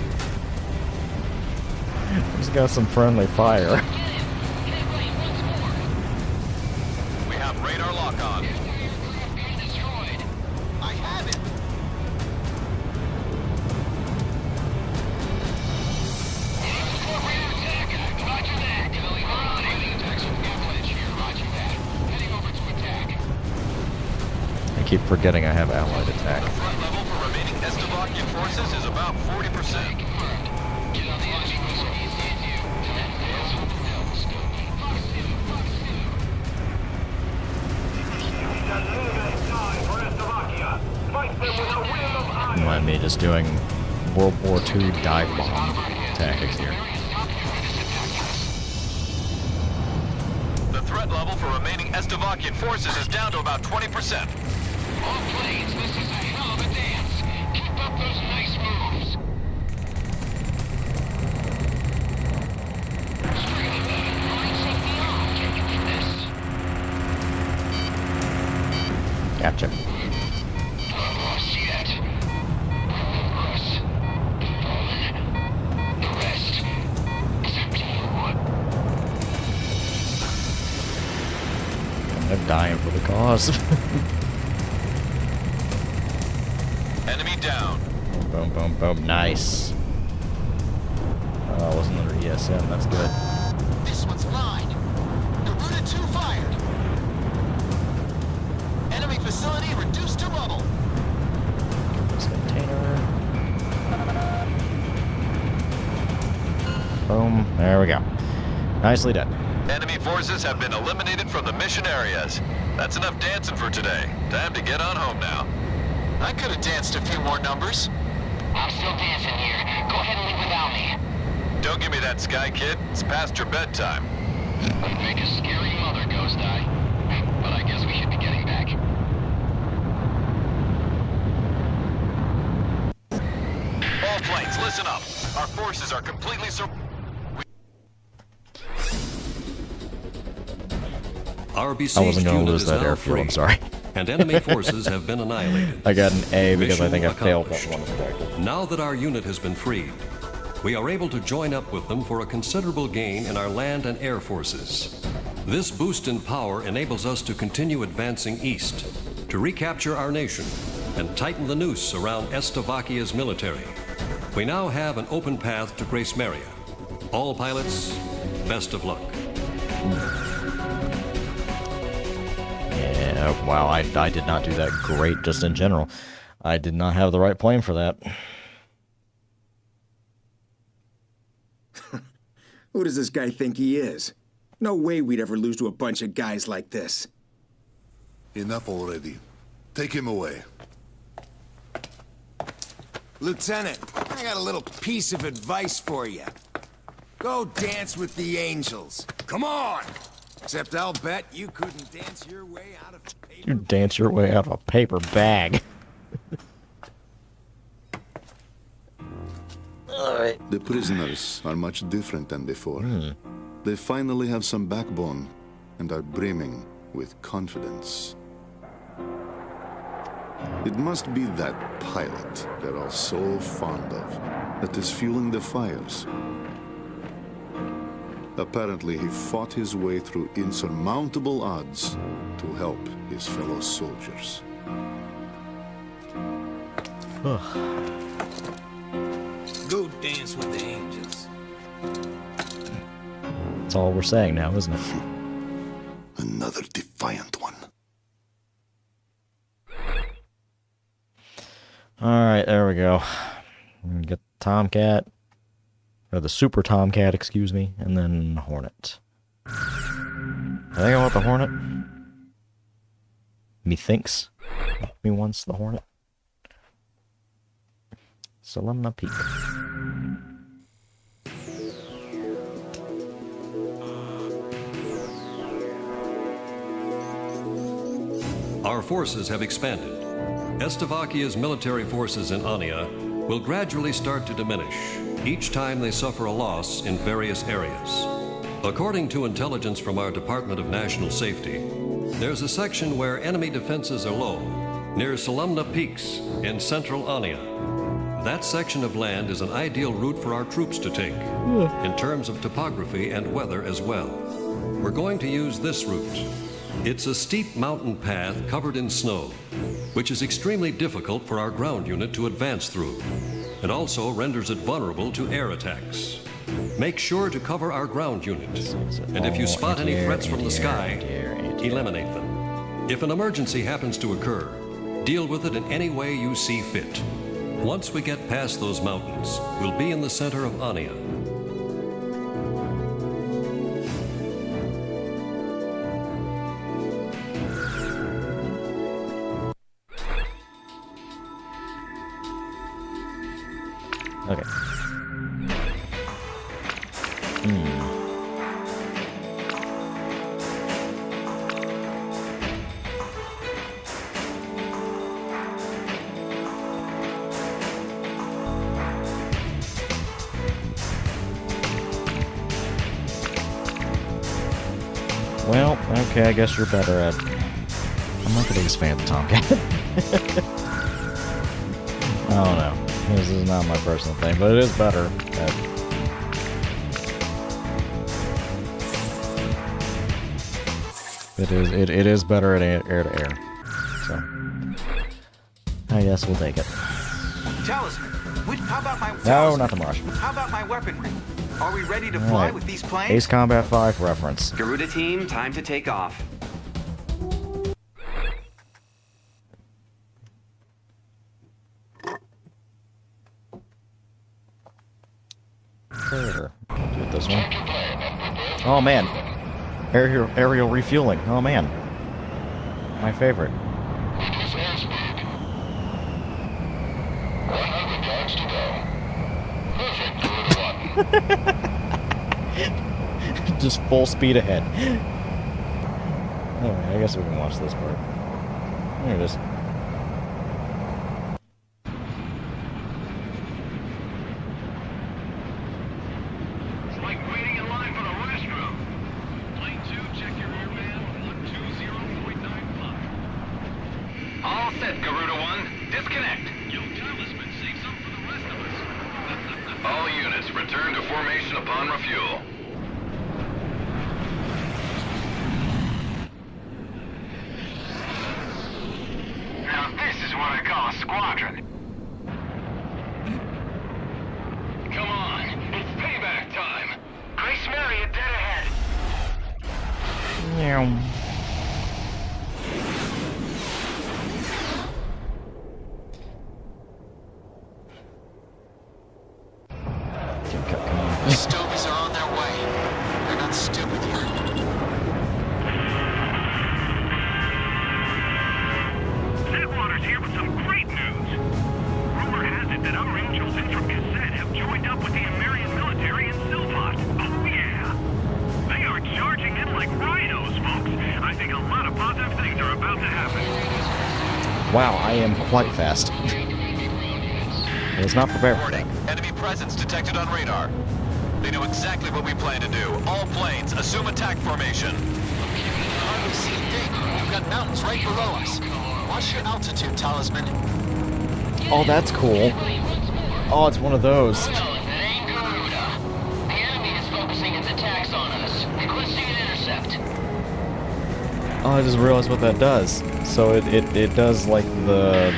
Just got some friendly fire. We have radar lock on. I have it. I keep forgetting I have allied attack. Threat level for remaining Estavakian forces is about 40%. Remind me just doing World War II dive bomb tactics here. The threat level for remaining Estavakian forces is down to about 20%. All planes, this is a hell of a dance. Keep up those nice moves. Gotcha. Oh, shit. Russ. Poland. The rest. Except you. I'm dying for the cause. Enemy down. Boom, boom, boom. Nice. Wasn't under ESM. That's good. This one's mine. GOOOOO 2 fired. Enemy facility reduced to rubble. This container. Boom. There we go. Nicely done. Enemy forces have been eliminated from the mission areas. That's enough dancing for today. Time to get on home now. I could have danced a few more numbers. I'm still dancing here. Go ahead and leave without me. Don't give me that, Sky Kid. It's past your bedtime. Would make a scary mother, Ghost Eye. But I guess we should be getting back. All planes, listen up. Our forces are completely Our I besieged wasn't going to unit lose is that now airfield, free, I'm sorry. and enemy forces have been annihilated. I got an A because I think I Mission failed that accomplished. one objective. Now that our unit has been freed, we are able to join up with them for a considerable gain in our land and air forces. This boost in power enables us to continue advancing east, to recapture our nation, and tighten the noose around Estavakia's military. We now have an open path to Grace Maria. All pilots, best of luck. Yeah, wow, I did not do that great just in general. I did not have the right plane for that. Who does this guy think he is? No way we'd ever lose to a bunch of guys like this. Enough already. Take him away. Lieutenant, I got a little piece of advice for you. Go dance with the angels. Come on! Except I'll bet you couldn't dance your way out of a paper... You dance your way out of a paper bag. The prisoners are much different than before. They finally have some backbone and are brimming with confidence. It must be that pilot they're all so fond of that is fueling the fires. Apparently, he fought his way through insurmountable odds to help his fellow soldiers. Go dance with the angels. That's all we're saying now, isn't it? Another defiant one. Alright, there we go. Get the Tomcat. Or the Super Tomcat, excuse me. And then Hornet. I think I want the Hornet. Methinks. Me wants the Hornet. Solemna Peak. Our forces have expanded. Estovakia's military forces in Ania will gradually start to diminish each time they suffer a loss in various areas. According to intelligence from our Department of National Safety, there's a section where enemy defenses are low, near Salumna Peaks in central Ania. That section of land is an ideal route for our troops to take, in terms of topography and weather as well. We're going to use this route. It's a steep mountain path covered in snow, which is extremely difficult for our ground unit to advance through. It also renders it vulnerable to air attacks. Make sure to cover our ground unit, and if you spot any threats from the sky, eliminate them. If an emergency happens to occur, deal with it in any way you see fit. Once we get past those mountains, we'll be in the center of Ania. Okay. Well, okay, I guess you're better at... I'm not the biggest fan of the Tomcat. I don't know. This is not my personal thing, but it is better at... It is better at air to air. So... I guess we'll take it. Talisman, how about my... No, nothing rush. How about my weaponry? Are we ready to fly with these planes? Ace Combat 5 reference. Garuda team, time to take off. Sure. Do it this one. Oh man. Aerial refueling. Oh man. My favorite. Just full speed ahead. Alright, I guess we can watch this part. There it is. It's like waiting in line for the restroom. Plane 2, check your rear man. 120.95. All set, Garuda 1. Disconnect. Yo, Talisman, save some for the rest of us. All units, return to formation upon refuel. Now this is what I call a squadron. Come on, it's payback time. Grace Maria dead ahead. Meow. The Stovies are on their way. They're not stupid here. Deadwater's here with some great news. Rumor has it that our angels in from Cassette have joined up with the American military in Silvat. Oh yeah. They are charging in like rhinos, folks. I think a lot of positive things are about to happen. Wow, I am quite fast. I was not prepared for that. Enemy presence detected on radar. They know exactly what we plan to do. All planes, assume attack formation. Hardly see a thing. We've got mountains right below us. Watch your altitude, Talisman. Oh, that's cool. Oh, it's one of those. The enemy is focusing its attacks on us. Requesting an intercept. Oh, I just realized what that does. So it does like the...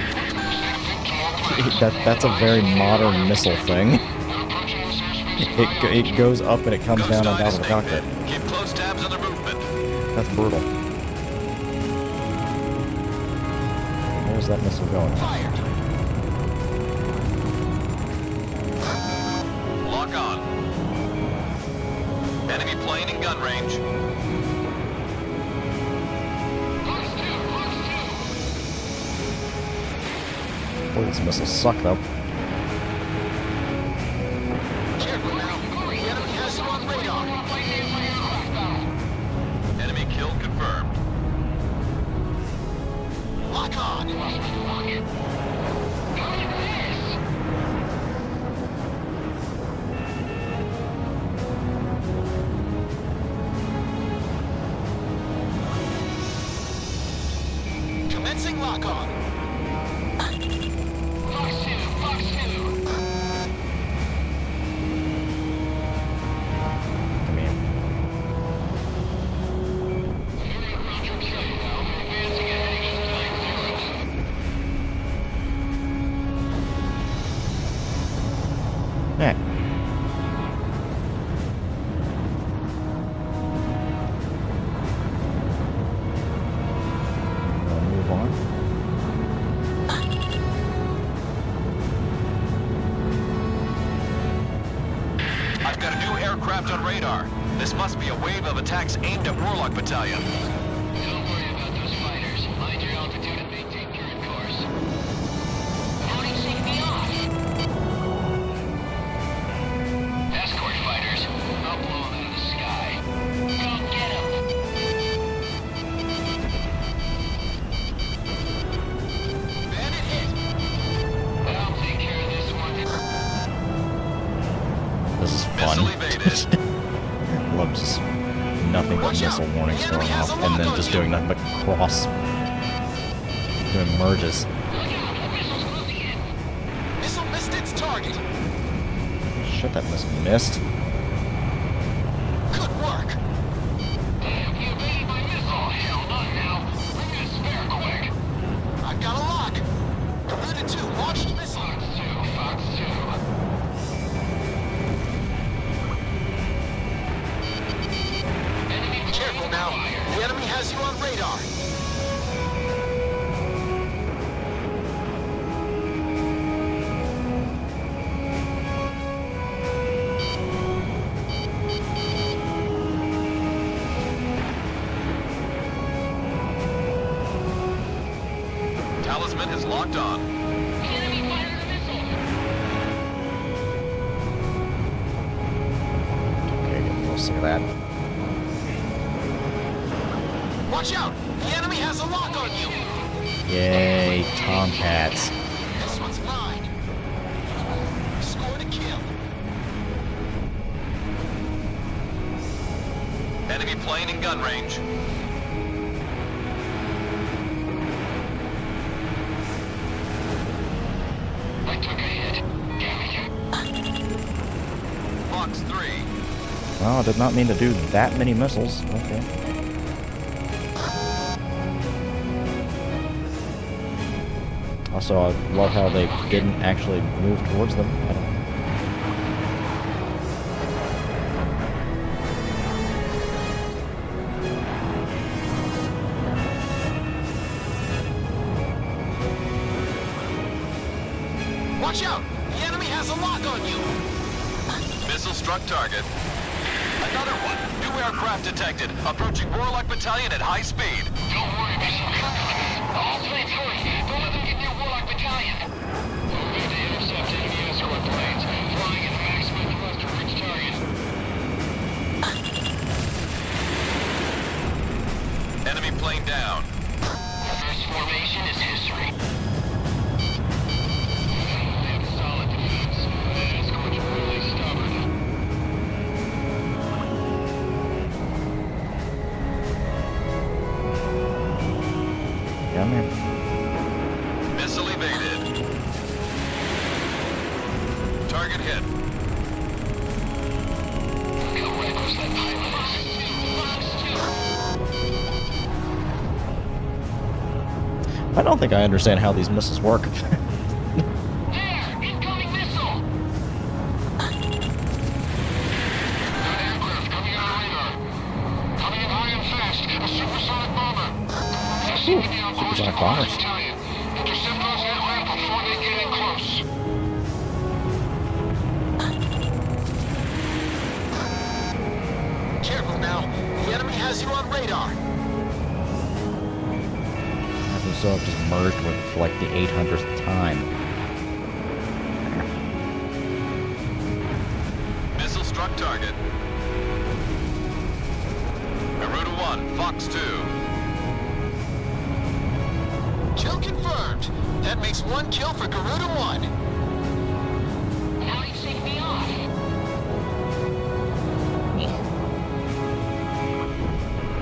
That's a very modern missile thing. It goes up and it comes down on top of the cockpit. Keep close tabs on their movement. That's brutal. Where's that missile going? Fired. Lock on. Enemy plane in gun range. Boy, these missiles suck though. Careful now. The enemy has you on radar. Enemy kill confirmed. Lock on. Using lock-on. Come here. Yeah. Move on. I've got a new aircraft on radar. This must be a wave of attacks aimed at Warlock Battalion. Don't worry about those fighters. Mind your altitude and maintain current course. How do you take me off? Escort fighters. I'll blow them out of the sky. Go get them. Bandit hit. I'll take care of this one. This is fun. Love just nothing but missile warnings going off, and then just doing nothing but cross. Doing merges. Missile missed its target. Shit, that missile missed. Good work. Damn, you evaded my missile. Hell, not now. Bring me a spare quick. I've got a lock. Garuda 2 launched missile. Fox 2. Careful now. The enemy has you on radar. Talisman is locked on. Enemy fired a missile. Okay, get close to that. Watch out! The enemy has a lock on you! Yay, Tomcats. This one's mine. Scored a kill. Enemy plane in gun range. I took a hit. Damn it. Fox 3. Well, I did not mean to do that many missiles. Okay. Also, I love how they didn't actually move towards them. I don't. Watch out! The enemy has a lock on you! Missile struck target. Another one. New aircraft detected. Approaching Warlock Battalion at high speed. Don't worry, Bishop. All planes hurry. Don't let them get near Warlock Battalion. Moving to intercept enemy escort planes. Flying at a maximum thrust to reach target. Enemy plane down. First formation is history. They have solid defense. The escorts are really stubborn. Come here. Missile evaded. Target hit. Look how reckless that pilot is. I don't think I understand how these missiles work. Incoming missile! Aircraft coming on radar. Coming in high and fast. A supersonic bomber. They're seeing me on course to Supersonic Warlock bombers. Battalion. Intercept those aircraft before they get in close. Careful now. The enemy has you on radar. So I've just merged with for like the 800th time. Missile struck target. Garuda 1, Fox 2. Kill confirmed. That makes one kill for Garuda 1. Now you take me off.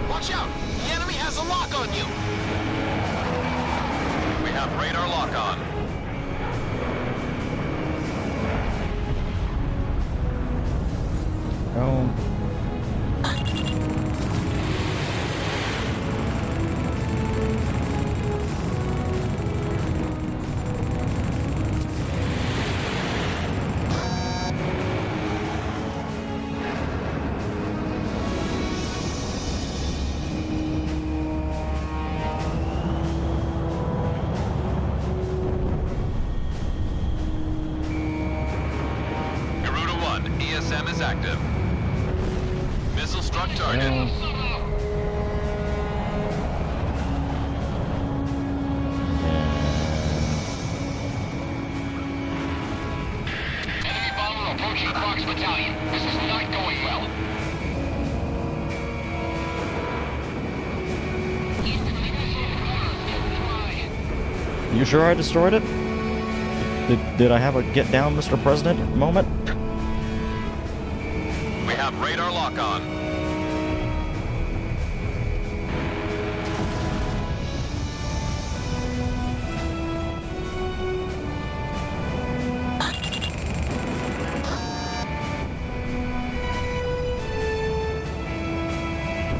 Watch out! The enemy has a lock on you! have radar lock on. Oh. ESM is active. Missile struck target. Enemy bomber approaching Fox Battalion. This is not going well. You sure I destroyed it? Did I have a get down, Mr. President moment? We have radar lock on.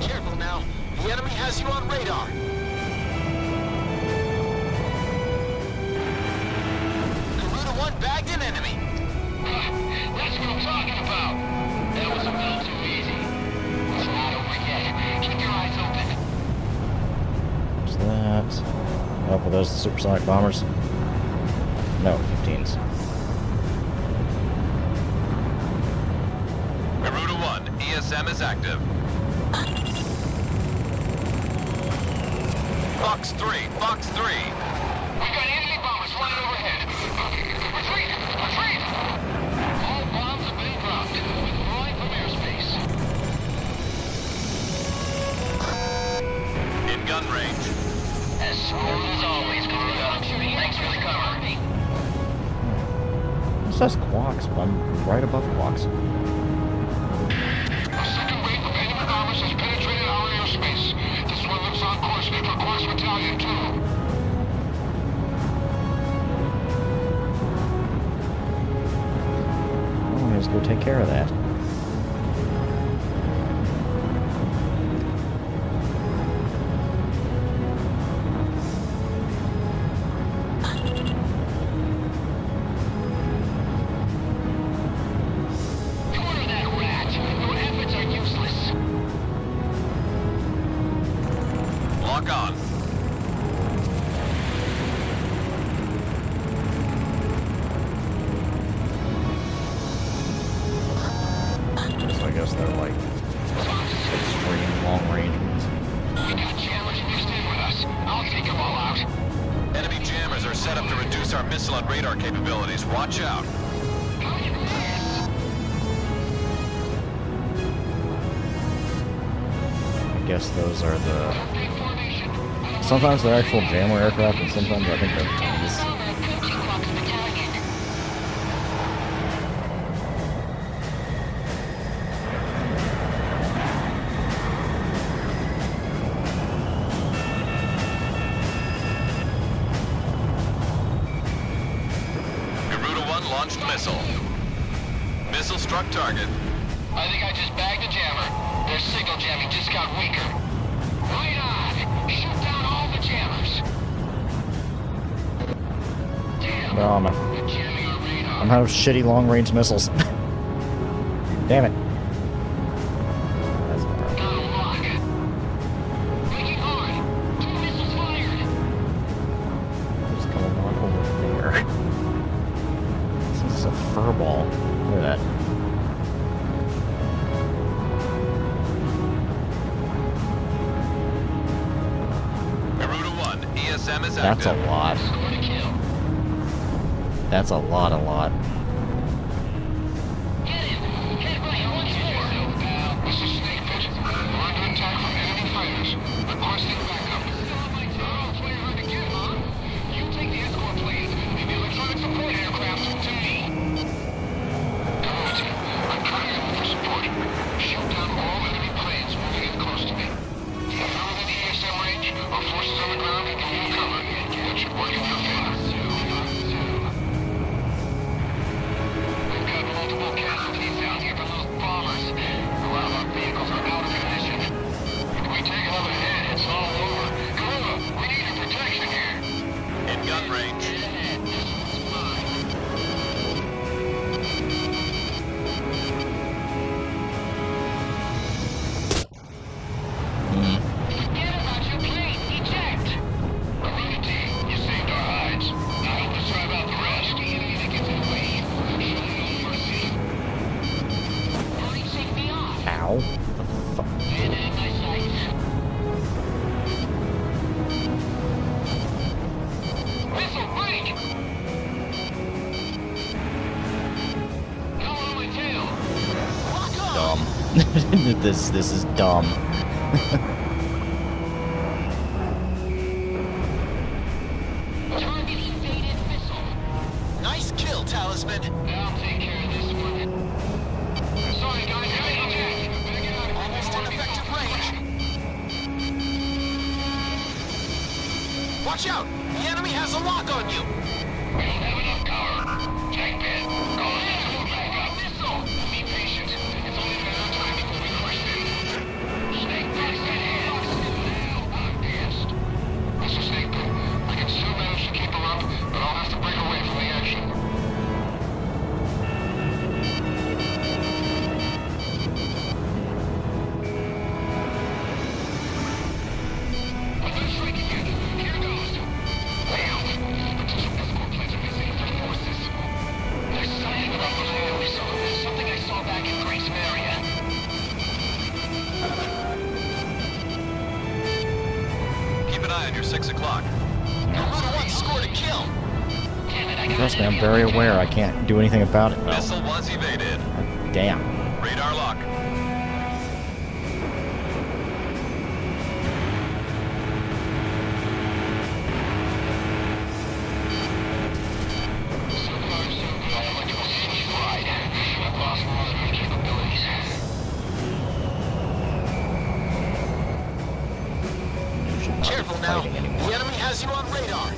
Careful now. The enemy has you on radar. Bagged an enemy. That's what I'm talking about. That was a little too easy. It's not over yet. Keep your eyes open. What's that? Oh, are those the supersonic bombers? No, 15s. Garuda 1, ESM is active. Fox 3, Fox 3. We got enemy bombers flying overhead. Retreat! Retreat! All bombs have been dropped. Withdrawing from airspace. In gun range. As smooth as always, Garuda. Thanks for the cover. It says Quox, but I'm right above Quox. A second wave of enemy bombers has penetrated our airspace. This one looks on course for Quox Battalion 2. Let's go take care of that. Corner that rat. Your efforts are useless. Lock on. I guess they're like extreme long range ones. We got jammers mixed in with us. I'll take them all out. Enemy jammers are set up to reduce our missile and radar capabilities. Watch out. I guess those are the... Sometimes they're actual jammer aircraft, and sometimes I think they're these. Launched missile. Missile struck target. I think I just bagged a jammer. Their signal jamming just got weaker. Right on! Shoot down all the jammers! Damn! No, I'm out of shitty long range missiles. Damn it. That's got a lock. Making on! 2 missiles fired! What's going on over there? This is a furball. Look at that. Garuda 1, ESM is That's active. a lot. That's a lot. Get him! Head right once more! This is Snake Pit. We're under attack from enemy fighters. Requesting backup. Oh, play hard to get, huh? You take the escort plane and the electronic support aircraft to me. Good. I'm trying to for support. Shoot down all enemy planes moving in close to me. If you're within ESM range, our forces on the ground can give you cover. That should work in your this is dumb. Nice kill, Talisman. I'll take care of this one. Sorry, guys. Almost in effective range. Watch out! The enemy has a lock on you! We don't have enough power. Tank pit. Go ahead. Back up. Missile. Be patient. It's only a matter of time before we crush them. Snake pit. Now I'm pissed. This is Snake pit. I can still manage to keep her up, but I'll have to break away from the action. Keep an eye on your 6 o'clock. GOOOOO scored a kill. Trust me, I'm very aware I can't do anything about it, though. Missile was evaded. Damn. Radar lock. Careful now. The enemy has you on radar.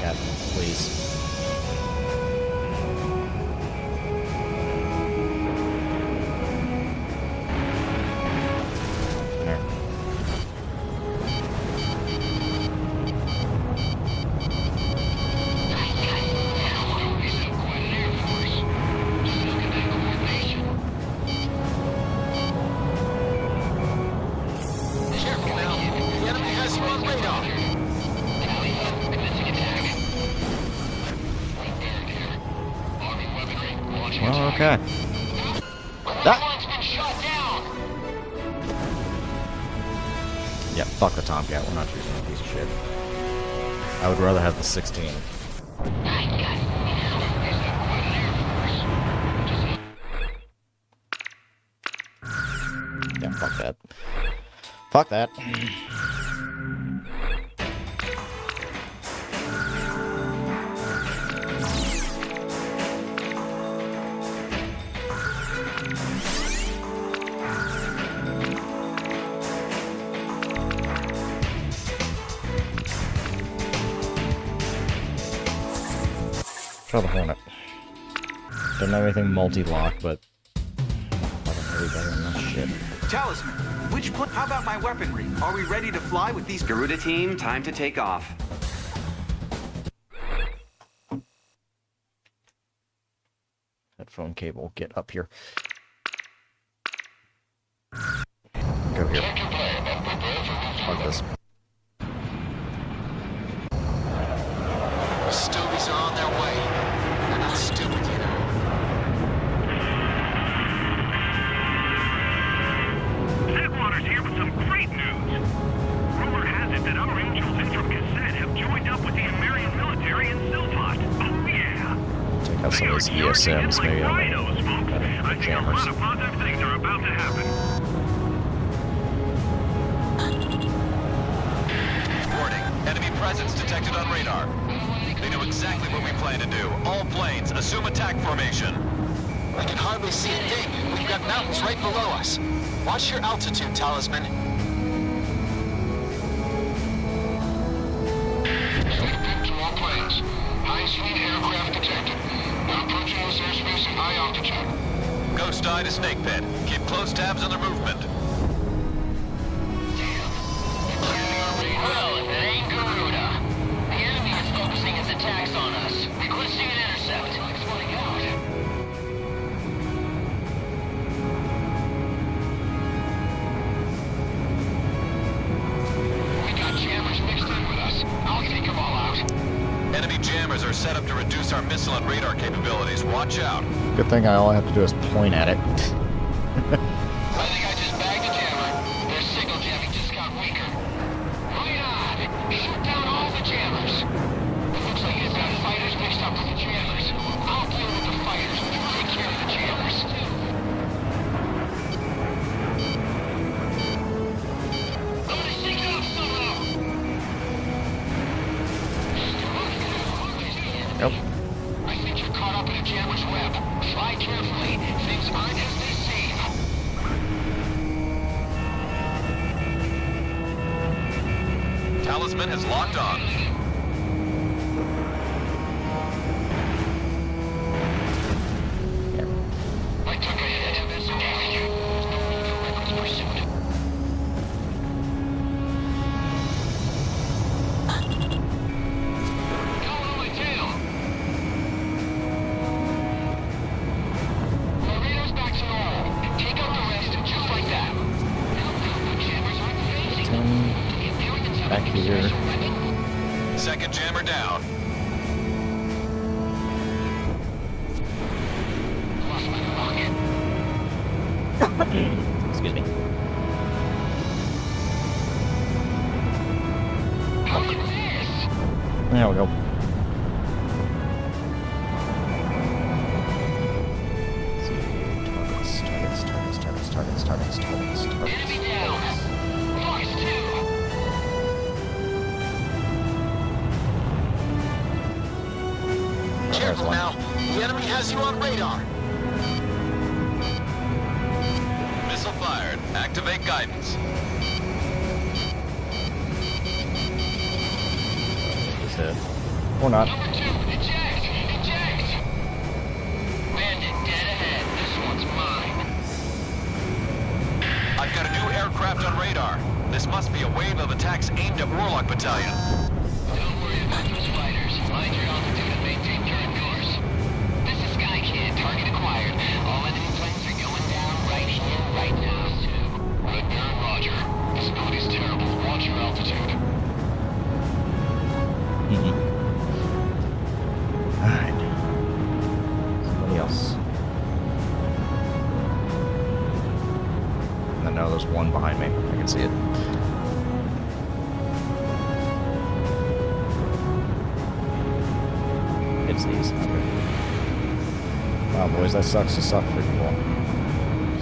Captain, please. There. Careful now. The enemy has you on radar. Well, okay. That. Yeah, fuck the Tomcat. We're not using a piece of shit. I would rather have the 16. Yeah, fuck that. Fuck that. Try the Hornet. Don't have anything multi-lock, but fucking really better than that shit. Talisman, how about my weaponry? Are we ready to fly with these? Garuda team, time to take off. Headphone cable, get up here. Go here. Fuck this. The Stovies are on their way. They're not stupid, you know. Headwaters here with some great news. Rumor has it that our angels in from Cassette have joined up with the American military in Silvat. Oh yeah. Check out some of these ESMs, maybe I'll I think a lot of positive things are about to happen. Warning. Enemy presence detected on radar. They know exactly what we plan to do. All planes, assume attack formation. I can hardly see a thing. We've got mountains right below us. Watch your altitude, Talisman. To all planes. High-speed aircraft detected. Now approaching this airspace at high altitude. Ghost Eye to Snake Pit. Keep close tabs on their movement. Well, if it ain't Garuda. The enemy is focusing its attacks on us. Requesting an intercept. Flying out. We got jammers mixed in with us. I'll take them all out. Enemy jammers are set up to reduce our missile and radar capabilities. Watch out. Good thing all I have to do is point at it. I think I just bagged a jammer. Their signal jamming just got weaker. Right on! Shoot down all the jammers. It looks like you've got fighters mixed up with the jammers. aren't as they seem. Talisman is locked on. I took a hit in this area. There's no need for reckless pursuit. Going on my tail. My radar's back to normal. Take out the rest just like that. The jammers aren't phasing. Back here. Second jammer down. Excuse me. There we go. Let's see. Targets. Enemy down. Fox 2. Careful now. The enemy has you on radar. Missile fired. Activate guidance. Is it? Or not. Number 2, eject! Bandit dead ahead. This one's mine. I've got a new aircraft on radar. This must be a wave of attacks aimed at Warlock Battalion. Don't worry about those fighters. Mind your altitude and maintain current course. This is Sky Kid. Target acquired. All enemy planes are going down right here, right now. Red Baron, roger. Visibility's terrible. Watch your altitude. Alright. Somebody else. I know there's one behind me. I can see it. It's these. Okay. Wow, boys, that sucks to suck for people.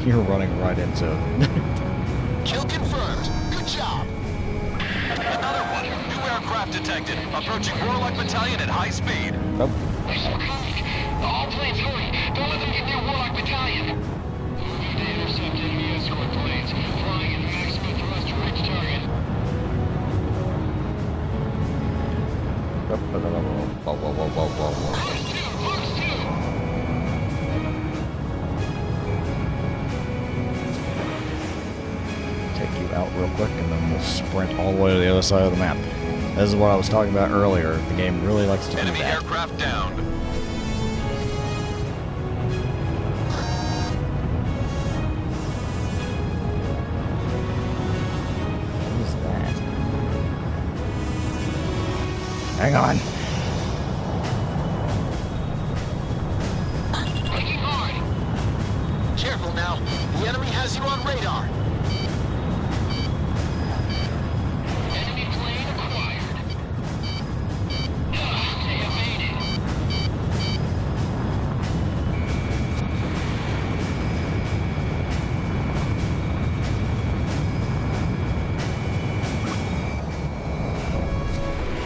You're running right into... Kill confirmed. Good job. Another one. New aircraft detected. Approaching Warlock Battalion at high speed. Nope. All planes, hurry! Don't let them get near Warlock Battalion! Need to intercept enemy escort planes. Flying in maximum thrust to reach target. Whoa. Take you out real quick, and then we'll sprint all the way to the other side of the map. This is what I was talking about earlier. The game really likes to do Enemy that. aircraft down. What is that? Hang on. Braking hard. Careful now. The enemy has you on radar. Enemy plane acquired. They evaded.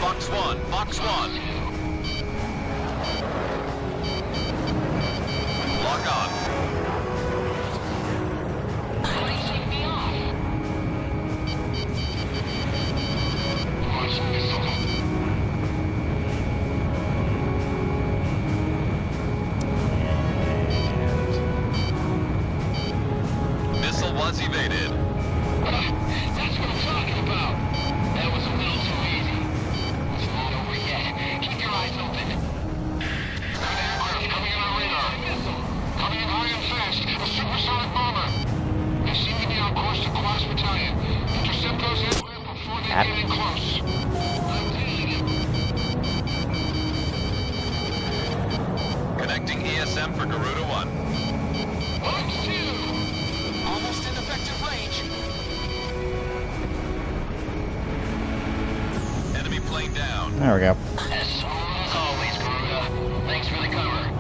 Fox 1. Lock on. Take me off. Launch missile. Missile was evaded. That's what I'm talking about. That was a little too easy. It's not over yet. Keep your eyes open. That aircraft coming in on radar. Missile. Coming in high and fast. A supersonic bomber. They seem to be on course to Quas Battalion. Intercept those aircraft before they get in close. I'm tailing him. Connecting ESM for GOOOOO 1. Fox 2. Almost in effective range. Enemy plane down. There we go. As smooth as always, GOOOOO. Thanks for the cover.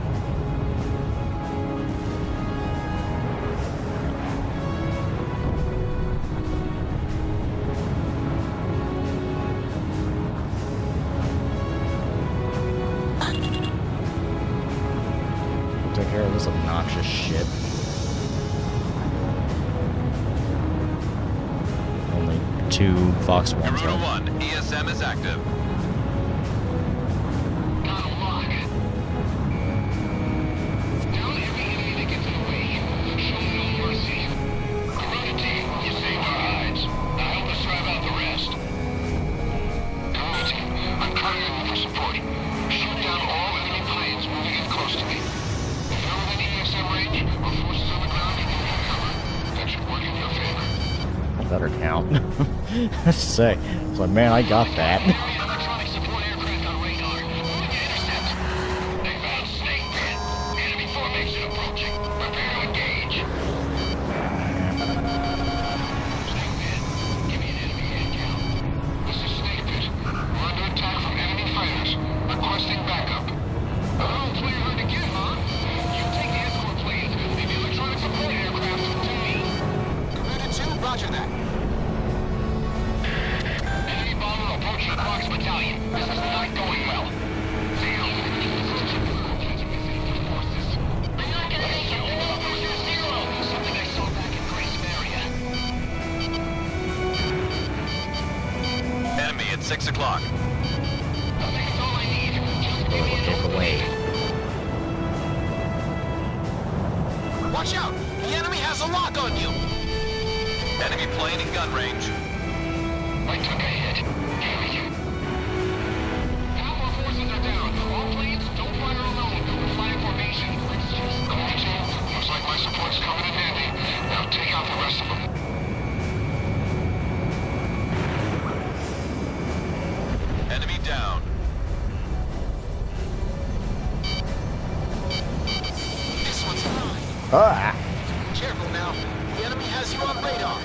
Take care of this obnoxious shit. two Fox 1s. Garuda 1, ESM is active. Better count. Say, it's like, man, I got that. Roger that. Enemy bomber approaching Fox Battalion. This is not going well. They're not gonna make it. Losing 0. Something I saw back in Grace Area. Enemy at 6 o'clock. I think it's all I need. Just give me Take away. Watch out! The enemy has a lock on you! Enemy plane in gun range. I took a hit. Half our forces are down. All planes, don't fire alone. Fly formation. Let's just go. Looks like my support's coming in handy. Now take out the rest of them. Enemy down. This one's mine. Ah! Careful now. The enemy has you on radar.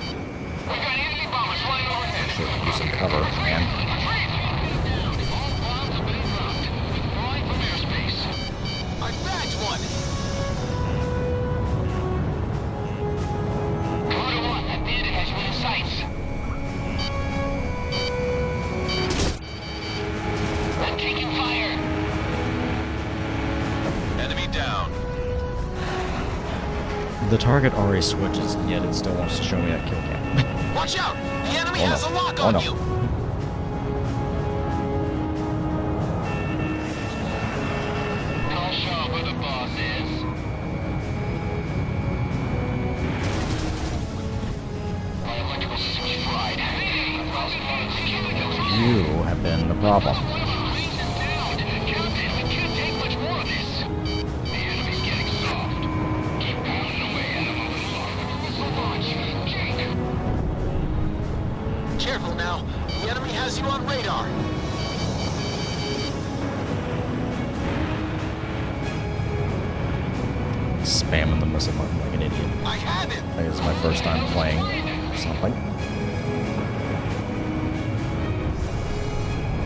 We got enemy bombers flying overhead. Should use some cover, man. All bombs have been dropped. Withdrawing from airspace. I bagged one. Garuda 1, that bandit has you in sights. I'm taking fire. Enemy down. The target already switches, and yet it still wants to show me that kill cam. Watch out! The enemy Oh, no. has a lock Oh, on no. you! I'll show where the boss is. My electrical system's fried. You have been the problem. Careful now. The enemy has you on radar. Spamming the missile button like an idiot. I have it! I think it's my first time playing something.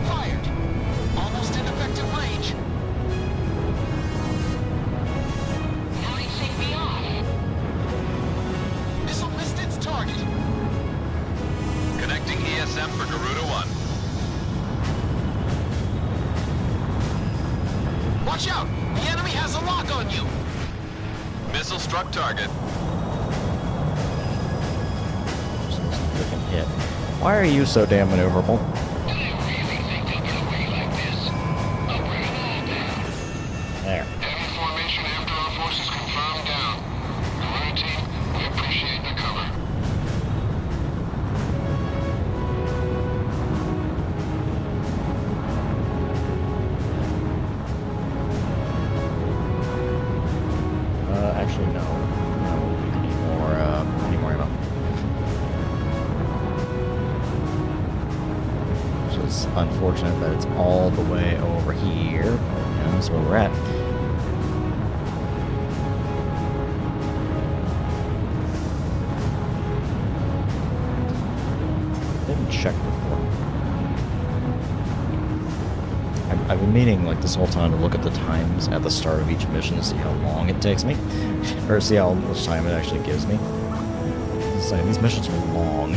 Fired. Almost in effective range. Now they take me off. Missile missed its target. Connecting ESM for Garuda 1. Watch out! The enemy has a lock on you! Missile struck target. Freaking hit. Why are you so damn maneuverable? There. Enemy formation after our forces confirmed down. Garuda team, we appreciate the cover. Actually, no. No, any more ammo. So it's unfortunate that it's all the way over here. And that's where we're at. Didn't check before. I've been meaning like this whole time to look at the times at the start of each mission to see how long it takes me, or see how much time it actually gives me. It's like, these missions are long,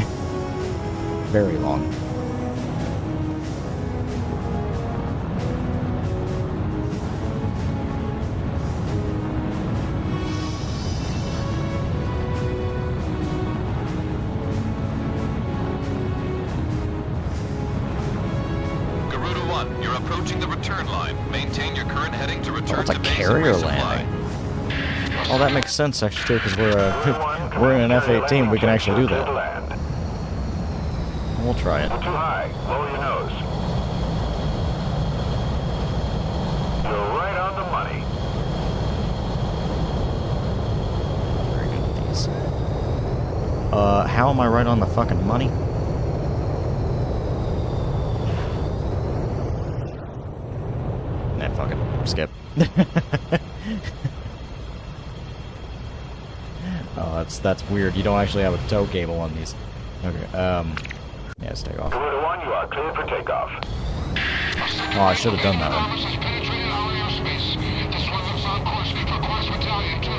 very long. You're approaching the return line. Maintain your current heading to return it's a to base and carrier resupply. landing. Oh, that makes sense actually too, because we're in an F-18. We can actually do that. We'll try it. Too high. Lower your nose. You're right on the money. Very good at these. How am I right on the fucking money? Nah, fuck it. Skip. Oh, that's weird. You don't actually have a tow cable on these. Okay, yeah, let's take off. 2 to 1, you are cleared for takeoff. Oh, I should have done that one. This one looks on course for Quest Battalion 2.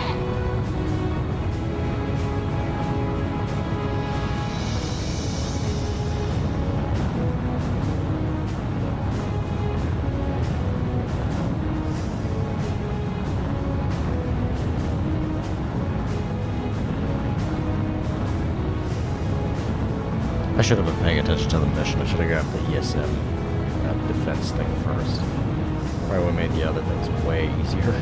I should have been paying attention to the mission. I should have got the ESM defense thing first. Probably would have made the other things way easier.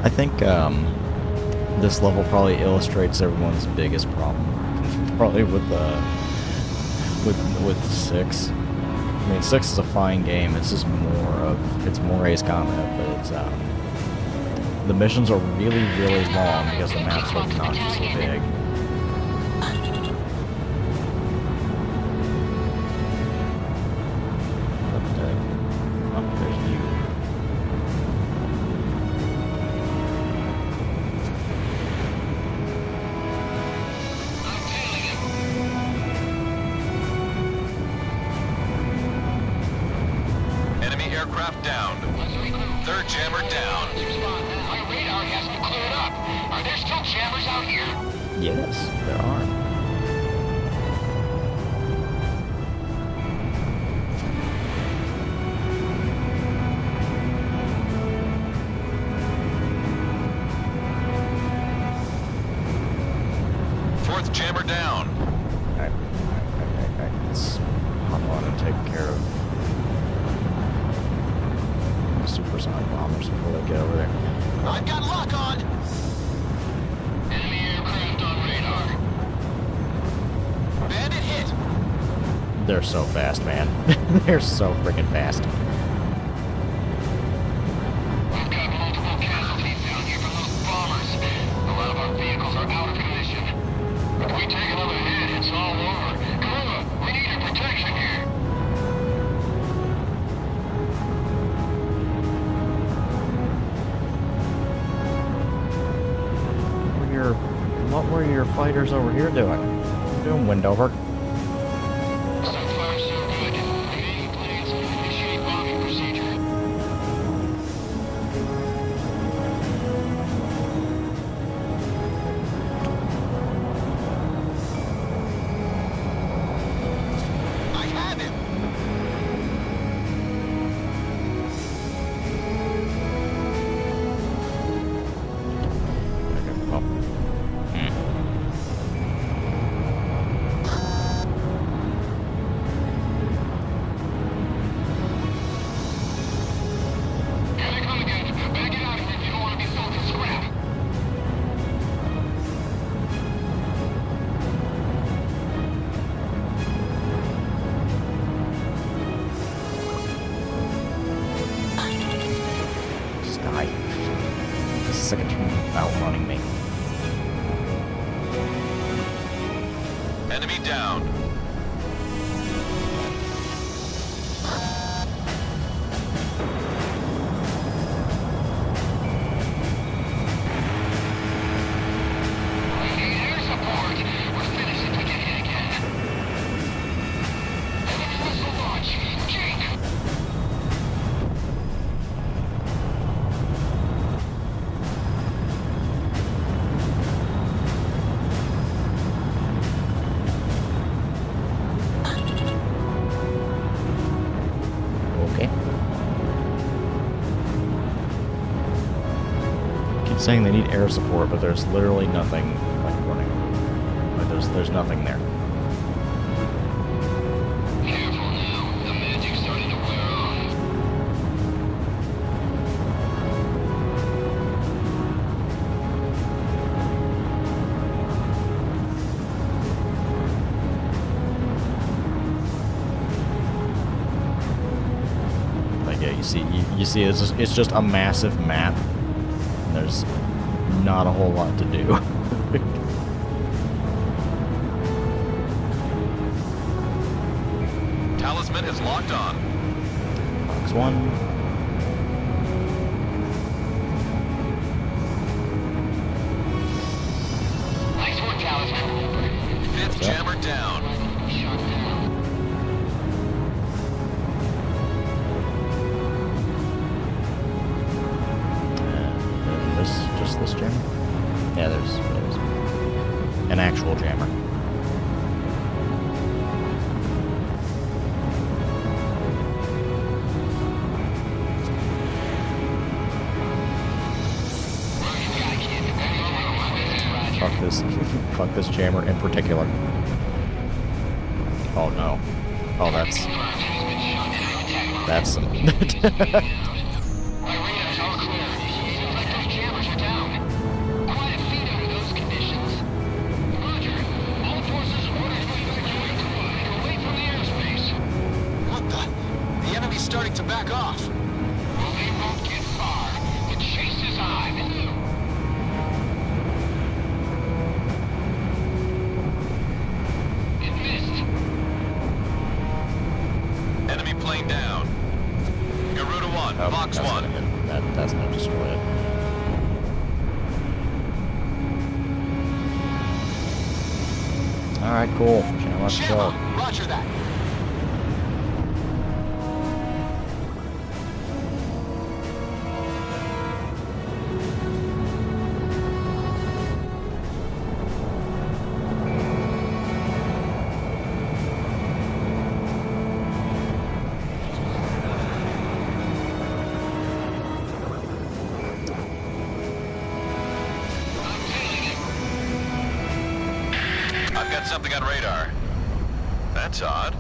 I think this level probably illustrates everyone's biggest problem. Probably with 6. I mean, 6 is a fine game. It's just it's more Ace Combat, but it's the missions are really, really long because the map's so obnoxiously big. Oh, there's you. Aircraft down. Third jammer down. My radar hasn't cleared up. Are there still jammers out here? Yes, there are. Fourth jammer down. Alright. Let's hop on and take care of supersonic bombers before they get over there. I've got lock on. Enemy aircraft on radar. Bandit hit. They're so fast, man. They're so freaking fast. We've got multiple casualties down here from those bombers. A lot of our vehicles are out of commission. If we take another hit, it's all over. GOOOOO, we need your protection here. What were your fighters over here doing? Doing Windover. So far, so good. Remaining planes initiate bombing procedure. I have him. Okay, well. Here they come again. Better get out of here if you don't want to be sold to scrap. Just die. This is like a team outrunning me. Enemy down. We need air support. We're finished if we get hit again. Enemy missile launch. Jake. keep saying they need air support, but there's literally nothing like running. Like there's nothing there. Careful now. The magic's starting to wear off. Like yeah, you see it's just a massive map. And there's not a whole lot to do. Talisman is locked on. Box 1. Nice one, Talisman. Fifth jammer down. Shut down. Just this jammer? Yeah, there's an actual jammer. Fuck this jammer in particular. Oh no. Oh, that's some. What the? The enemy's starting to back off. Well, they won't get far. The chase is on. It missed. Enemy plane down. Garuda 1, Oh, Box that's 1. gonna hit. That's gonna destroy it. Alright, cool. Channel left to go. Roger that. I've got something on radar. That's odd.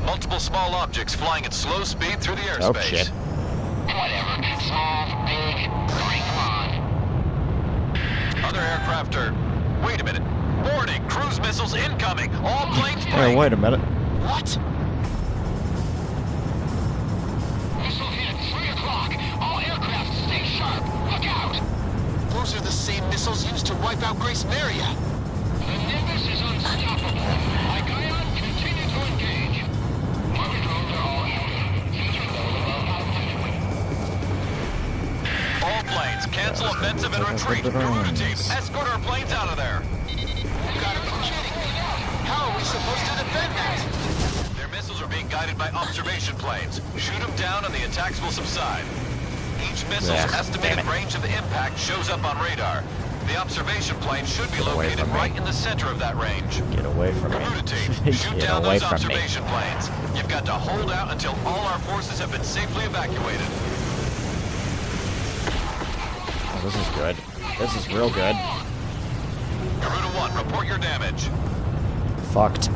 Multiple small objects flying at slow speed through the airspace. Oh, shit. Whatever. Small, big, bring them on. Other aircraft are... Wait a minute. Warning! Cruise missiles incoming! All planes break! Hey, wait a minute. What? Missile hit. 3 o'clock. All aircraft stay sharp. Look out. Those are the same missiles used to wipe out Grace Maria. The Nimbus is unstoppable. Ion, continue to engage. Target drones are all out. All planes, cancel offensive and retreat. Garuda team, escort our planes out of there. You gotta be kidding me. How are we supposed to defend that? Their missiles are being guided by observation planes. Shoot them down and the attacks will subside. Each missile's estimated range of impact shows up on radar. The observation plane should be located right in the center of that range. Get away from me. Garuda team, shoot Get down away those from me. observation planes. You've got to hold out until all our forces have been safely evacuated. Oh, this is good. This is real good. Garuda 1, report your damage. Fucked.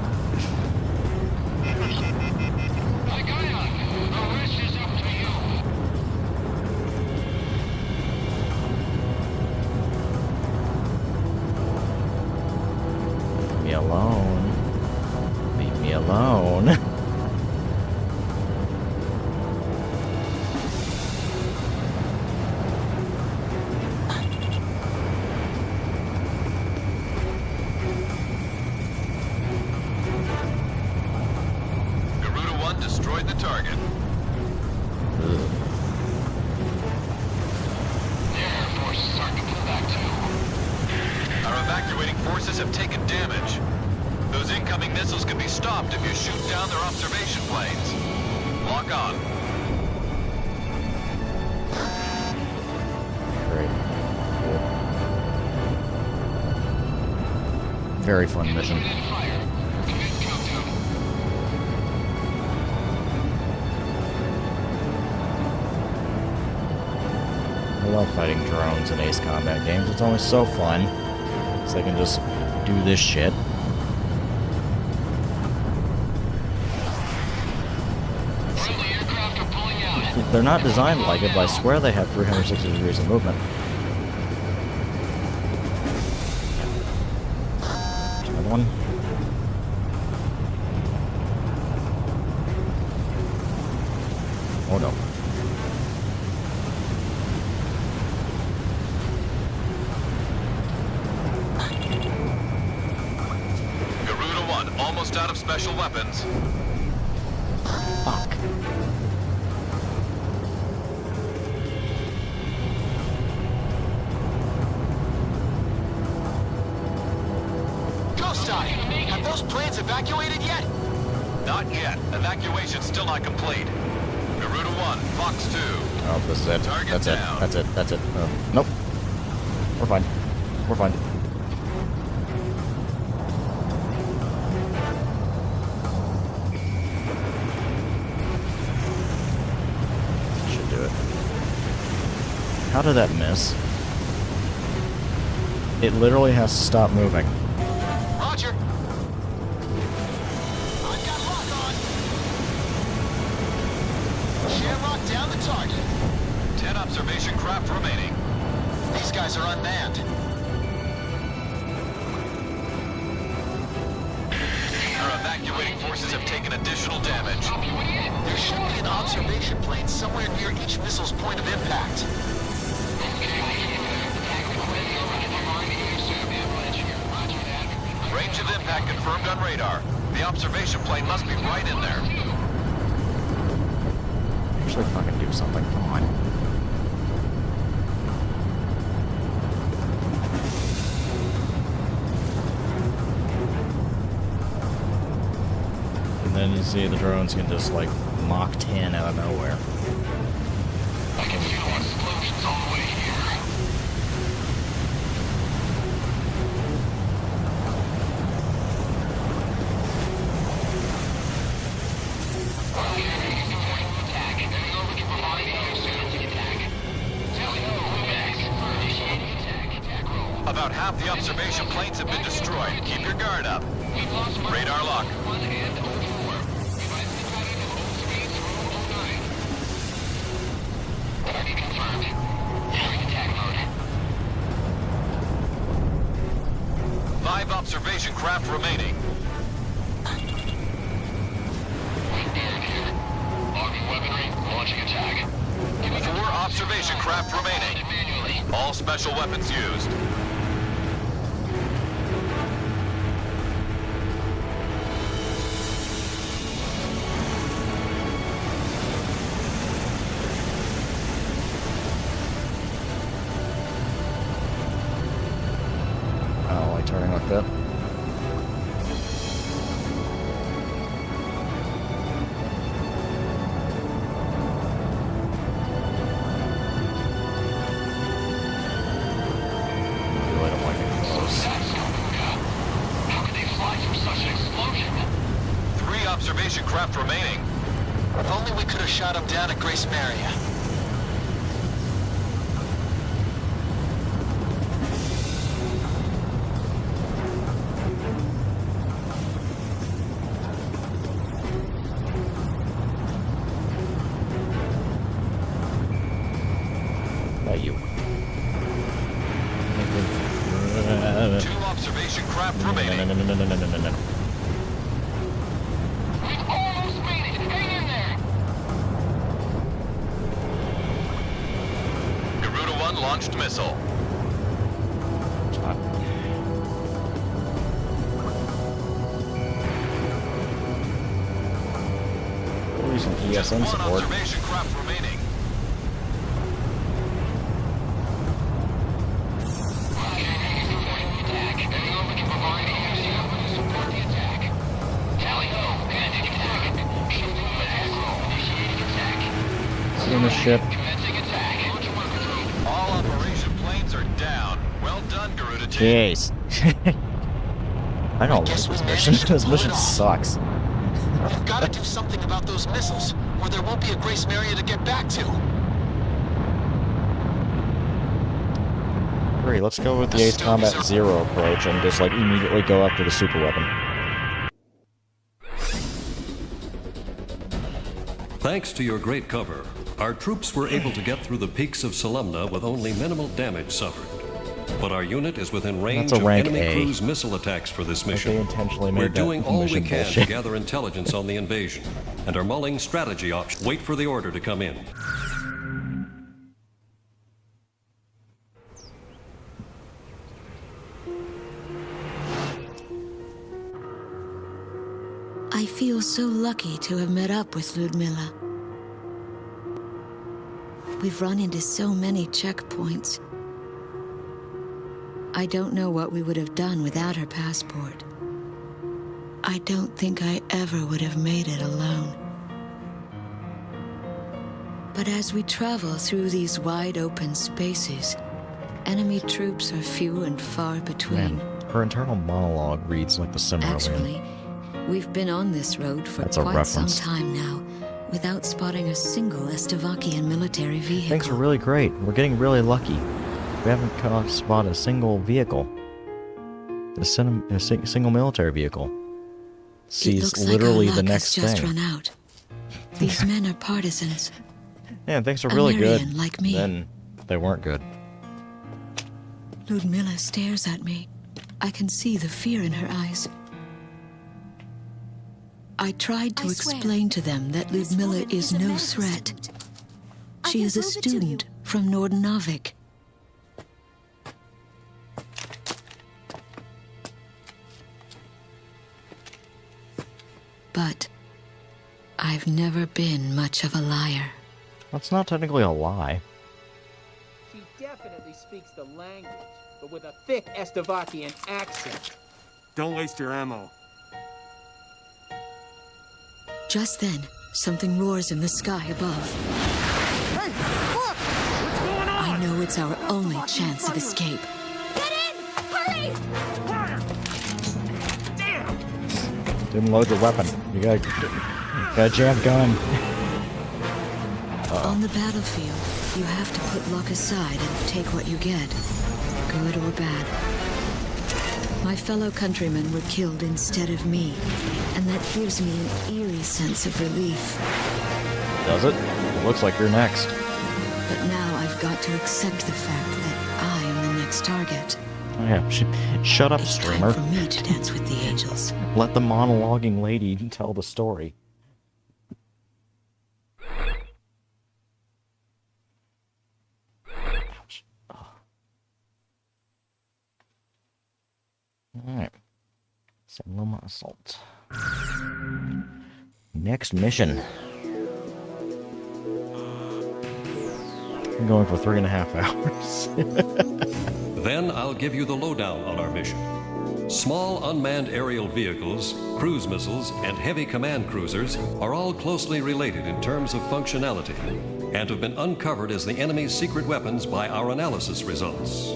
Leave me alone. Leave me alone. Garuda 1 destroyed the target. Air Force is starting to pull back too. Our evacuating forces have taken damage. Those incoming missiles can be stopped if you shoot down their observation planes. Lock on. Great. Cool. Very fun mission. I love fighting drones in Ace Combat games. It's always so fun. So I can just do this shit. They're not designed like it, but I swear they have 360 degrees of movement. Another one. Oh no. GOOOOO 1, almost out of special weapons. Fuck. Have those planes evacuated yet? Not yet. Evacuation's still not complete. GOOOOO 1, Fox 2. Oh, this is it. Target That's down. it. That's it. That's it. Nope. We're fine. We're fine. Should do it. How did that miss? It literally has to stop moving. Roger. I've got lock on. Shamrock down the target. 10 observation craft remaining. These guys are unmanned. Our evacuating forces have taken additional damage. There should be an observation plane somewhere near each missile's point of impact. Range of impact confirmed on radar. The observation plane must be right in there. Actually, fucking do something. Come on. And then you see the drones can just like Mach 10 out of nowhere. I can feel explosions all the way here. About half the observation planes have been destroyed. Keep your guard up. Radar lock. 1 and 04. Target confirmed. Entering attack mode. 5 observation craft remaining. Logging weaponry. Launching attack. 4 observation craft remaining. All special weapons used. Oh, like turning like that. Really don't like it close. How could they fly through such an explosion? 3 observation craft remaining. If only we could have shot them down at Grace Maria. About you. 2 observation craft remaining. We've almost made it. Hang in there. GOOOOO 1 launched missile. Some Just ESM 1 support. observation craft remaining. Attack. Heading over to provide ESM to support the attack. Tally ho. Ending attack. Shooting attack. Initiating attack. Seeing the ship. Commencing attack. Launch worker drone. All operation planes are down. Well done, GOOOOO team. Jeez. I don't like this mission. This mission sucks. We've got to do something about those missiles, or there won't be a Grace Maria to get back to. agree. Let's go with the Ace Combat Zero approach and just, like, immediately go after the super weapon. Thanks to your great cover, our troops were able to get through the peaks of Solemna with only minimal damage suffered. But our unit is within range of enemy cruise missile attacks for this mission. They intentionally made We're doing all we can bullshit. to gather intelligence on the invasion, and are mulling strategy options. Wait for the order to come in. I feel so lucky to have met up with Ludmilla. We've run into so many checkpoints. I don't know what we would have done without her passport. I don't think I ever would have made it alone. But as we travel through these wide open spaces, enemy troops are few and far between. Man, her internal monologue reads like the Cimmerillion. Actually, we've been on this road for quite some time now, without spotting a single Estovakian military vehicle. Things are really great. We're getting really lucky. We haven't spotted a single vehicle. A single military vehicle. Sees literally the next thing. Just run out. These men are partisans. Yeah, things are really good. Marian like me. Then they weren't good. Ludmilla stares at me. I can see the fear in her eyes. I tried to explain to them that Ludmilla is no threat. She is a student from Nordenavik. But I've never been much of a liar. That's not technically a lie. She definitely speaks the language, but with a thick Estovakian accent. Don't waste your ammo. Just then, something roars in the sky above. Hey, look! What's going on? I know it's our only chance of escape. Get in! Hurry! Fire! Damn! Didn't load your weapon. You got a jam gun. On the battlefield, you have to put luck aside and take what you get, good or bad. My fellow countrymen were killed instead of me, and that gives me an eerie sense of relief. Does it? It looks like you're next. But now I've got to accept the fact that I am the next target. Oh yeah, shut up, streamer. It's time for me to dance with the angels. Let the monologuing lady tell the story. Alright. Loma Assault. Next mission. I'm going for 3.5 hours. Then I'll give you the lowdown on our mission. Small unmanned aerial vehicles, cruise missiles, and heavy command cruisers are all closely related in terms of functionality and have been uncovered as the enemy's secret weapons by our analysis results.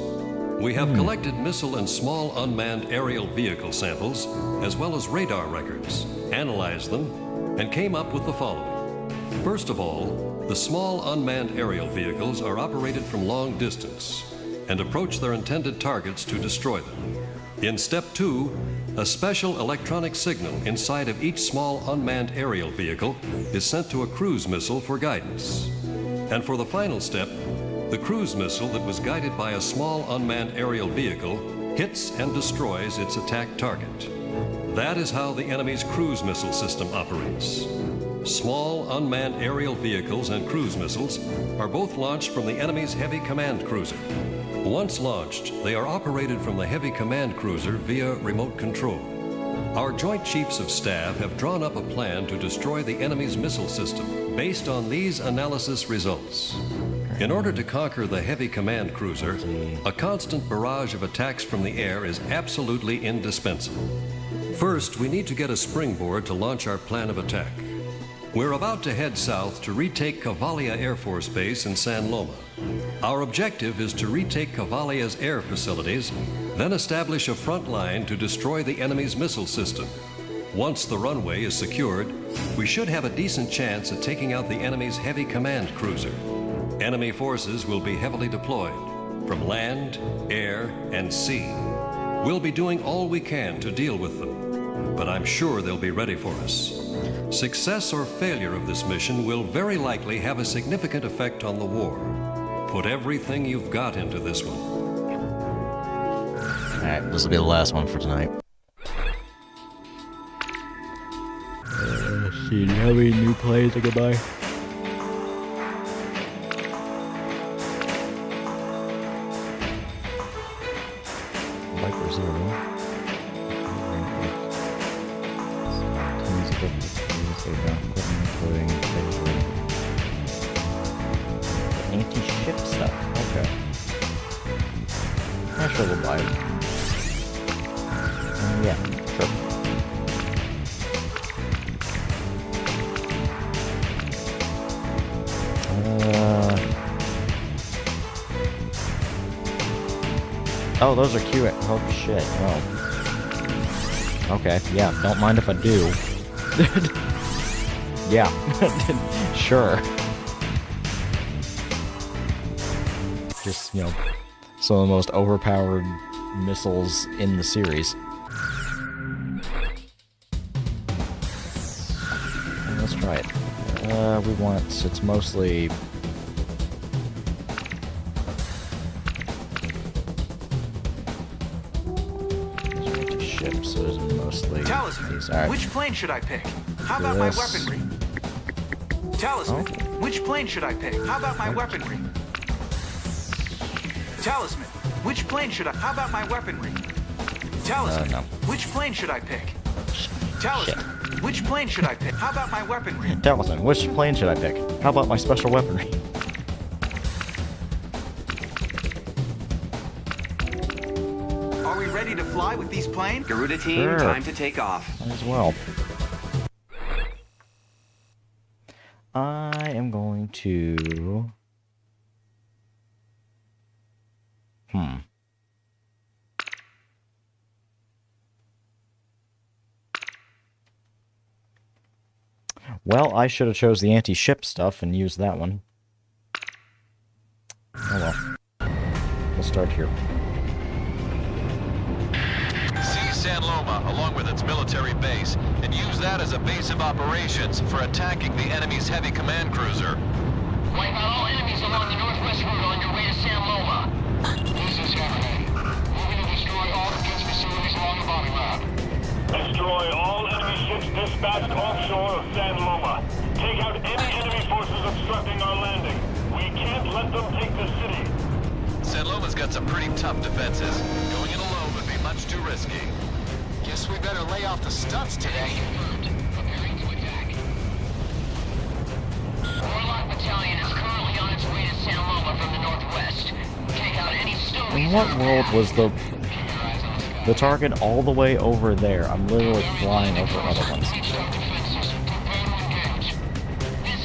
We have collected missile and small unmanned aerial vehicle samples, as well as radar records, analyzed them, and came up with the following. First of all, the small unmanned aerial vehicles are operated from long distance and approach their intended targets to destroy them. In step 2, a special electronic signal inside of each small unmanned aerial vehicle is sent to a cruise missile for guidance. And for the final step, the cruise missile that was guided by a small unmanned aerial vehicle hits and destroys its attack target. That is how the enemy's cruise missile system operates. Small unmanned aerial vehicles and cruise missiles are both launched from the enemy's heavy command cruiser. Once launched, they are operated from the heavy command cruiser via remote control. Our Joint Chiefs of Staff have drawn up a plan to destroy the enemy's missile system based on these analysis results. In order to conquer the heavy command cruiser, a constant barrage of attacks from the air is absolutely indispensable. First, we need to get a springboard to launch our plan of attack. We're about to head south to retake Cavalia Air Force Base in San Loma. Our objective is to retake Cavalia's air facilities, then establish a front line to destroy the enemy's missile system. Once the runway is secured, we should have a decent chance at taking out the enemy's heavy command cruiser. Enemy forces will be heavily deployed. from land, air, and sea. We'll be doing all we can to deal with them, but I'm sure they'll be ready for us. Success or failure of this mission will very likely have a significant effect on the war. Put everything you've got into this one. Alright, this will be the last one for tonight. Let's see, do you have any new plays I could buy? Viper Zero. Tons of anti-ship stuff. Okay. I'm sure we'll buy it. Yeah, sure. Oh, those are cute. Oh, shit. Oh. Okay, yeah, don't mind if I do. Yeah, sure. Just, you know, some of the most overpowered missiles in the series. Let's try it. We want, it's mostly... ships, so there's mostly... Talisman, right. which plane should I pick? How about my weaponry? Talisman, which plane should I pick? How about my weaponry? Talisman, which plane should I... How about my weaponry? Talisman, no. which plane should I pick? Talisman, which plane should I pick? How about my weaponry? Talisman, which plane should I pick? How about my special weaponry? Are we ready to fly with these planes? Garuda team, Sure. time to take off. Might as well. I am going to... Well, I should have chose the anti-ship stuff and used that one. Oh well. We'll start here. Seize San Loma along with its military base and use that as a base of operations for attacking the enemy's heavy command cruiser. Wipe out all enemies along the northwest route on your way to San Loma. This is happening. Moving to destroy all defense facilities along the bombing route. Destroy all enemy ships dispatched offshore of San Loma. Take out any enemy forces obstructing our landing. We can't let them take the city. San Loma's got some pretty tough defenses. Going in alone would be much too risky. Guess we better lay off the stunts today. Preparing to attack. Warlock Battalion is currently on its way to San Loma from the northwest. Take out any stones. In what world was the target all the way over there? I'm literally flying over other ones. This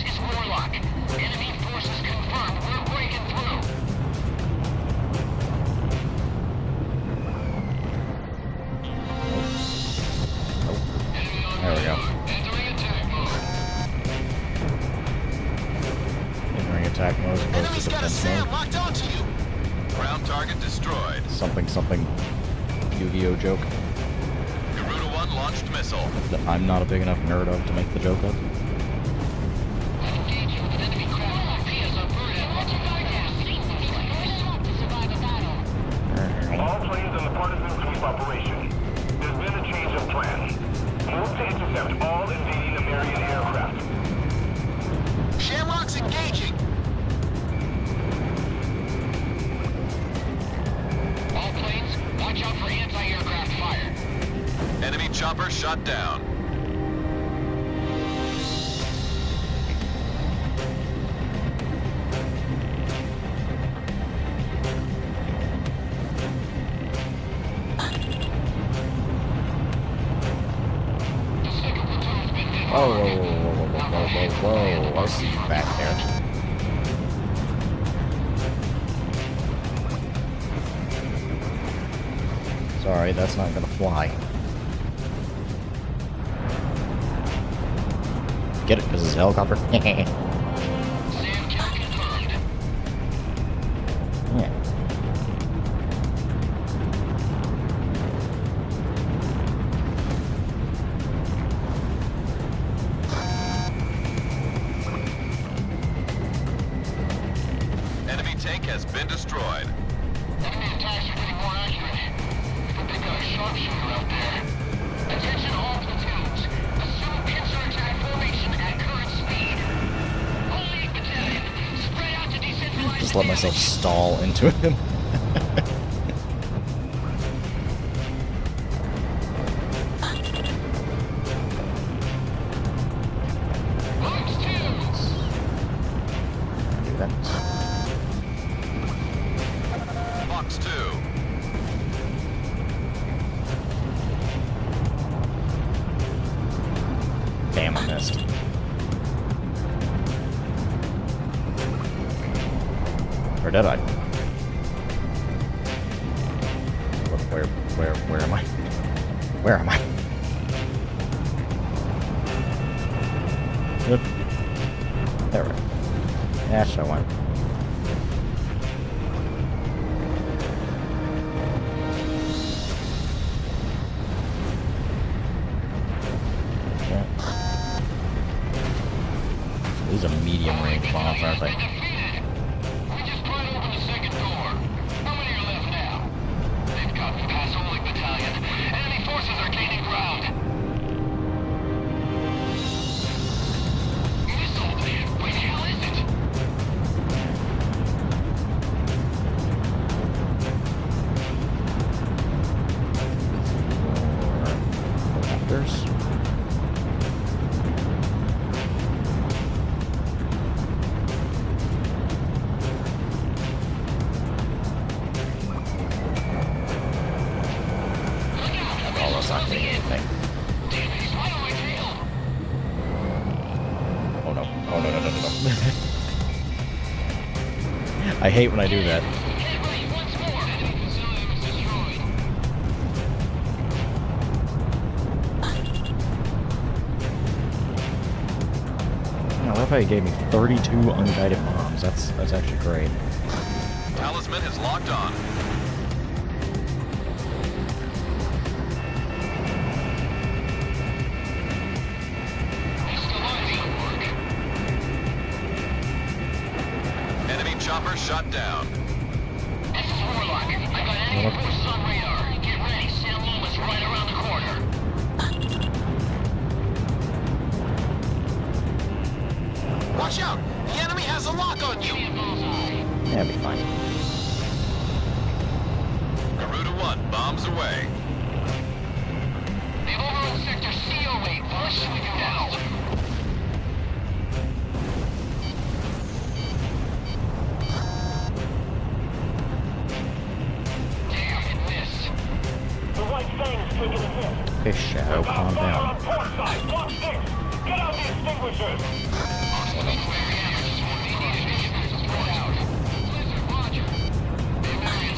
is Warlock. Enemy forces confirmed. We're breaking through. There we go. Entering attack mode. Enemy's got a SAM locked onto you. Ground target destroyed. Something Yu-Gi-Oh joke Garuda 1 launched missile. that I'm not a big enough nerd of to make the joke of. All planes on the partisan sweep operation. There's been a change of plan. Move to intercept all invading American aircraft. Shamrock's engaging. All planes, watch out for anti-aircraft fire. Enemy chopper shot down. Whoa, I see you back there. Sorry, that's not gonna fly. Get it, because it's a helicopter? Yeah. destroyed. Enemy attacks are getting more accurate. They've got a sharpshooter out there. Attention all platoons. Assume counterattack formation at current speed. Only battalion. Spread out to decentralize. Just let myself stall into him. Do that. Box 2. Damn, I missed. Or did I? Where am I? Where am I? Yep. There we go. Yes, I went. These are medium range bombs, aren't they? We just pried open the second door. How many are left now? They've gotten past Oleg Battalion. Enemy forces are gaining ground. Missile? What the hell is it? Raptors. Oh, that's not getting anything. Oh no. Oh no, no, no, no, no. I hate when I do that. I love how he gave me 32 unguided bombs. That's actually great. Talisman is locked on. Enemy chopper shot down. This is Warlock. I got enemy forces on radar. Get ready. San Lomas right around the corner. Watch out! The enemy has a lock on you! Yeah, it'll be fine. Garuda 1, bombs away. They've overrun sector CO8. What should we do now? Damn, it missed. The White Fang is taking a hit. Okay, Shadow, calm down. On port side, watch this. Get out the extinguishers.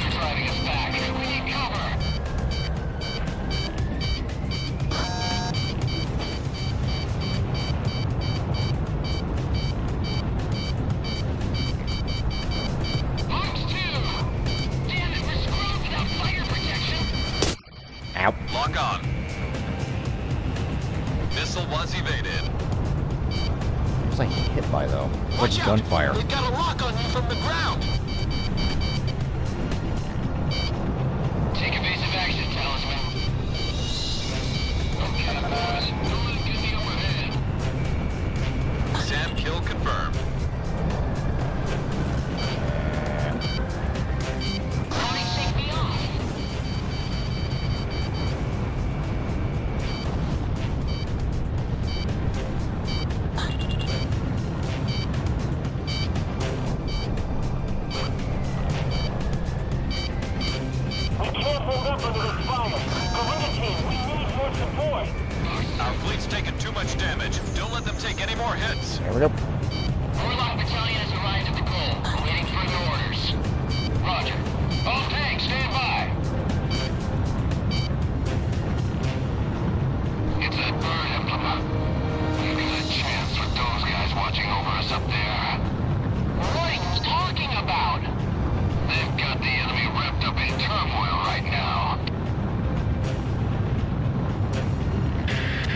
Driving us back. We need cover. Box 2! Damn it, we're screwed without fire protection. Ow. Lock on. Missile was evaded. What was I hit by, though? It's like Watch out! gunfire. They've got a lock on you from the ground! Take evasive action, Talisman. Okay, boys. Don't let get the upper hand. SAM kill confirmed. Money shake me off. We can't hold up under this fire. Garuda team, we need your support. Our fleet's taken too much damage. Don't let them take any more hits. There we go. Warlock Battalion has arrived at the goal. Awaiting further orders. Roger. All tanks, stand by. It's that bird emblem. Maybe a chance with those guys watching over us up there. What are you talking about? They've got the enemy wrapped up in turmoil right now.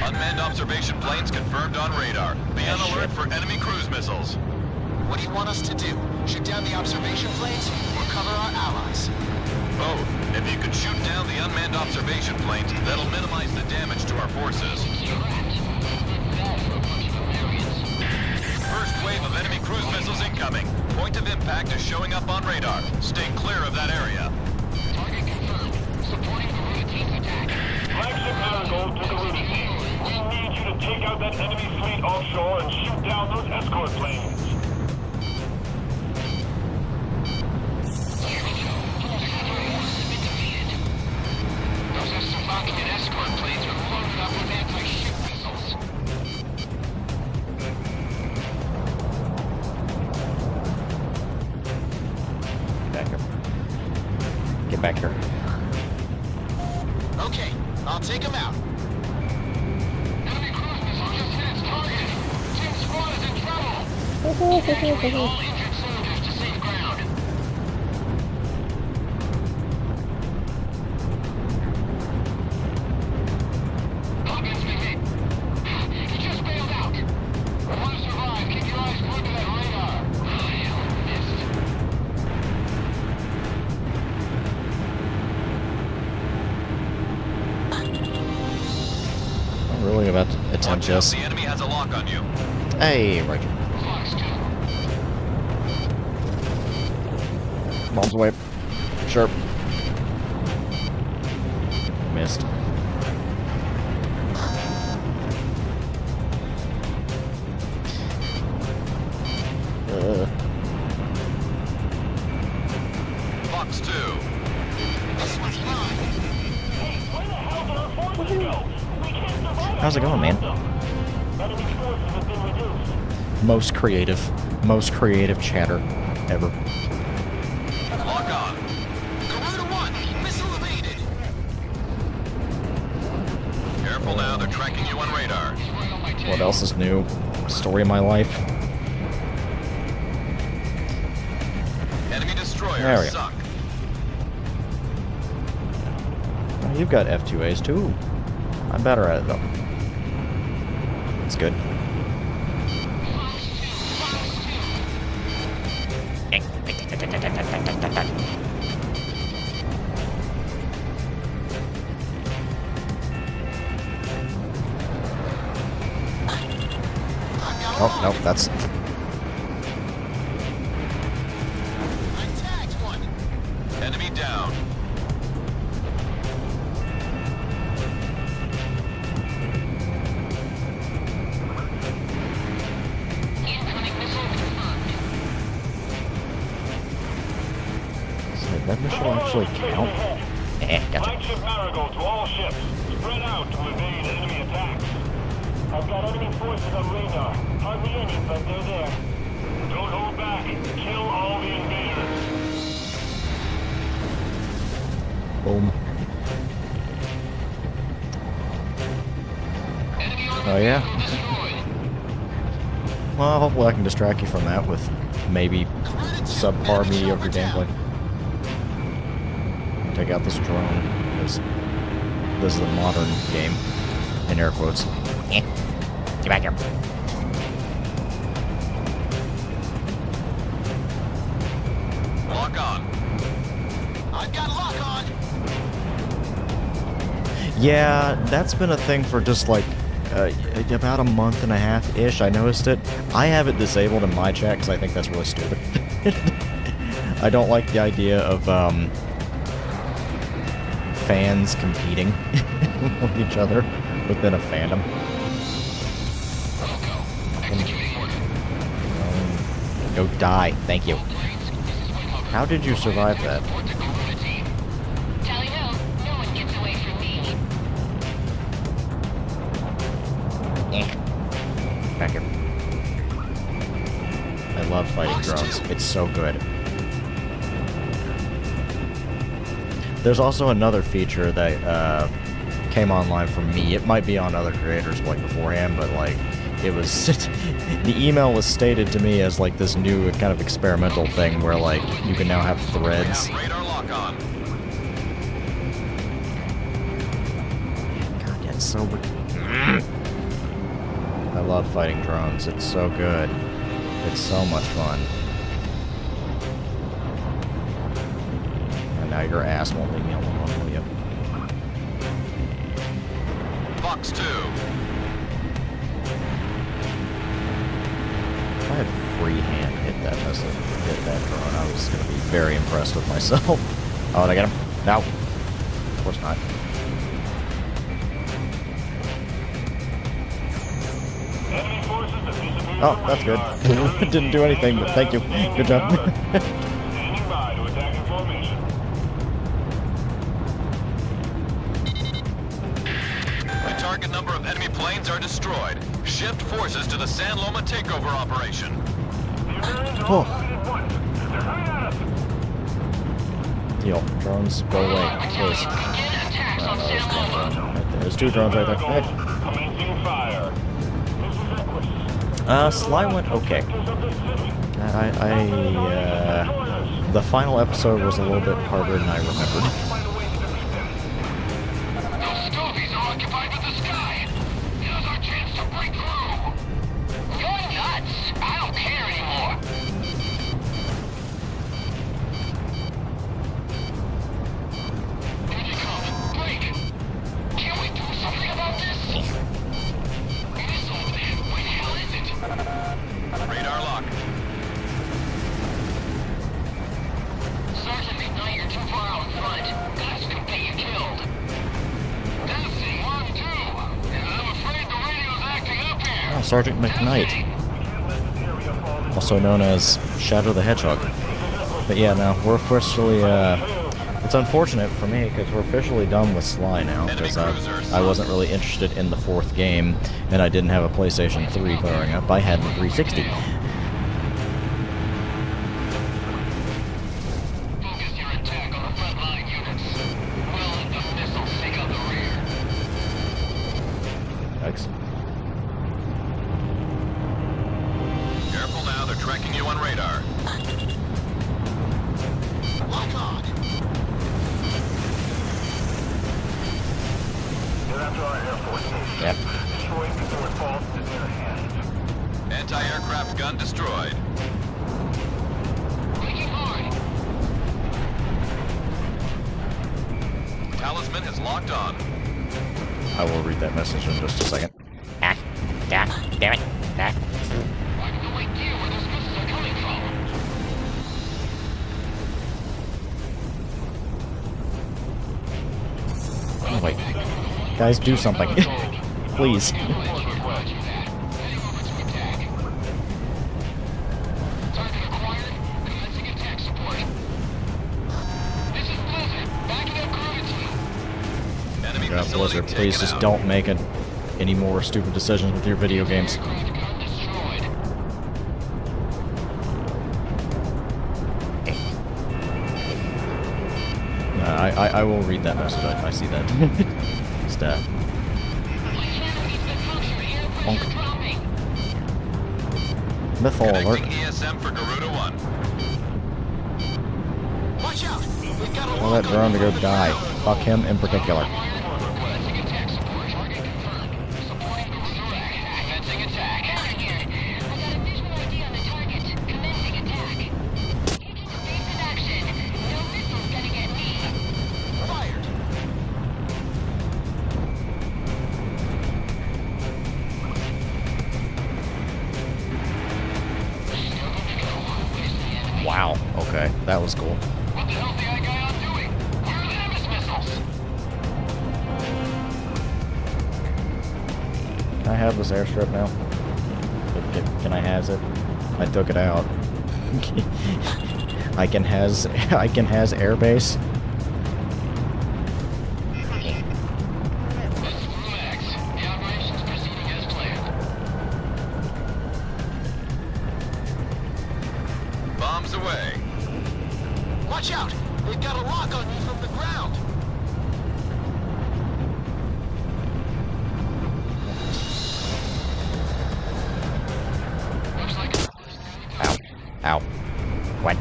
Unmanned observation planes confirmed on radar. Be on alert for enemy cruise missiles. What do you want us to do? Shoot down the observation planes? Or cover our allies. Both. If you could shoot down the unmanned observation planes, that'll minimize the damage to our forces. First wave of enemy cruise missiles incoming. Point of impact is showing up on radar. Stay clear of that area. Target confirmed. Supporting the Runa team's attack. Flagship Marigold to the Runa team. We need you to take out that enemy fleet offshore and shoot down those escort planes. Those Estovaki escort planes are loaded up with anti-ship missiles. Back here. Get back here. Okay, I'll take him out. Enemy cruise missile just hit its target. Team squad is in trouble. Evacuate all injured soldiers to safe ground. Hawkins speaking. He just bailed out. Want to survive? Keep your eyes glued to that radar. I missed. I'm really about to attempt Watch out, this. the enemy has a lock on you. Hey, Roger. Bombs away. Sharp. Missed. Fox 2. This one's mine. Hey, where the hell did our forces go? We can't survive. How's it going, man? Enemy forces have been reduced. Most creative chatter ever. Lock on. GOOOOO 1, missile evaded. Careful now, they're tracking you on radar. What else is new? Story of my life. Enemy destroyer There we go. sunk. Oh, you've got F2As too. I'm better at it though. It's good. Oh, nope, that's... Enemy down. Incoming missile confirmed. Did that missile actually count? Gotcha. Flagship Marigold to all ships. Spread out to evade enemy attacks. I've got enemy forces on radar. Hardly any, but they're there. Don't hold back. Kill all the invaders. Boom. Oh yeah? Well, hopefully I can distract you from that with maybe subpar mediocre gameplay. Take out this drone, because this is a modern game, in air quotes. Get back here. Lock on. I've got lock on. Yeah, that's been a thing for just like about a month and a half-ish. I noticed it. I have it disabled in my chat because I think that's really stupid. I don't like the idea of fans competing with each other within a fandom. Go die. Thank you. How did you survive that? Tally ho, no one gets away from me. Back here. I love fighting drones. It's so good. There's also another feature that came online for me. It might be on other creators like beforehand, but like it was the email was stated to me as like this new kind of experimental thing where like you can now have threads. Radar lock on. God, that's so good. I love fighting drones. It's so good. It's so much fun. now your ass won't leave me alone, will you? Fox 2. If I had freehand hit that missile, hit that drone, I was going to be very impressed with myself. Oh, did I get him? No. Of course not. Oh, that's good. Didn't do anything, but thank you. Good job. The target number of enemy planes are destroyed. Shift forces to the San Loma takeover operation. Oh. Deal. Drones, go away, please. No, there's one drone right there. There's two drones right there. Hey. Sly went okay. The final episode was a little bit harder than I remembered. Those stovies are occupied with the sky. Now's our chance to break through. You're nuts. I don't care anymore. Here they come. Break. Can we do something about this? It is over there. Where the hell is it? Radar lock. Sergeant McKnight, you're too far out in front. Guys could get you killed. Dancing, 1, 2. I'm afraid the radio's acting up here. Oh, Sergeant McKnight. Also known as Shadow the Hedgehog. But yeah, now we're officially, it's unfortunate for me because we're officially done with Sly now, because I wasn't really interested in the 4th game, and I didn't have a PlayStation 3 growing up. I had the 360. Focus your attack on the front line units. We'll let the missiles take out the rear. Thanks. Careful now, they're tracking you on radar. Lock on. Yep. Anti-aircraft gun destroyed. Talisman is locked on. I will read that message in just a second. Ah, damn it. Ah. I have no idea where those missiles are coming from. Oh, wait. Guys, do something. Please. God, Blizzard, please just don't make any more stupid decisions with your video games. I will read that message. I see that. Staff. Missile alert. ESM for GOOOOO 1. Watch out. We've got a Tell that drone to go die. Fuck him in particular. Wow, okay, that was cool. What the hell's the eye guy on doing? Where are the Nimbus missiles? Can I have this airstrip now? Can I has it? I took it out. I can has airbase. Bombs away. Watch out! They've got a lock on you from the ground. Ow. Ow. What?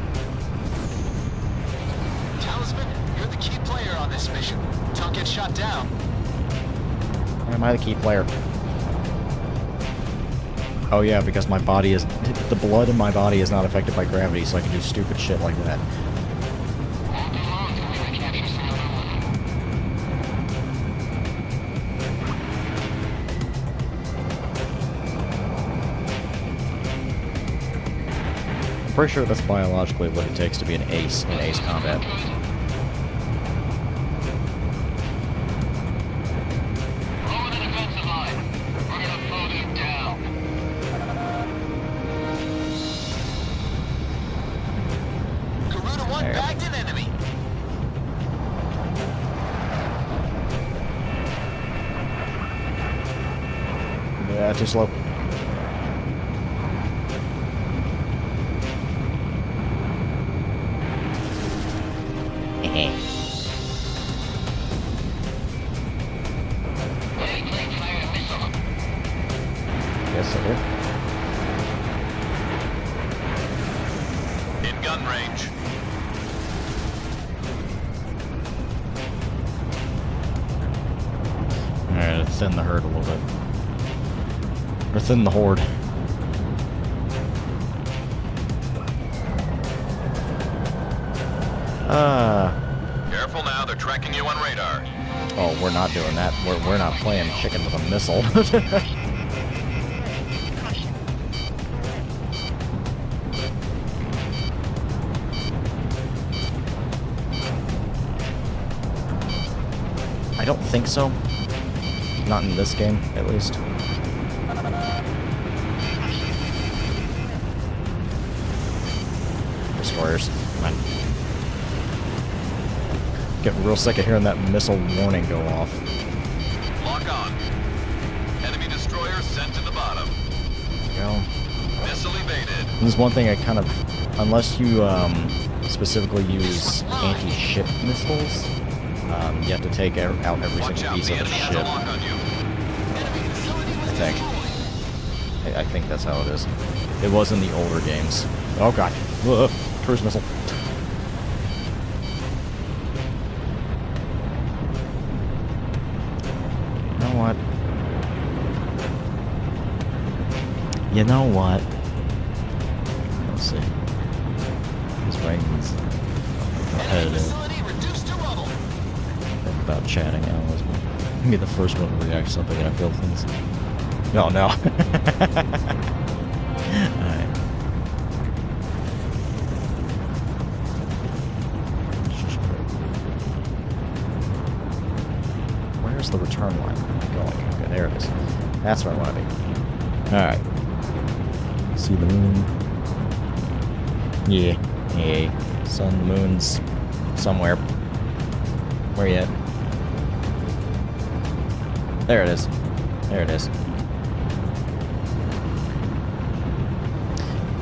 Talisman, you're the key player on this mission. Don't get shot down. Why am I the key player? Oh yeah, because my body is... the blood in my body is not affected by gravity, so I can do stupid shit like that. pretty sure that's biologically what it takes to be an ace in Ace Combat. Yeah, too slow. Yes, I did. In gun range. Alright, let's thin the herd a little bit. Or thin the horde. Careful now, they're tracking you on radar. Oh, we're not doing that. We're not playing chicken with a missile. I don't think so. Not in this game, at least. Destroyers. Come on. Getting real sick of hearing that missile warning go off. Lock on. Enemy destroyer sent to the bottom. You know, Missile evaded. there's one thing I kind of, unless you specifically use anti-ship missiles, you have to take out every single piece of the ship. I think that's how it is. It was in the older games. Oh god. Ugh, cruise missile. You know what? You know what? Let's see. This rain's competitive. About chatting, I was be the first one to react to something and I feel things. No, no. Alright. Where's the return line going? Okay, there it is. That's where I want to be. Alright. See the moon. Yeah. Hey. Sun, the moon's somewhere. Where you at? There it is. There it is.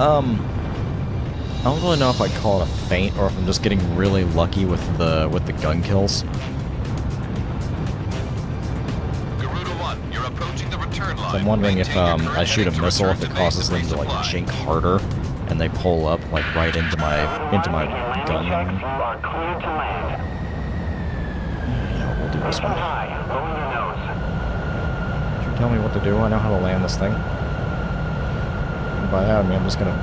I don't really know if I'd call it a feint or if I'm just getting really lucky with the gun kills. So I'm wondering if I shoot a missile, if it causes them to like jink harder, and they pull up like right into my gun line. Yeah, we'll do this one. Did you tell me what to do? I know how to land this thing. And by that I mean I'm just gonna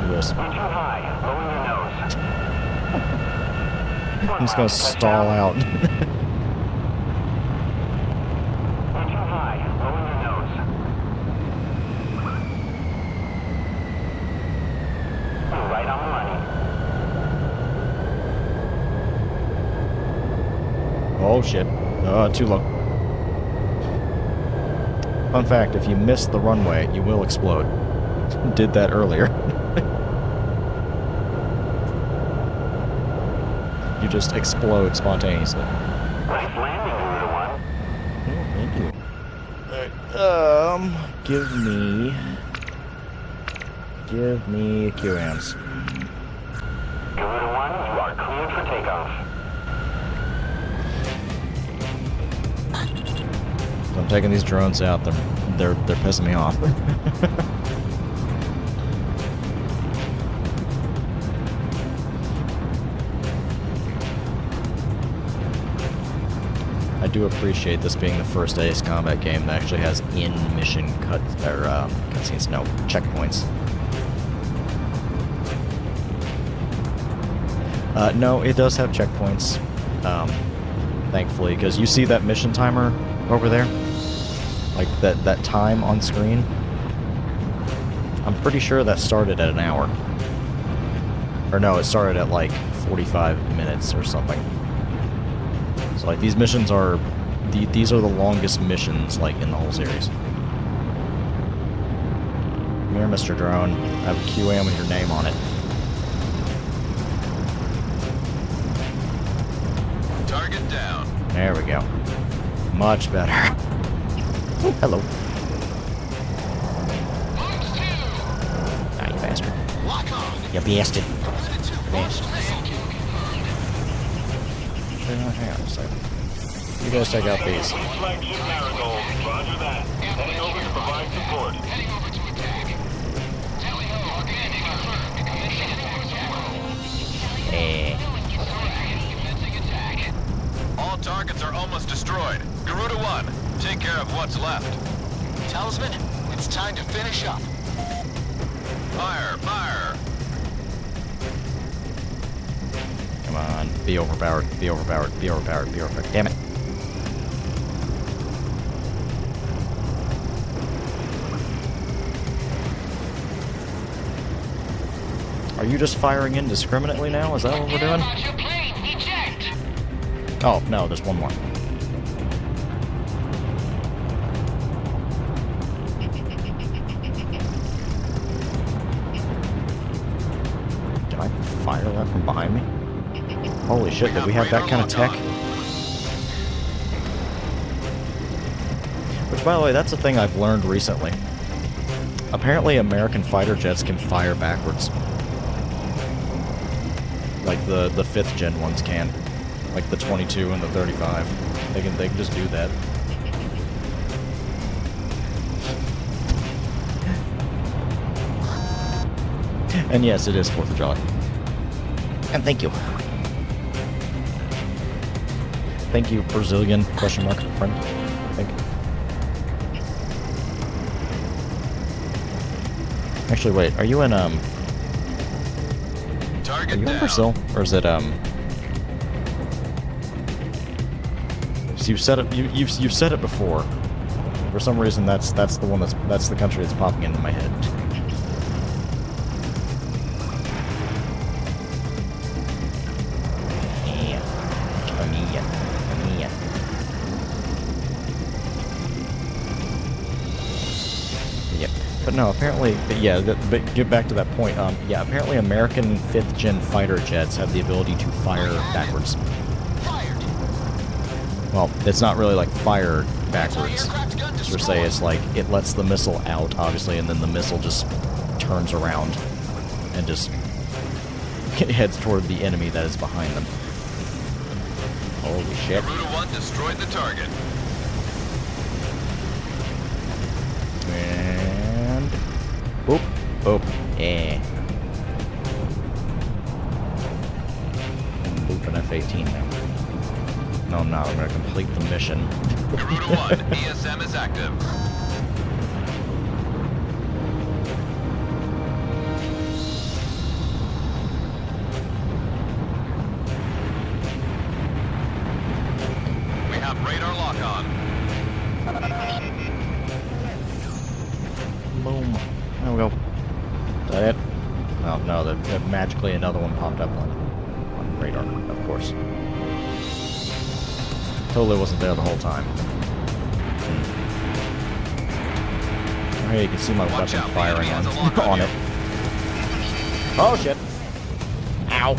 do this. I'm just gonna stall out. Oh shit. Too low. Fun fact, if you miss the runway, you will explode. Did that earlier. You just explode spontaneously. Nice landing, GOOOOO. Oh, thank you. Alright, give me QAMs. GOOOOO, you are cleared for takeoff. I'm taking these drones out. They're pissing me off. I do appreciate this being the first Ace Combat game that actually has in-mission cutscenes. No, checkpoints. No, it does have checkpoints. Thankfully, because you see that mission timer over there. Like that time on screen. I'm pretty sure that started at an hour. Or no, it started at like 45 minutes or something. So like these missions are, these are the longest missions like in the whole series. Come here, Mr. Drone. I have a QAM with your name on it. Target down. There we go. Much better. Oh, hello. Ah, you bastard. You bastard. Hang on a second. You guys check out these. Flagship Marigold. Roger that. Heading over to provide support. All targets are almost destroyed. GOOOOO 1, take care of what's left. Talisman, it's time to finish up. Fire, fire. Come on. Be overpowered. Be overpowered. Be overpowered. Be overpowered. Damn it. Are you just firing indiscriminately now? Is that what we're doing? Oh, no, there's one more. Can I fire that from behind me? Holy shit, did we have that kind of tech? Which, by the way, that's a thing I've learned recently. Apparently American fighter jets can fire backwards. Like the 5th gen ones can. Like the 22 and the 35. They can just do that. And yes, it is 4th of July. And thank you. Thank you, Brazilian question mark friend. Thank you. Actually, wait, are you in Are you in Brazil? Or is it So you've said it you've said it before. For some reason that's the one that's the country that's popping into my head. Yep. But no, apparently, but yeah, but get back to that point. Yeah, apparently American 5th gen fighter jets have the ability to fire backwards. Well, it's not really like fired backwards. Per se, it's like it lets the missile out, obviously, and then the missile just turns around and just heads toward the enemy that is behind them. Holy shit. GOOOOO 1 destroyed the target. And boop, boop, yeah. And boop an F-18 now. No, I'm not. I'm gonna complete the mission. GOOOOO 1, ESM is active. We have radar lock on. Boom. There we go. Is that it? Oh, no, that magically another one popped up on radar, of course. Totally wasn't there the whole time. Oh, hey, you can see my weapon firing on it. Oh, shit. Ow.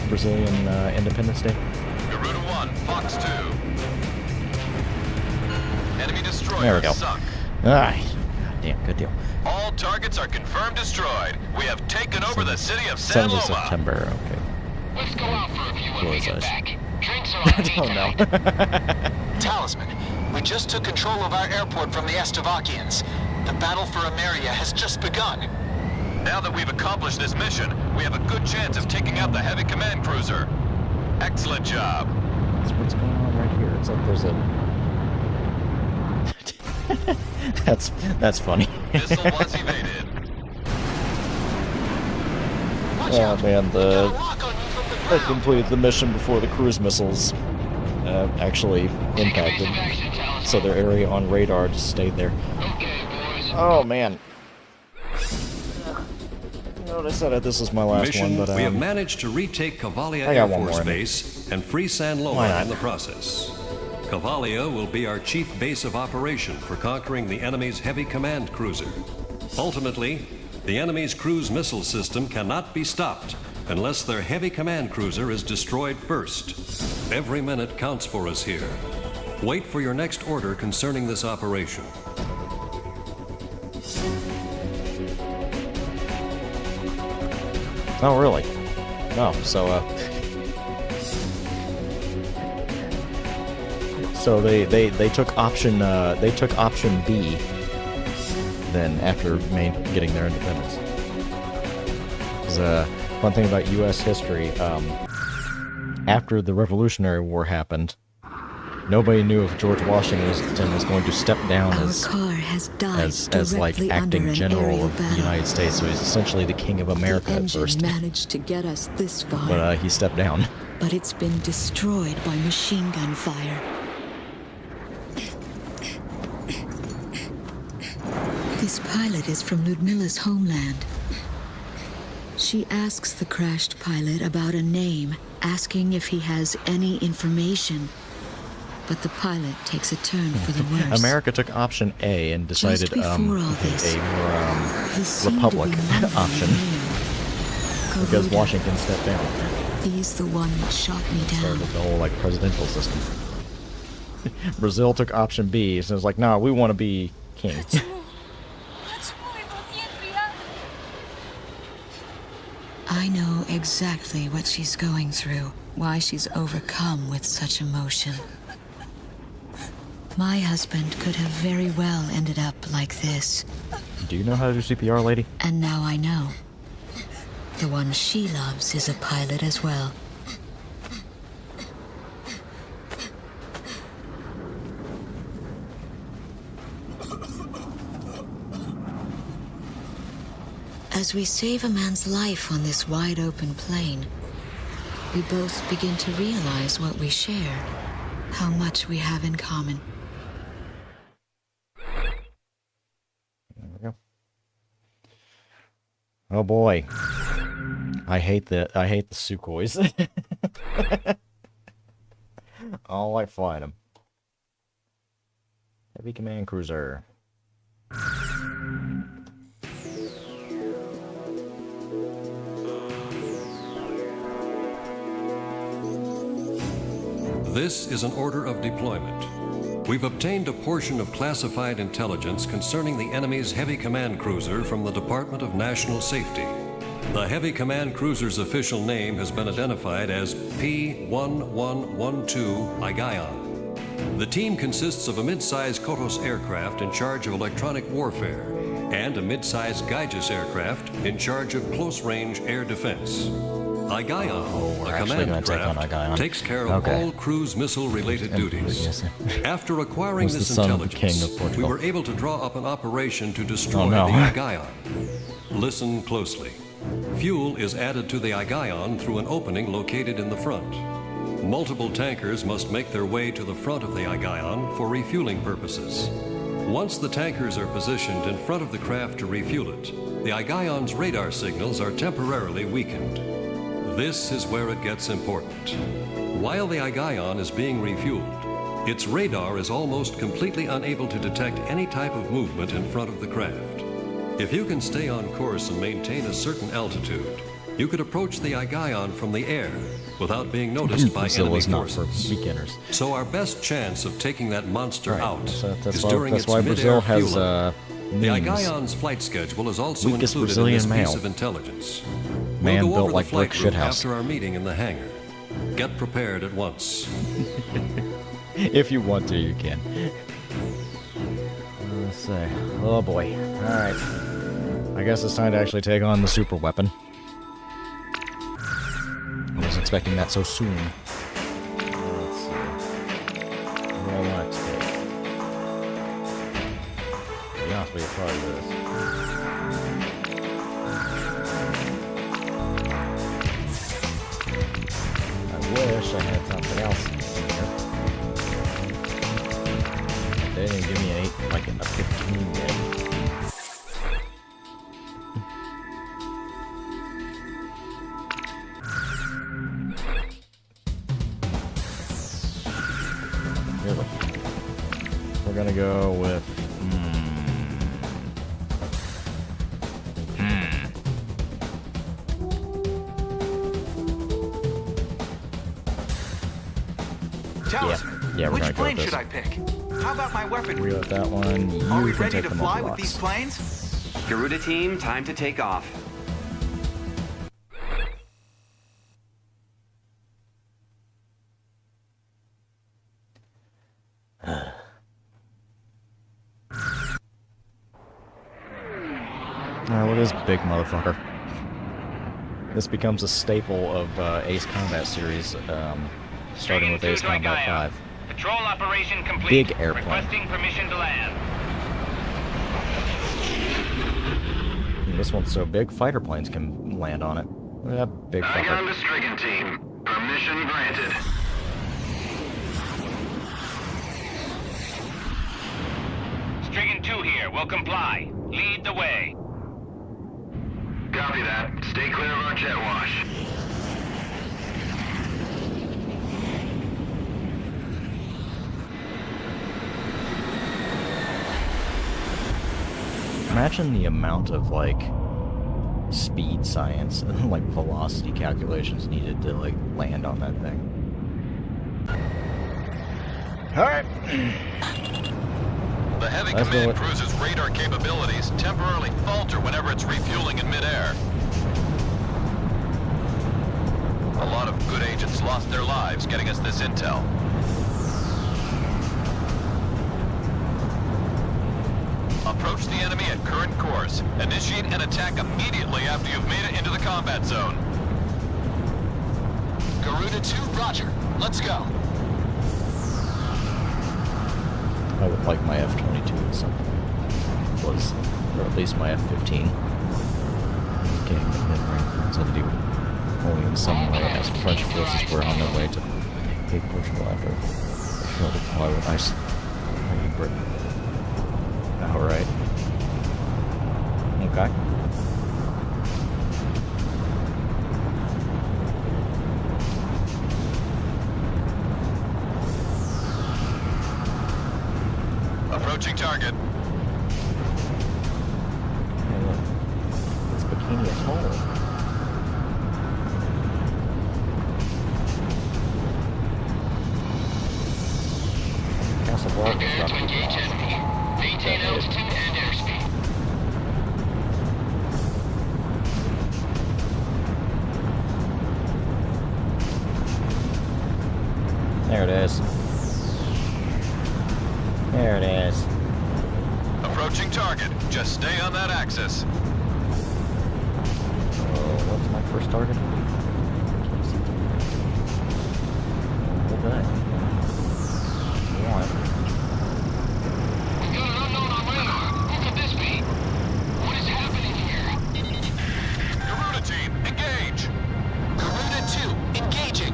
Brazilian Independence Day. GOOOOO 1, Fox 2. Enemy destroyer There we go. sunk. Alright. Damn, good deal. All targets are confirmed destroyed. We have taken over the city of 7th San of Loma. September, okay. Let's go out for a few when we get back. Drinks are I on me don't know. tonight. Talisman, we just took control of our airport from the Estovakians. The battle for Ameria has just begun. Now that we've accomplished this mission, we have a good chance of taking out the heavy command cruiser. Excellent job. That's what's going on right here. It's like there's a... that's funny. Missile was evaded. Oh man, I completed the mission before the cruise missiles actually impacted. So their area on radar just stayed there. Oh man. I said this is my last Mission, one, but we have managed to retake Cavalia I Air got one Force more Base and free San Loma in the process. Cavalia will be our chief base of operation for conquering the enemy's heavy command cruiser. Ultimately, the enemy's cruise missile system cannot be stopped unless their heavy command cruiser is destroyed first. Every minute counts for us here. Wait for your next order concerning this operation. Oh, really? No, so they took option B then after getting their independence. Because one thing about U.S. history, after the Revolutionary War happened, nobody knew if George Washington was going to step down as like acting general of the United States. So he's essentially the king of America at first. Managed to get us this far. But he stepped down. But it's been destroyed by machine gun fire. This pilot is from Ludmila's homeland. She asks the crashed pilot about a name, asking if he has any information. But the pilot takes a turn for the worse. America took option A and decided a more Republic option because Washington stepped down. He's the one that shot me down. Started the whole like presidential system. Brazil took option B, so it's like, nah, we want to be king. I know exactly what she's going through, why she's overcome with such emotion. My husband could have very well ended up like this. Do you know how to do CPR, lady? And now I know. The one she loves is a pilot as well. As we save a man's life on this wide-open plain, we both begin to realize what we share, how much we have in common. There we go. Oh boy, I hate the Sukhois. I don't like flying them. Heavy command cruiser. This is an order of deployment. We've obtained a portion of classified intelligence concerning the enemy's heavy command cruiser from the Department of National Safety. The heavy command cruiser's official name has been identified as P-1112 Igayon. The team consists of a mid-size Kotos aircraft in charge of electronic warfare and a mid-size Gaijus aircraft in charge of close-range air defense. Igayon, a command craft, takes care of all cruise missile-related duties. After acquiring this intelligence, we were able to draw up an operation to destroy the Igayon. Listen closely. Fuel is added to the Igayon through an opening located in the front. Multiple tankers must make their way to the front of the Igayon for refueling purposes. Once the tankers are positioned in front of the craft to refuel it, the Igayon's radar signals are temporarily weakened. This is where it gets important. While the Igayon is being refueled, its radar is almost completely unable to detect any type of movement in front of the craft. If you can stay on course and maintain a certain altitude, you could approach the Igayon from the air without being noticed by enemy forces. So our best chance of taking that monster out is during its mid-air fueling. The Igayon's flight schedule is also included in this piece of intelligence. Man We'll go built over like the flight brick route shithouse. after our meeting in the hangar. Get prepared at once. If you want to, you can. Let's see. Oh boy. Alright. I guess it's time to actually take on the super weapon. I wasn't expecting that so soon. Let's see. What do I want to take? To be honest with you, probably this. I wish I had something else in here. like in the 15 yet. Really? We're gonna go with... Talisman, Yeah, we're which gonna go plane with should I pick? How about my weaponry? We got that one. Are we You can ready take to them fly off with these planes? GOOOOO team, time to take off. Alright, look at this big motherfucker. This becomes a staple of Ace Combat series, starting with Ace Combat 5. Patrol operation complete. Big airplane. Requesting permission to land. And this one's so big, fighter planes can land on it. Look at that big Hang on fucker. to Stricken team. Permission granted. Stricken 2 here. Will comply. Lead the way. Copy that. Stay clear of our jet wash. Imagine the amount of, like, speed science and, like, velocity calculations needed to, like, land on that thing. Alright. The heavy Let's do command it. cruiser's radar capabilities temporarily falter whenever it's refueling in midair. A lot of good agents lost their lives getting us this intel. Approach the enemy at current course. Initiate an attack immediately after you've made it into the combat zone. GOOOOO 2, roger. Let's go. I would like my F-22 at some point. Was, or at least my F-15. Getting the mid-range had to do only in some way, as French forces were on their way to take Portugal after they failed to comply with ice in Britain. Alright. Okay. Approaching target. Hey, look. It's Bikini Atoll. Castle Blanca's got to be awesome. Maintain altitude and airspeed. There it is. There it is. Approaching target. Just stay on that axis. What's my first target? Okay. One. We've got an unknown on radar. Who could this be? What is happening here? GOOOOO team, engage. GOOOOO 2, engaging.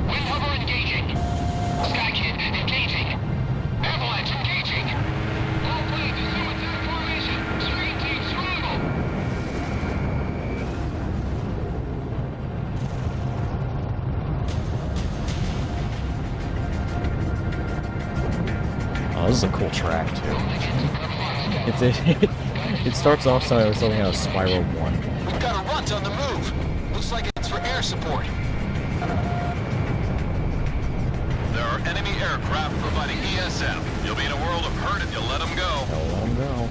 Wind hover engaging. Sky Kid engaging. Avalanche engaging. All planes assume attack formation. Stricken team scramble. Oh, this is a cool track too. It starts off something out of Spiral 1. We've got a runt on the move. Looks like it's for air support. There are enemy aircraft providing ESF. You'll be in a world of hurt if you let them go. I'll let them go.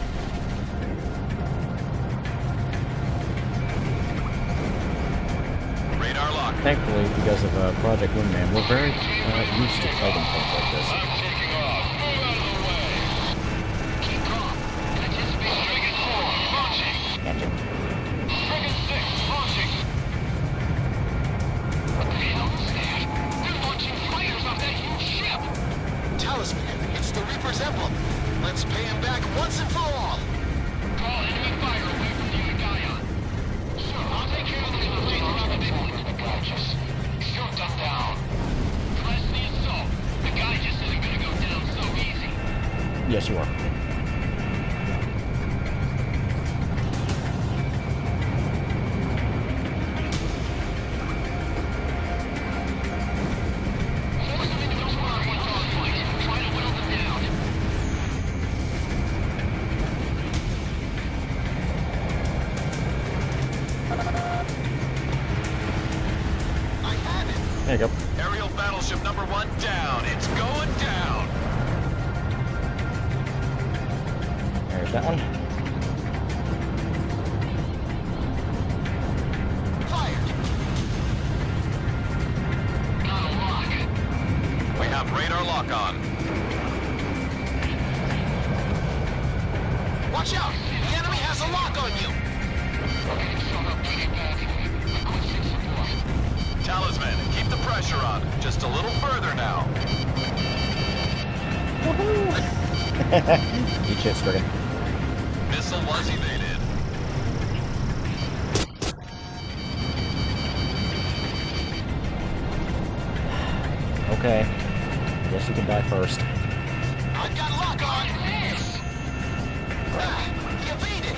Radar lock. Thankfully, because of Project Wingman, we're very used to fighting things like this. Taking off. Move out of the way. Keep calm. Anticipate Stricken 4 launching. Gotcha. Stricken 6 launching. What the hell is that? They're launching fighters off that huge ship. Talisman, it's the Reaper's emblem. Let's pay him back once and for all. Call enemy fire away from the Union. Sure, I'll take care of the container around the big one. The guy just shoot them down. Press the assault. The guy just isn't gonna go down. There you go. Aerial battleship number 1 down. It's going down. There's that one. We have radar lock on. Watch out! The enemy has a lock on you! Talisman, keep the pressure on. Just a little further now. Eat shit, friggin'. Missile was evaded. Okay. Guess you can die first. I've got lock on! He evaded!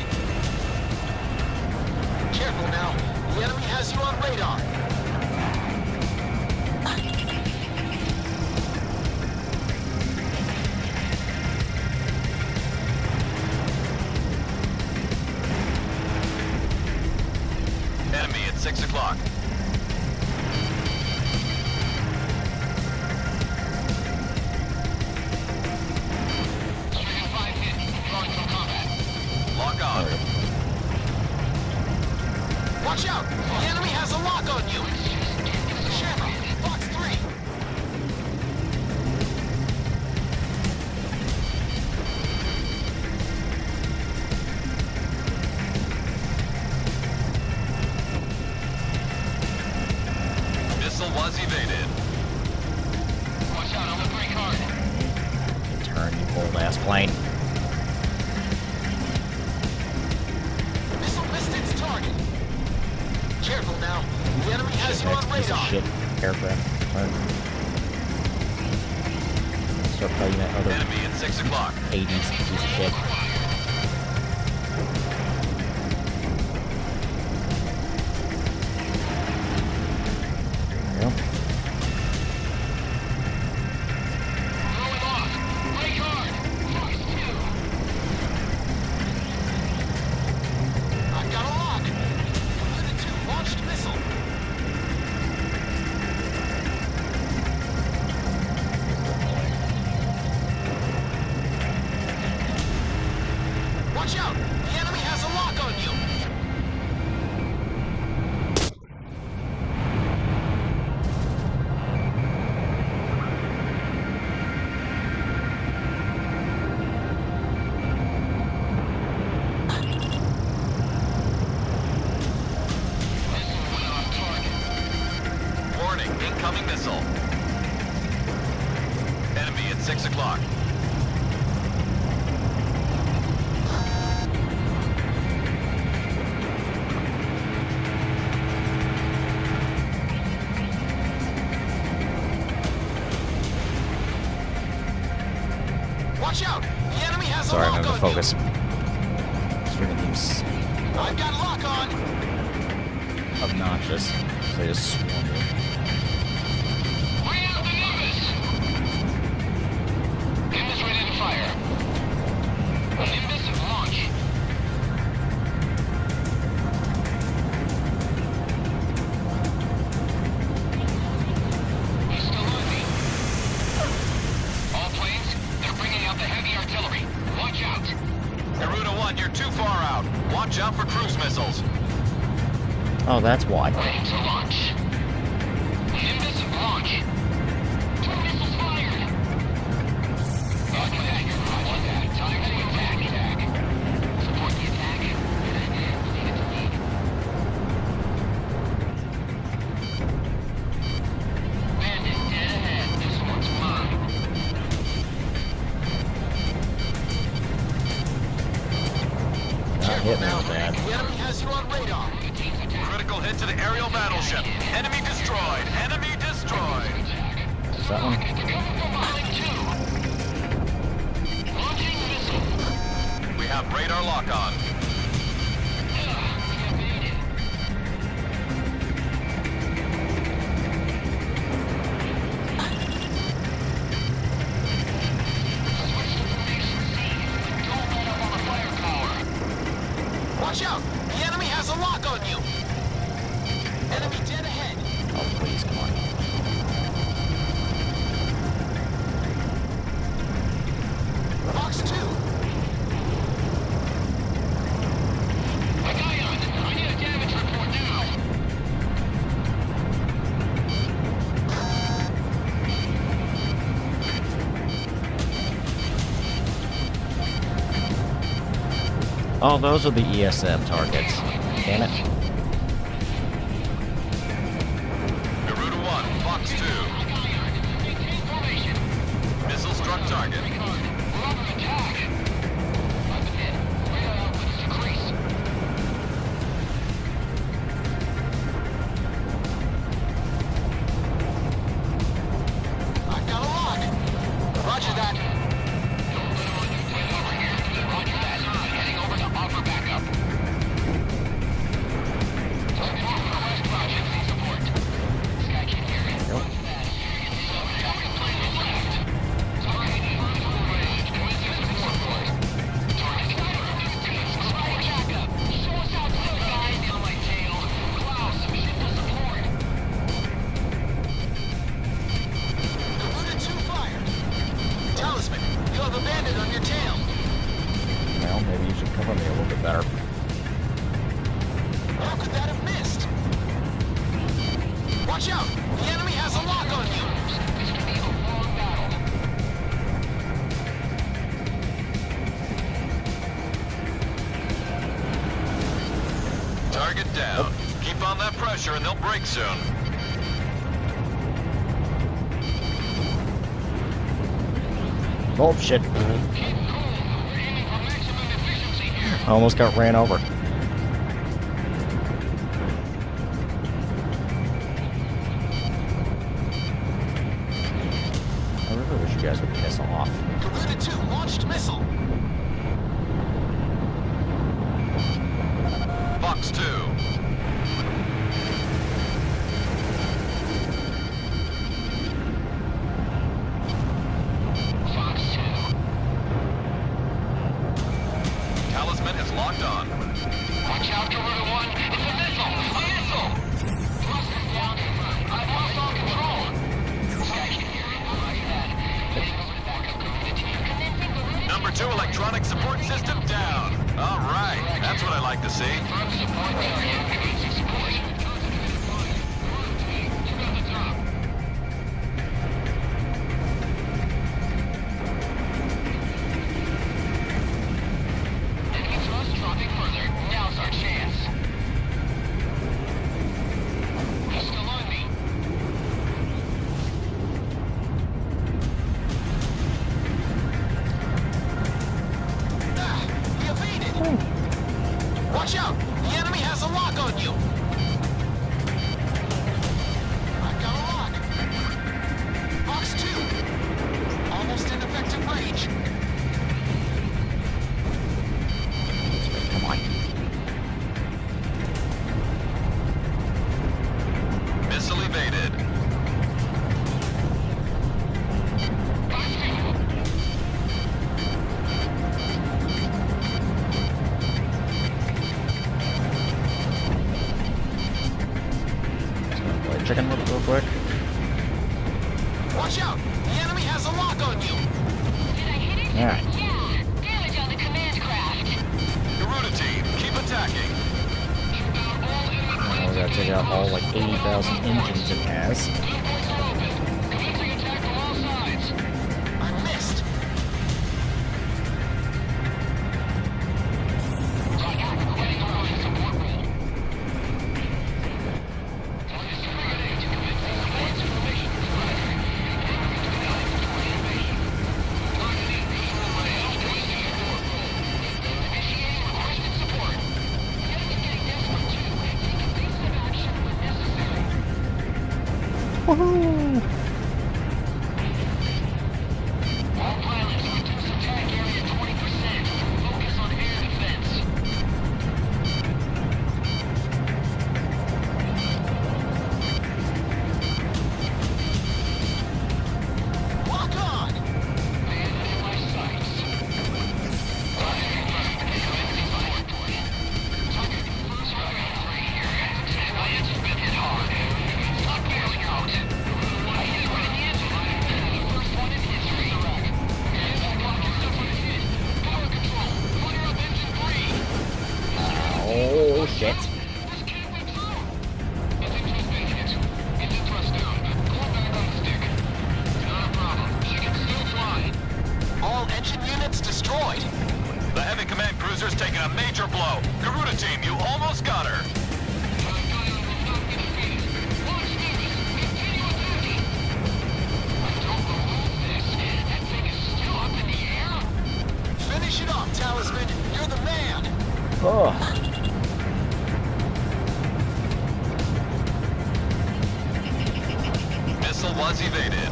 Careful now. The enemy has you on radar. Enemy at 6 o'clock. Lock on. Watch out! The enemy has a lock on you! Shamrock, box 3! Missile was evaded. Watch out, I'm a brake hard. Turn, you old ass plane. Missile missed its target. Careful now. The enemy has you on Piece of radar. shit aircraft. Turn. Start fighting that other Enemy at 6 o'clock. 80s piece of shit. There you go. I've got a lock. Unit 2 launched missile. Watch out! The enemy has a lock on you. Warning, incoming missile. Enemy at 6 o'clock. Watch out! The enemy has Sorry, a I'm lock gonna on focus. Stringing these you. I've got lock on. obnoxious. So they just swarm you. Nimbus ready to fire. Nimbus at launch. He's still on me. All planes, they're bringing out the heavy artillery. Watch out. Garuda 1, you're too far out. Watch out for cruise missiles. Oh, that's why. Ready to launch. Nimbus at launch. 2 missiles fired. Roger that. Roger that. Time to attack. Support the attack. Lead it to lead. Bandit dead ahead. This one's mine. Not hitting as bad. The enemy has you on radar. Critical hit to the aerial battleship. Enemy destroyed. Enemy destroyed. Is that one? We have radar lock on. Watch out! The enemy has a lock on you. Enemy dead ahead. Oh, please, come on. Box 2. I need a damage report now. Oh, those are the ESM targets. Damn it. Garuda 1, Fox 2. Missile struck target. I've got a lock. Roger that. Heading over to offer backup. Request emergency support. Sky can hear it. Target plane is left. Target in full range. Commencing support point. Target sniper. Provide backup. Show us how it's done, guys. On my tail. Klaus, ship to support. Garuda 2 fired. Talisman, you have a bandit on your tail. Well, maybe you should cover me a little bit better. How could that have missed? Watch out! The enemy has a lock on you! This could be a long battle. Target down. Keep on that pressure and they'll break soon. Oh, shit. I almost got ran over. I really wish you guys would piss off. Garuda 2 launched missile. Fox 2. Fox 2. Talisman is locked on. Watch out, Garuda 1. It's a missile! A missile! Thrusters down. I've lost all control. Sky can hear it. Roger that. Heading over to backup Garuda team. Commencing Garuda. Number 2 electronic support system down. All right, that's what I like to see. Firm support target. Commencing support. You got the job. Enemy thrust dropping further. Now's our chance. He's still on me. He evaded! Watch out! The enemy has a lock on you! I've got a lock. Box 2. Almost in effective range. Come on. Missile evaded. Play chicken with it real quick. Watch out! The enemy has a lock on you! Did I hit it? Alright. Yeah. Damage on the command craft. Garuda team, keep attacking. Now we gotta take out all like 80,000 engines it has. Ports are open. Commencing attack from all sides. I missed! Heading over to support roll. Target ready to commence support formation. Targeting full range. Commencing support roll. Initiating requested support. The enemy's getting desperate too. Evasive action when necessary. Woohoo! All pilots, reduce attack area 20%. Focus on air defense. Lock on! Bandit in my sights. Target confirmed. Commencing support point. Target confirmed. Right here. My engine's been hit hard. Stop bailing out. I hear Shit. All engine units destroyed. The heavy command cruiser's taken a major blow. GOOOOO team, you almost got her. Finish it off, Talisman. You're the man. Oh. Missile was evaded.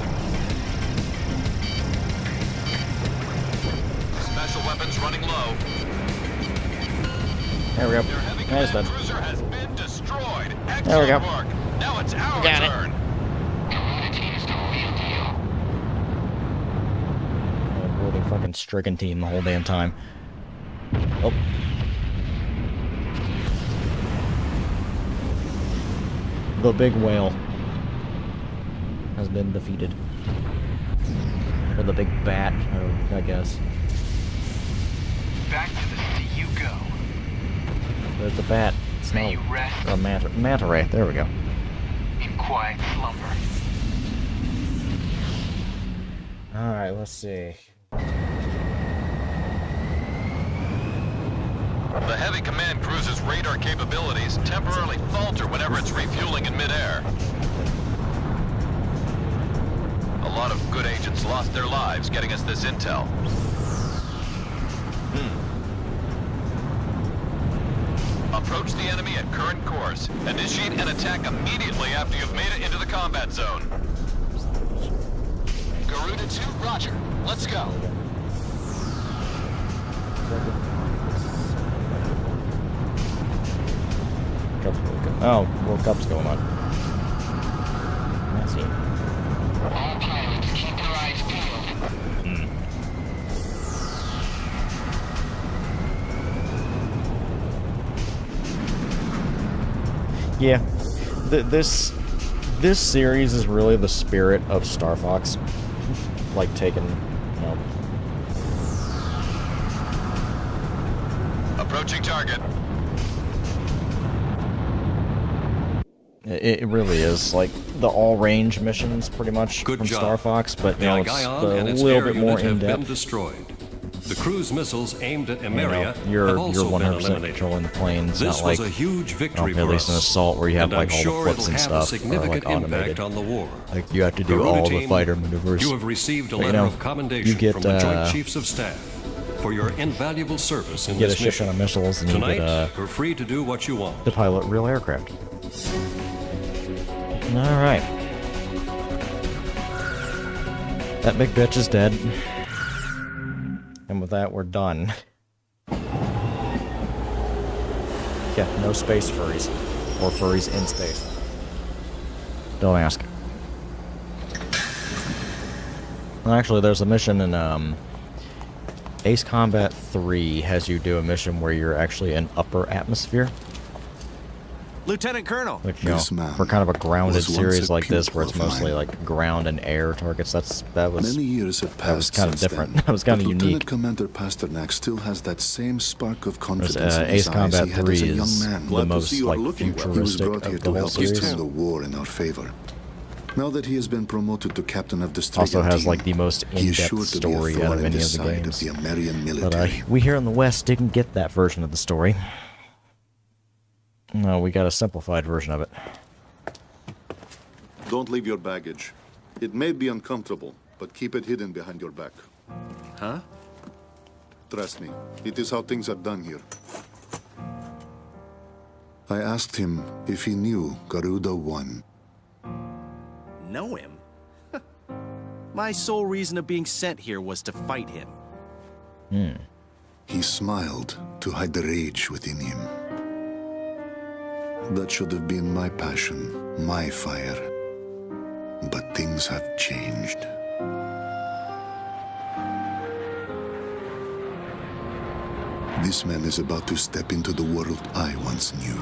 Special weapons running low. There we go. Nice done. Cruiser has been destroyed. There we go. Excellent work. Now it's our Got it. turn. Avoiding fucking stricken team the whole damn time. Oh. The big whale has been defeated. Or the big bat, I guess. Back to the sea you go. There's a bat. It's not a manta ray. There we go. In quiet slumber. Alright, let's see. The heavy command cruiser's radar capabilities temporarily falter whenever it's refueling in midair. A lot of good agents lost their lives getting us this intel. Approach the enemy at current course. Initiate an attack immediately after you've made it into the combat zone. Garuda 2, roger. Let's go. Oh, World Cup's going on. I see. All pilots, keep your eyes peeled. Yeah, this series is really the spirit of Star Fox, like taking, you know. Approaching target. It really is like the all-range missions, pretty much Good from job. Star Fox, but The you know, it's Ion and a its little air bit more unit have been in-depth. destroyed. The cruise missiles aimed at You know, Emeria you're have also been 100% eliminated. controlling the planes, This not like was a huge victory at for least an us, assault where you have and like I'm all sure the flips it'll and have a stuff are significant like automated. impact on the war. Like you have to do GOOOOO all the team, fighter maneuvers. You have received a But, you letter know, of commendation you get, from the Joint Chiefs of Staff for your invaluable service in you get a this shit mission. ton of missiles and Tonight, you get you're free to do what you want. to pilot real aircraft. Alright. That big bitch is dead. And with that, we're done. Yeah, no space furries. Or furries in space. Don't ask. Well, actually, there's a mission in, Ace Combat 3 has you do a mission where you're actually in upper atmosphere. Lieutenant Colonel. Which, you know, for kind of a grounded series like this, where it's mostly like ground and air targets, that was Many years have that was passed kind of since different. then, That was kind but of unique. Lieutenant Commander Pasternak still has that same spark of confidence in Ace his eyes Combat he had 3 as a young is man. the most like futuristic He was brought here of the to whole help us series. turn the war in our favor. Now that he has been promoted to captain of the Also Strigan has team, like the most he is sure in-depth to be a story out thorn of in any the of the side games. of the American But military. we here in the West didn't get that version of the story. No, we got a simplified version of it. Don't leave your baggage. It may be uncomfortable, but keep it hidden behind your back. Huh? Trust me, it is how things are done here. I asked him if he knew Garuda 1. Know him? My sole reason of being sent here was to fight him. He smiled to hide the rage within him. That should have been my passion, my fire. But things have changed. This man is about to step into the world I once knew.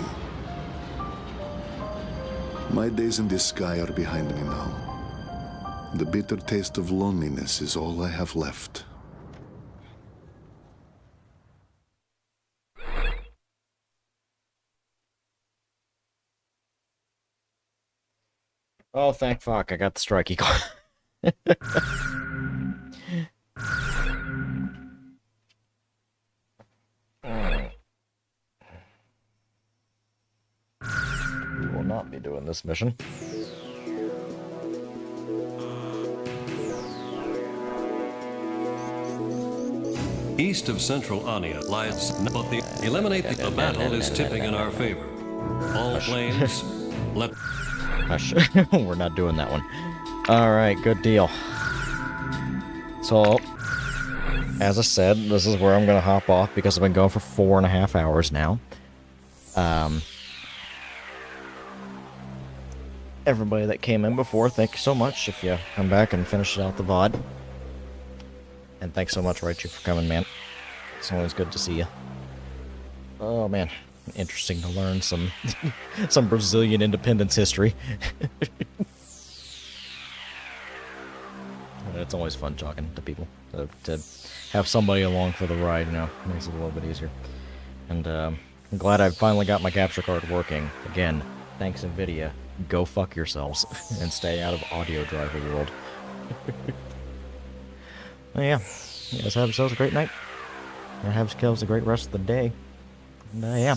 My days in this sky are behind me now. The bitter taste of loneliness is all I have left. Oh, thank fuck, I got the strikey card. We will not be doing this mission. East of central Anya lies, but the battle is tipping in our favor. All planes, left. Hush. We're not doing that one. Alright, good deal. So, as I said, this is where I'm going to hop off because I've been going for 4.5 hours now. Everybody that came in before, thank you so much if you come back and finish out the VOD. And thanks so much, Raichu, for coming, man. It's always good to see you. Oh, man. Interesting to learn some some Brazilian independence history. It's always fun talking to people. To have somebody along for the ride, you know, makes it a little bit easier. And I'm glad I finally got my capture card working. Again, thanks NVIDIA. Go fuck yourselves and stay out of audio driver world. Well, yeah, you guys have yourselves a great night. And have yourselves a great rest of the day. And, yeah.